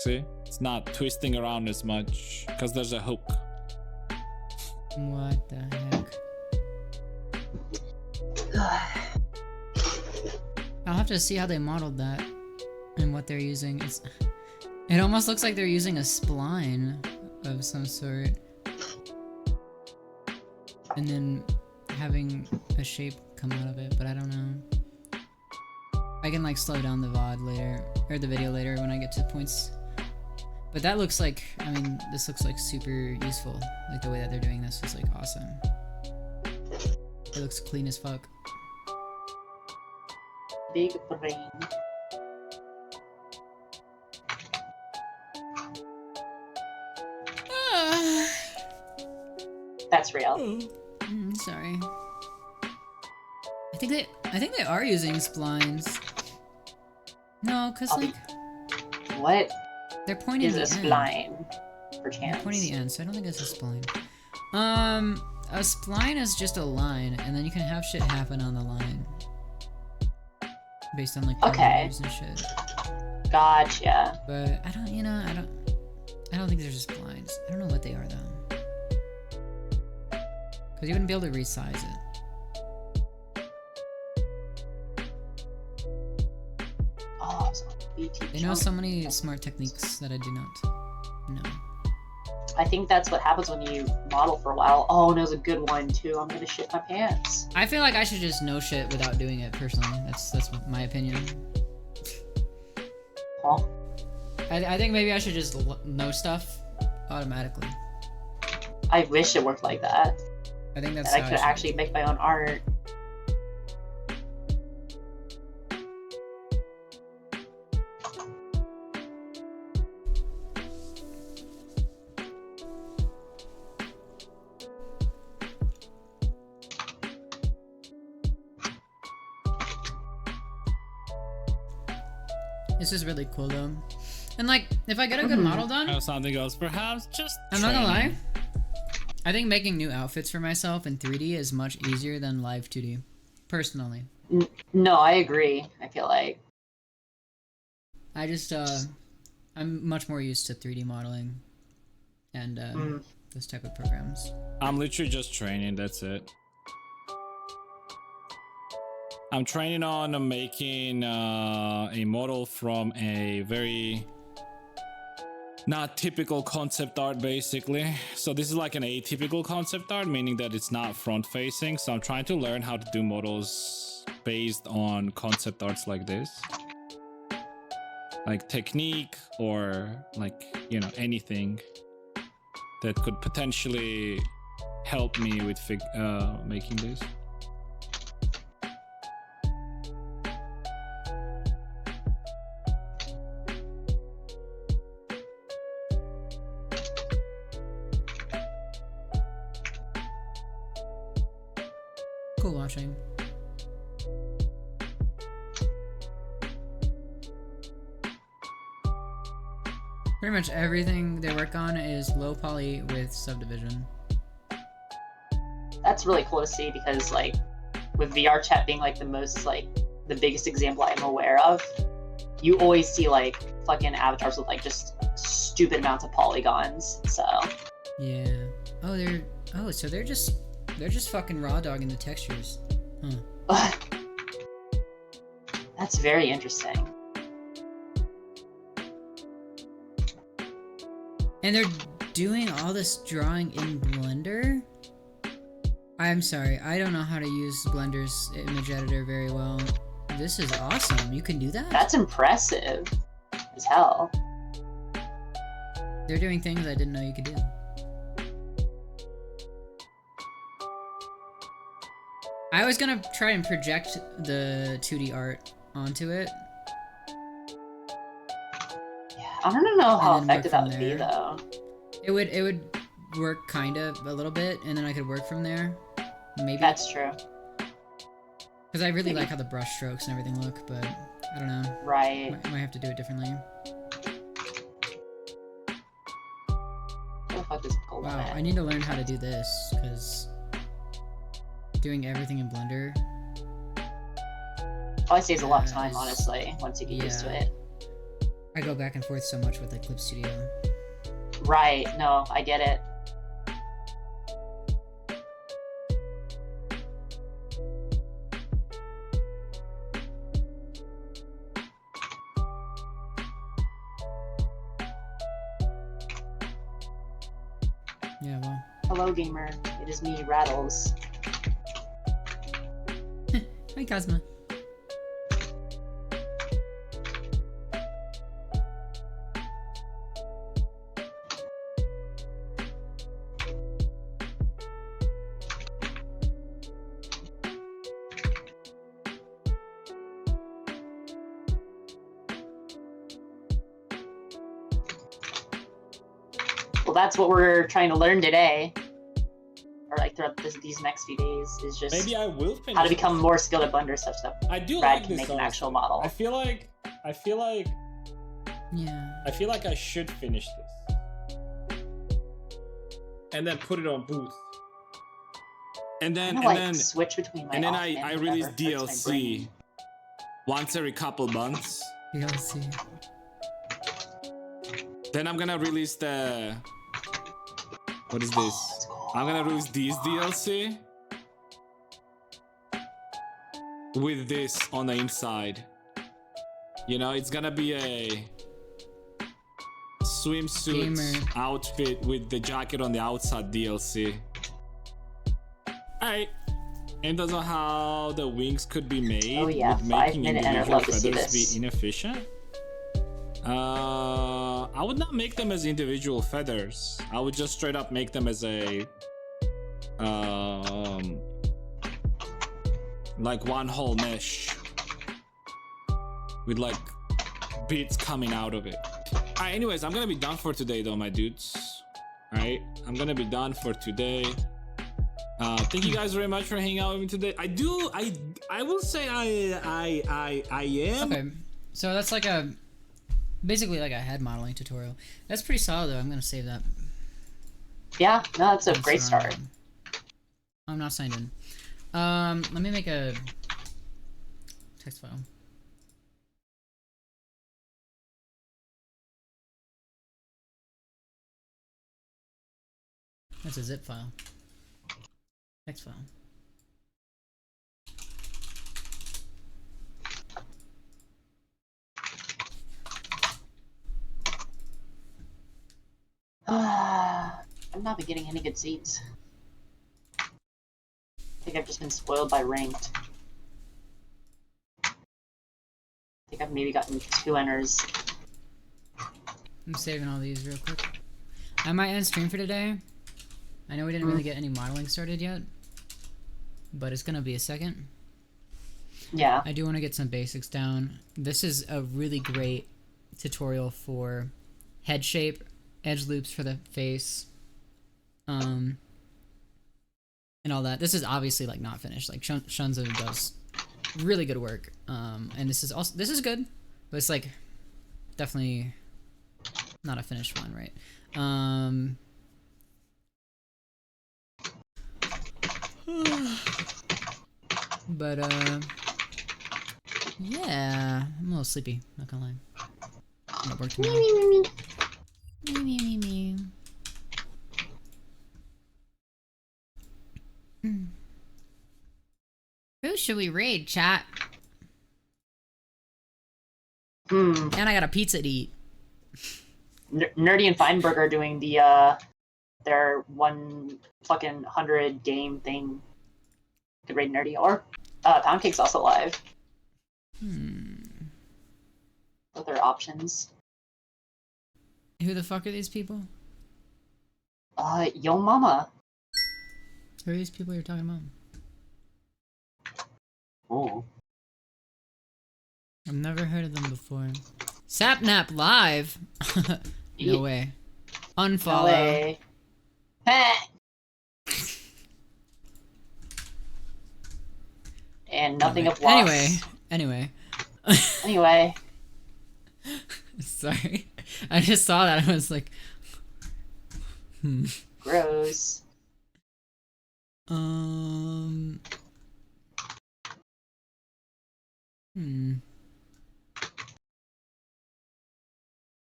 See? It's not twisting around as much because there's a hook. What the heck? I'll have to see how they modeled that and what they're using. It almost looks like they're using a spline of some sort. And then having a shape come out of it, but I don't know. I can like slow down the VOD later, or the video later when I get to points. But that looks like, I mean, this looks like super useful. Like the way that they're doing this is like awesome. It looks clean as fuck. Big brain. That's real. Sorry. I think they are using splines. No, cause like what? They're pointing is the a spline, perchance. They're pointing the end, so I don't think it's a spline. A spline is just a line, and then you can have shit happen on the line. Based on like parameters and shit. Gotcha. But I don't, you know, I don't think they're just splines. I don't know what they are though. Cause you wouldn't be able to resize it. Oh, they know so many smart techniques that I do not know. I think that's what happens when you model for a while. Oh, there's a good one too. I'm gonna shit my pants. I feel like I should just know shit without doing it personally. That's my opinion. Huh? I think maybe I should just know stuff automatically. I wish it worked like that. I think that's that how I could actually make my own art. This is really cool though. And like, if I get a good model done... Or something else, perhaps just I'm not gonna lie. I think making new outfits for myself in 3D is much easier than live 2D. Personally. No, I agree. I feel like. I just, I'm much more used to 3D modeling. And, those type of programs. I'm literally just training, that's it. I'm training on making a model from a very not typical concept art, basically. So this is like an atypical concept art, meaning that it's not front facing. So I'm trying to learn how to do models based on concept arts like this. Like technique or like, you know, anything that could potentially help me with making this. Cool watching. Pretty much everything they work on is low poly with subdivision. That's really cool to see because, like, with VR chat being like the most, like, the biggest example I'm aware of, you always see like fucking avatars with like just stupid amounts of polygons. So yeah. Oh, so they're just fucking raw dogging the textures. Huh. That's very interesting. And they're doing all this drawing in Blender? I'm sorry, I don't know how to use Blender's image editor very well. This is awesome. You can do that? That's impressive as hell. They're doing things I didn't know you could do. I was gonna try and project the 2D art onto it. Yeah, I don't know how effective that would be though. It would work kind of a little bit, and then I could work from there. Maybe. That's true. Because I really like how the brush strokes and everything look, but I don't know. Right. Might have to do it differently. What the fuck is cold? Wow, I need to learn how to do this, because doing everything in Blender. Probably saves a lot of time, honestly, once you get used to it. I go back and forth so much with like Clip Studio. Right, no, I get it. Yeah, well. Hello, gamer. It is me, Rattles. Hi, Cosmo. Well, that's what we're trying to learn today, or like throughout these next few days, is just maybe I will finish how to become this. more skilled at Blender stuff. I do Brad like can this make an actual model. I feel like Yeah. I feel like I should finish this and then put it on Boost. And then switch between my I release DLC once every couple months. DLC. Then I'm gonna release the... What is this? I'm gonna release these DLC with this on the inside. You know, it's gonna be a swimsuit outfit with the jacket on the outside DLC. Alright. And doesn't know how the wings could be made with making individual feathers be inefficient. I would not make them as individual feathers. I would just straight up make them as a like one whole mesh with like bits coming out of it. Alright, anyways, I'm gonna be done for today though, my dudes. Alright, I'm gonna be done for today. Thank you guys very much for hanging out with me today. I will say I am. Okay, so that's like basically like a head modeling tutorial. That's pretty solid though. I'm gonna save that. Yeah, no, that's a great start. I'm not signed in. Let me make a text file. That's a zip file. Text file. I've not been getting any good seeds. I think I've just been spoiled by ranked. I think I've maybe gotten 2 enters. I'm saving all these real quick. I might end stream for today. I know we didn't really get any modeling started yet, but it's gonna be a second. Yeah. I do want to get some basics down. This is a really great tutorial for head shape, edge loops for the face, and all that. This is obviously like not finished. Like Shunzo does really good work, and this is good, but it's like definitely not a finished one, right? But yeah, I'm a little sleepy, not gonna lie. I'm at work tomorrow. Me. Who should we raid, chat? And I got a pizza to eat. Nerdy and Feinberg are doing the their one fucking 100 game thing. Could raid Nerdy, or Poundcake's also live. With their options. Who the fuck are these people? Yo mama. Who are these people you're talking about? Oh. I've never heard of them before. Sapnap live? No way. Unfollow. No way. And nothing of loss. Anyway. Anyway. Sorry. I just saw that. I was like... Gross.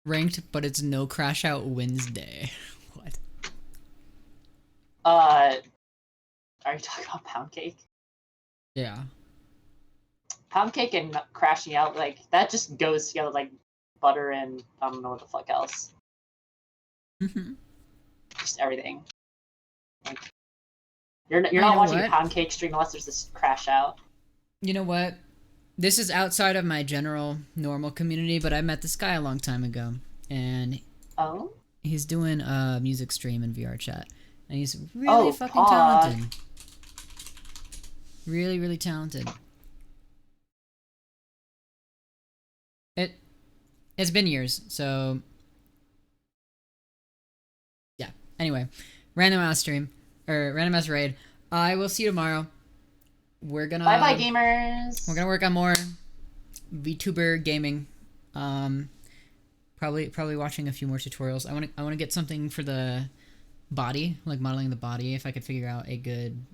Ranked, but it's no crash out Wednesday. What? Are you talking about pound cake? Yeah. Pound cake and crashing out, like, that just goes together like butter and I don't know what the fuck else. Just everything. Like, you're not watching a pound cake stream unless there's this crash out. You know what? This is outside of my general normal community, but I met this guy a long time ago, and he's doing a music stream in VR chat, and he's really fucking talented. Really, really talented. It's been years, so yeah. Anyway, random ass stream or random ass raid. I will see you tomorrow. We're gonna bye gamers. We're gonna work on more VTuber gaming. Probably watching a few more tutorials. I wanna get something for the body, like modeling the body. If I could figure out a good